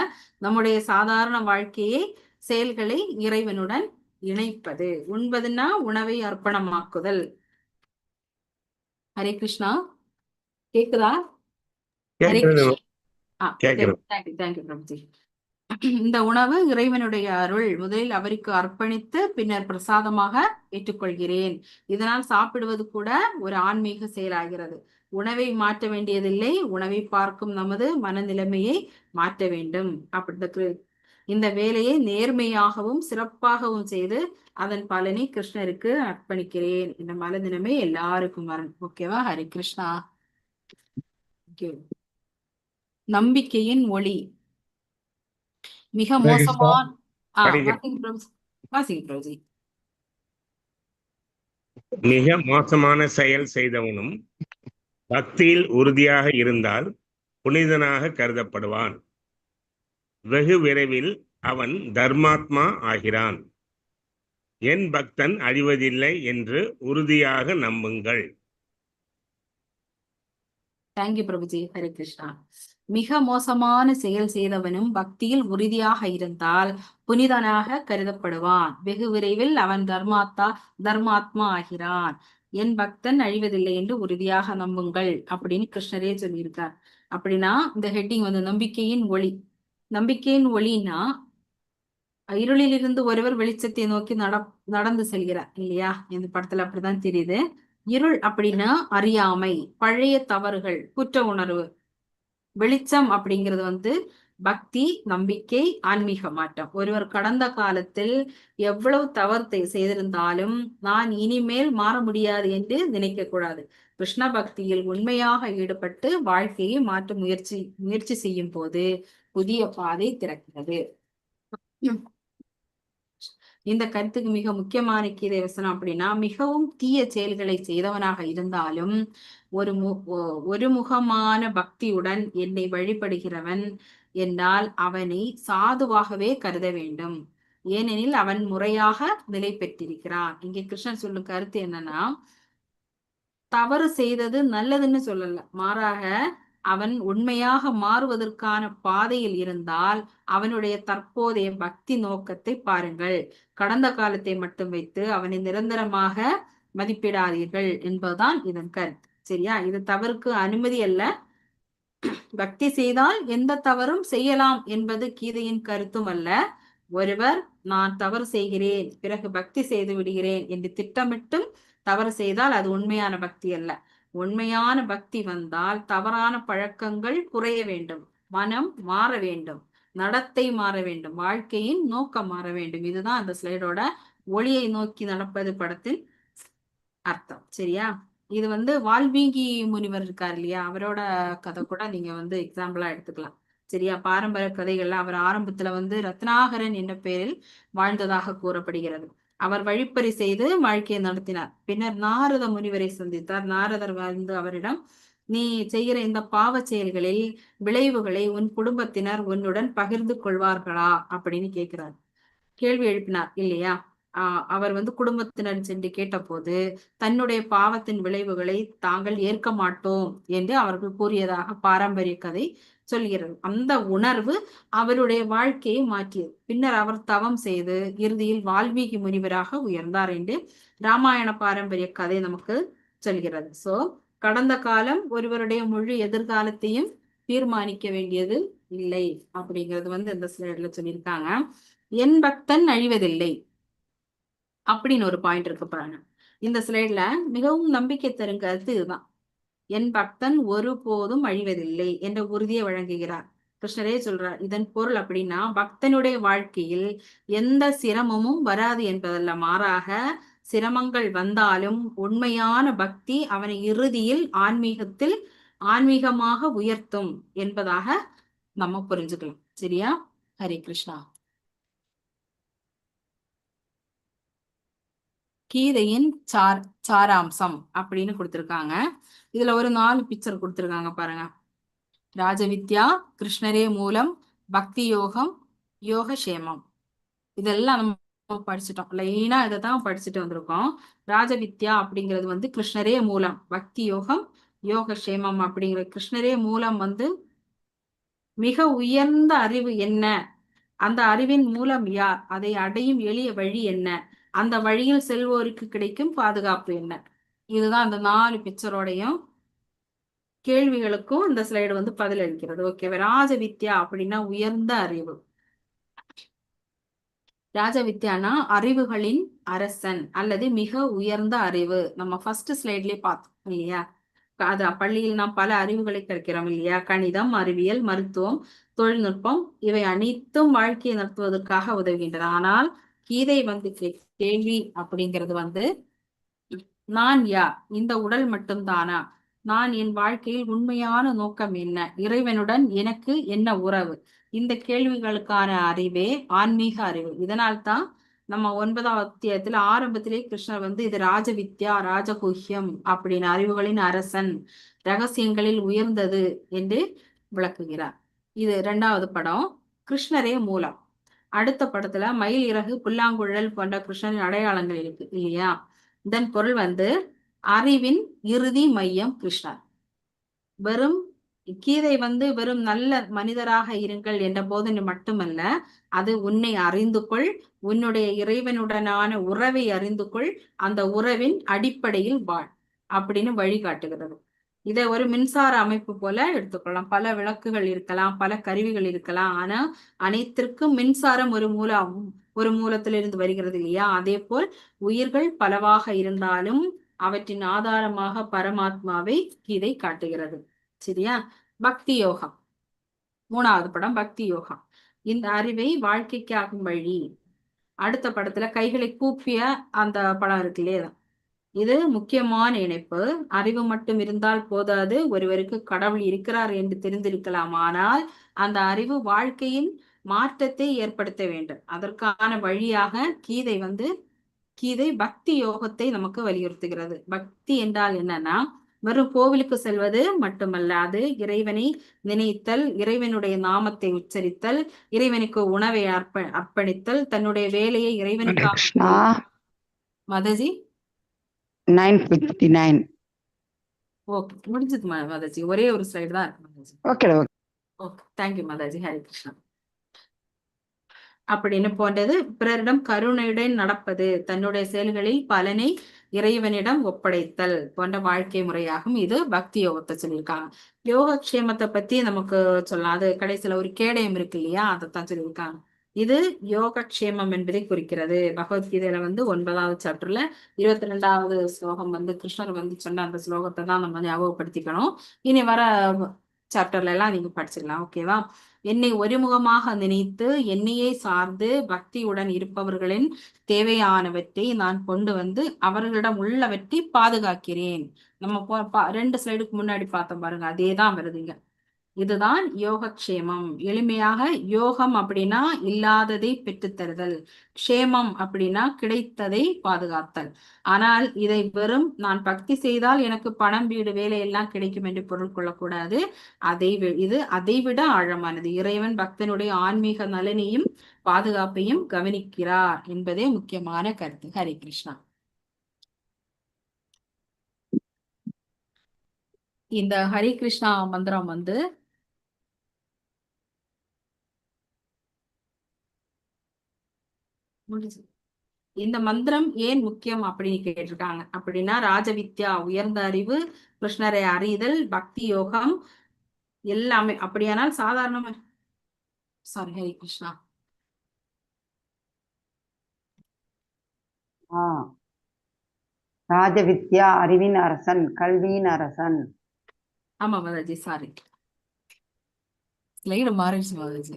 நம்முடைய சாதாரண வாழ்க்கையை, செயல்களை இறைவனுடன் இணைப்பது. உண்பதுன்னா உணவை அர்ப்பணமாக்குதல். ஹரே கிருஷ்ணா. கேக்குதா? ஹரே கிருஷ்ணா. தேங்க்யூ பிரபுஜி. இந்த உணவு இறைவனுடைய அருள், முதலில் அவருக்கு அர்ப்பணித்து பின்னர் பிரசாதமாக ஏற்றுக்கொள்கிறேன். இதனால் சாப்பிடுவது கூட ஒரு ஆன்மீக செயலாகிறது. உணவை மாற்ற வேண்டியதில்லை, உணவை பார்க்கும் நமது மனநிலைமையை மாற்ற வேண்டும். அப்படி இந்த வேலையை நேர்மையாகவும் சிறப்பாகவும் செய்து அதன் பலனை கிருஷ்ணருக்கு அர்ப்பணிக்கிறேன். இந்த மனநிலைமை எல்லாருக்கும் வரணும். ஓகேவா? ஹரே கிருஷ்ணா. நம்பிக்கையின் ஒளி. மிக மோசமான மிக மோசமான செயல் செய்தவனும் பக்தியில் உறுதியாக இருந்தால் புனிதனாக கருதப்படுவான். வெகு விரைவில் அவன் தர்மாத்மா ஆகிறான். என் பக்தன் அழிவதில்லை என்று உறுதியாக நம்புங்கள். தேங்க்யூ பிரபுஜி. ஹரே கிருஷ்ணா. மிக மோசமான செயல் செய்தவனும் பக்தியில் உறுதியாக இருந்தால் புனிதனாக கருதப்படுவான். வெகு விரைவில் அவன் தர்மாத்மா ஆகிறான். என் பக்தன் அழிவதில்லை என்று உறுதியாக நம்புங்கள் அப்படின்னு கிருஷ்ணரே சொல்லியிருக்கார். அப்படின்னா இந்த ஹெட்டிங் நம்பிக்கையின் ஒளி. நம்பிக்கையின் ஒளின்னா இருளிலிருந்து ஒருவர் வெளிச்சத்தை நோக்கி நடந்து செல்கிறார் இல்லையா? இந்த படத்துல அப்படிதான் தெரியுது. இருள் அப்படின்னா அறியாமை, பழைய தவறுகள், குற்ற உணர்வு. வெளிச்சம் அப்படிங்கிறது பக்தி, நம்பிக்கை, ஆன்மீக மாற்றம். ஒருவர் கடந்த காலத்தில் எவ்வளவு தவறு செய்திருந்தாலும் நான் இனிமேல் மாற முடியாது என்று நினைக்க கூடாது. கிருஷ்ண பக்தியில் உண்மையாக ஈடுபட்டு வாழ்க்கையை மாற்ற முயற்சி செய்யும் போது புதிய பாதை திறக்கிறது. இந்த கருத்துக்கு மிக முக்கியமான கீதை வசனம் அப்படின்னா, மிகவும் தீய செயல்களை செய்தவனாக இருந்தாலும் ஒருமுகமான பக்தியுடன் என்னை வழிபடுகிறவன் என்றால் அவனை சாதுவாகவே கருத வேண்டும். ஏனெனில் அவன் முறையாக நிலை பெற்றிருக்கிறான். இங்கே கிருஷ்ணன் சொல்லும் கருத்து என்னன்னா, தவறு செய்தது நல்லதுன்னு சொல்லல, மாறாக அவன் உண்மையாக மாறுவதற்கான பாதையில் இருந்தால் அவனுடைய தற்போதைய பக்தி நோக்கத்தை பாருங்கள். கடந்த காலத்தை மட்டும் வைத்து அவனை நிரந்தரமாக மதிப்பிடாதீர்கள் என்பதுதான் இதன் கருத்து. சரியா? இது தவறுக்கு அனுமதி அல்ல. பக்தி செய்தால் எந்த தவறும் செய்யலாம் என்பது கீதையின் கருத்தும் அல்ல. ஒருவர் நான் தவறு செய்கிறேன் பிறகு பக்தி செய்து விடுகிறேன் என்று திட்டமிட்டும் தவறு செய்தால் அது உண்மையான பக்தி அல்ல. உண்மையான பக்தி வந்தால் தவறான பழக்கங்கள் குறைய வேண்டும், மனம் மாற வேண்டும், நடத்தை மாற வேண்டும், வாழ்க்கையின் நோக்கம் மாற வேண்டும். இதுதான் அந்த ஸ்லைடோட ஒளியை நோக்கி நடப்பது படத்தின் அர்த்தம். சரியா? இது வால்மீகி முனிவர் இருக்கார் இல்லையா, அவரோட கதை கூட நீங்க எக்ஸாம்பிளா எடுத்துக்கலாம். சரியா? பாரம்பரிய கதைகள்ல அவர் ஆரம்பத்துல ரத்னாகரன் என்ற பெயரில் வாழ்ந்ததாக கூறப்படுகிறது. அவர் வழிப்பறி செய்து வாழ்க்கையை நடத்தினார். பின்னர் நாரத முனிவரை சந்தித்தார். நாரதர் அவரிடம், நீ செய்கிற இந்த பாவ செயல்களில் விளைவுகளை உன் குடும்பத்தினர் உன்னுடன் பகிர்ந்து கொள்வார்களா அப்படின்னு கேள்வி எழுப்பினார் இல்லையா? அவர் குடும்பத்தினர் சென்று கேட்ட போது தன்னுடைய பாவத்தின் விளைவுகளை தாங்கள் ஏற்க மாட்டோம் என்று அவர்கள் கூறியதாக பாரம்பரிய கதை சொல்கிறது. அந்த உணர்வு அவருடைய வாழ்க்கையை மாற்றியது. பின்னர் அவர் தவம் செய்து இறுதியில் வால்மீகி முனிவராக உயர்ந்தார் என்று ராமாயண பாரம்பரிய கதை நமக்கு சொல்கிறது. சோ கடந்த காலம் ஒருவருடைய முழு எதிர்காலத்தையும் தீர்மானிக்க வேண்டியது இல்லை அப்படிங்கிறது இந்த ஸ்லைட்ல சொல்லியிருக்காங்க. என் பக்தன் அழிவதில்லை அப்படின்னு ஒரு பாயிண்ட் இருக்கு பாருங்க. இந்த ஸ்லைட்ல மிகவும் நம்பிக்கை தரும் கருத்து இதுதான். என் பக்தன் ஒருபோதும் அழிவதில்லை என்ற உறுதியை வழங்குகிறார். கிருஷ்ணரே சொல்றார். இதன் பொருள் அப்படின்னா, பக்தனுடைய வாழ்க்கையில் எந்த சிரமமும் வராது என்பதல்ல, மாறாக சிரமங்கள் வந்தாலும் உண்மையான பக்தி அவனை இறுதியில் ஆன்மீகமாக உயர்த்தும் என்பதாக நம்ம புரிஞ்சுக்கலாம். சரியா? ஹரே கிருஷ்ணா. கீதையின் சாராம்சம் அப்படின்னு கொடுத்திருக்காங்க. இதுல ஒரு 4 பிக்சர் கொடுத்திருக்காங்க பாருங்க. ராஜவித்யா, கிருஷ்ணரே மூலம், பக்தி யோகம், யோகக்ஷேமம். இதெல்லாம் நம்ம படிச்சுட்டோம். லைனா இதைதான் படிச்சுட்டு வந்திருக்கோம். ராஜவித்யா அப்படிங்கிறது கிருஷ்ணரே மூலம், பக்தி யோகம், யோகக்ஷேமம் அப்படிங்கிற கிருஷ்ணரே மூலம் மிக உயர்ந்த அறிவு என்ன, அந்த அறிவின் மூலம் யார், அதை அடையும் எளிய வழி என்ன, அந்த வழியில் செல்வோருக்கு கிடைக்கும் பாதுகாப்பு என்ன. இதுதான் அந்த 4 பிக்சரோடையும் கேள்விகளுக்கும் இந்த ஸ்லைடு பதில் அளிக்கிறது. ஓகே, ராஜவித்யா அப்படின்னா உயர்ந்த அறிவு. ராஜவித்யானா அறிவுகளின் அரசன் அல்லது மிக உயர்ந்த அறிவு. நம்ம ஃபர்ஸ்ட் ஸ்லைட்லயே பார்த்தோம் இல்லையா? அது பள்ளியில் நாம் பல அறிவுகளை கற்கிறோம் இல்லையா? கணிதம், அறிவியல், மருத்துவம், தொழில்நுட்பம் இவை அனைத்தும் வாழ்க்கையை நடத்துவதற்காக உதவுகின்றன. ஆனால் கீதை கேள்வி அப்படிங்கிறது நான் யார், இந்த உடல் மட்டும்தானா, நான் என் வாழ்க்கையில் உண்மையான நோக்கம் என்ன, இறைவனுடன் எனக்கு என்ன உறவு, இந்த கேள்விகளுக்கான அறிவே ஆன்மீக அறிவு. இதனால்தான் நம்ம 9ஆம் அத்தியாயத்துல ஆரம்பத்திலே கிருஷ்ணர் இது ராஜவித்யா, ராஜகுஹ்யம் அப்படின்னு அறிவுகளின் அரசன், ரகசியங்களில் உயர்ந்தது என்று விளக்குகிறார். இது 2வது படம். கிருஷ்ணரே மூலம். அடுத்த படத்துல மயில் இறகு, புல்லாங்குழல் போன்ற கிருஷ்ணரின் அடையாளங்கள் இருக்கு இல்லையா? இதன் பொருள் அறிவின் இறுதி மையம் கிருஷ்ணர். வெறும் கீதை வெறும் நல்ல மனிதராக இருங்கள் என்ற போதனை மட்டுமல்ல, அது உன்னை அறிந்து கொள், உன்னுடைய இறைவனுடனான உறவை அறிந்து கொள், அந்த உறவின் அடிப்படையில் வாழ் அப்படின்னு வழிகாட்டுகிறது. இதை ஒரு மின்சார அமைப்பு போல எடுத்துக்கொள்ளலாம். பல விளக்குகள் இருக்கலாம், பல கருவிகள் இருக்கலாம், ஆனா அனைத்திற்கும் மின்சாரம் ஒரு மூலத்திலிருந்து வருகிறது இல்லையா? அதே போல் உயிர்கள் பலவாக இருந்தாலும் அவற்றின் ஆதாரமாக பரமாத்மாவை கீதை காட்டுகிறது. சரியா? பக்தி யோகம். மூணாவது படம் பக்தி யோகம். இந்த அறிவை வாழ்க்கைக்கு ஆகும் வழி. அடுத்த படத்துல கைகளை கூப்பிய அந்த படம் இருக்கு இல்லையா, இது முக்கியமான இணைப்பு. அறிவு மட்டும் இருந்தால் போதாது, ஒருவருக்கு கடவுள் இருக்கிறார் என்று தெரிந்திருக்கலாம், ஆனால் அந்த அறிவு வாழ்க்கையின் மாற்றத்தை ஏற்படுத்த வேண்டும். அதற்கான வழியாக கீதை பக்தி யோகத்தை நமக்கு வலியுறுத்துகிறது. பக்தி என்றால் என்னன்னா, வெறும் கோவிலுக்கு செல்வது மட்டுமல்ல, அது இறைவனை நினைத்தல், இறைவனுடைய நாமத்தை உச்சரித்தல், இறைவனுக்கு உணவை அர்ப்பணித்தல், தன்னுடைய வேலையை இறைவனுக்காக. மதஜி 9:59. ஓகே, முடிஞ்சது மாதாஜி. ஒரே ஒரு ஸ்லைடு தான் இருக்கு Mataji. Okay okay, thank you Mataji. Hare Krishna. அப்படின்னு போன்றது. பிறரிடம் கருணையுடன் நடப்பது, தன்னுடைய செயல்களில் பலனை இறைவனிடம் ஒப்படைத்தல் போன்ற வாழ்க்கை முறையாகும். இது பக்தி யோகத்தை சொல்லியிருக்காங்க. யோகக்ஷேமத்தை பத்தி நமக்கு சொல்லலாம். அது கடைசியில ஒரு கேடயம் இருக்கு இல்லையா, அதைத்தான் சொல்லியிருக்காங்க. இது யோகக்ஷேமம் என்பதை குறிக்கிறது. பகவத்கீதையில 9வது சாப்டர்ல 22வது ஸ்லோகம் கிருஷ்ணர் சொன்ன அந்த ஸ்லோகத்தை தான் நம்ம ஞாபகப்படுத்திக்கணும். இனி வர சாப்டர்ல எல்லாம் நீங்க படிச்சிடலாம். ஓகேவா? என்னை ஒருமுகமாக நினைத்து என்னையே சார்ந்து பக்தியுடன் இருப்பவர்களின் தேவையானவற்றை நான் கொண்டு அவர்களிடம் உள்ளவற்றை பாதுகாக்கிறேன். நம்ம 2 ஸ்லைடுக்கு முன்னாடி பார்த்தோம் பாருங்க, அதேதான் வருதுங்க. இதுதான் யோகக்ஷேமம். எளிமையாக யோகம் அப்படின்னா இல்லாததை பெற்றுத்தருதல், க்ஷேமம் அப்படின்னா கிடைத்ததை பாதுகாத்தல். ஆனால் இதை வெறும் நான் பக்தி செய்தால் எனக்கு பணம், வீடு, வேலை எல்லாம் கிடைக்கும் என்று பொருள் கொள்ளக்கூடாது. இது அதைவிட ஆழமானது. இறைவன் பக்தனுடைய ஆன்மீக நலனையும் பாதுகாப்பையும் கவனிக்கிறார் என்பதே முக்கியமான கருத்து. ஹரே கிருஷ்ணா. இந்த ஹரே கிருஷ்ணா மந்திரம் இந்த மந்திரம் ஏன் முக்கியம் அப்படின்னு கேட்டிருக்காங்க. அப்படின்னா ராஜவித்யா உயர்ந்த அறிவு, கிருஷ்ணரை அறிதல், பக்தி யோகம் எல்லாமே. அப்படியானால் சாதாரணமா சாரி ஹரே கிருஷ்ணா. ராஜவித்யா அறிவின் அரசன், கல்வியின் அரசன். ஆமா மாதாஜி, சாரி ஸ்லைடு மாறிடுச்சு மாதாஜி.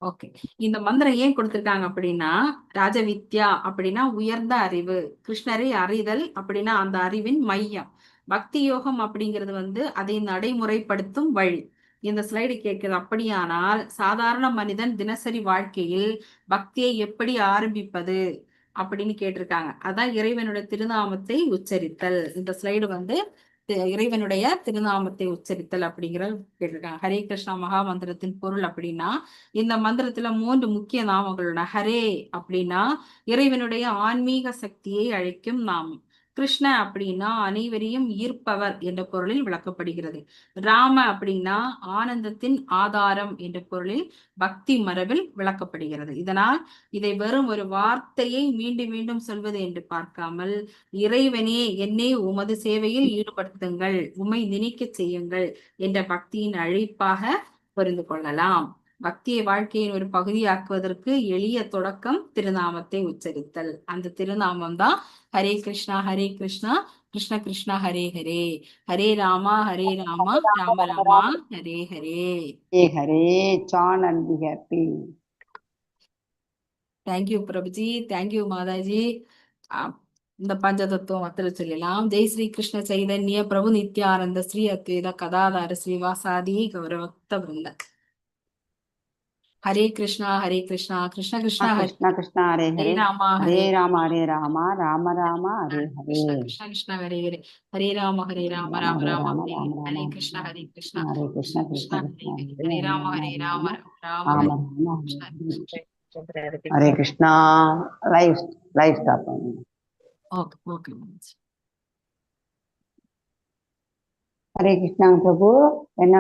ஓகே, இந்த மந்திரம் ஏன் கொடுத்திருக்காங்க அப்படின்னா, ராஜவித்யா அப்படின்னா உயர்ந்த அறிவு, கிருஷ்ணரை அறிதல் அப்படின்னா அந்த அறிவின் மையம், பக்தி யோகம் அப்படிங்கிறது அதை நடைமுறைப்படுத்தும் வழி. இந்த ஸ்லைடு கேட்குது. அப்படியானால் சாதாரண மனிதன் தினசரி வாழ்க்கையில் பக்தியை எப்படி ஆரம்பிப்பது அப்படின்னு கேட்டிருக்காங்க. அதான் இறைவனுடைய திருநாமத்தை உச்சரித்தல். இந்த ஸ்லைடு இறைவனுடைய திருநாமத்தை உச்சரித்தல் அப்படிங்கிற கேட்டிருக்காங்க. ஹரே கிருஷ்ணா மகா மந்திரத்தின் பொருள் அப்படின்னா, இந்த மந்திரத்துல 3 முக்கிய நாமங்களோட. ஹரே அப்படின்னா இறைவனுடைய ஆன்மீக சக்தியை அழைக்கும் நாமம். கிருஷ்ண அப்படின்னா அனைவரையும் ஈர்ப்பவர் என்ற பொருளில் விளக்கப்படுகிறது. ராம அப்படின்னா ஆனந்தத்தின் ஆதாரம் என்ற பொருளில் பக்தி மரபில் விளக்கப்படுகிறது. இதனால் இதை வெறும் ஒரு வார்த்தையை மீண்டும் மீண்டும் சொல்வது என்று பார்க்காமல், இறைவனே என்னை உமது சேவையில் ஈடுபடுத்துங்கள், உம்மை நினைக்க செய்யுங்கள் என்ற பக்தியின் அழைப்பாக புரிந்து கொள்ளலாம். பக்தியை வாழ்க்கையின் ஒரு பகுதியாக்குவதற்கு எளிய தொடக்கம் திருநாமத்தை உச்சரித்தல். அந்த திருநாமம் தான் Hare Krishna Krishna Krishna Hare Hare, Hare Rama Rama Rama Hare Hare. Hare chant and be happy. Thank you Prabhuji, thank you Mataji. இந்த பஞ்சதத்துவம் மத்திர சொல்லலாம். ஜெய் ஸ்ரீ கிருஷ்ண சைதன்ய பிரபு நித்யானந்த ஸ்ரீ அத்வைத கதாதார ஸ்ரீவாசாதி கௌரவக்த பிருந்த. ஹரே கிருஷ்ணா கிருஷ்ண கிருஷ்ணா கிருஷ்ணா ஹரே ஹரே, ராமா ஹரே ராமா ராம ராம ஹரே ஹரே, கிருஷ்ண ஹரே ஹரே, ஹரே ராம ராம ராம ஹரே கிருஷ்ணா ஹரே கிருஷ்ணா கிருஷ்ண கிருஷ்ண ஹரே ராம ராம ஹரே கிருஷ்ணா. லைவ் ஸ்டாப் பண்ணுங்க. Okay okay. ஹரே கிருஷ்ணா பிரபு. என்ன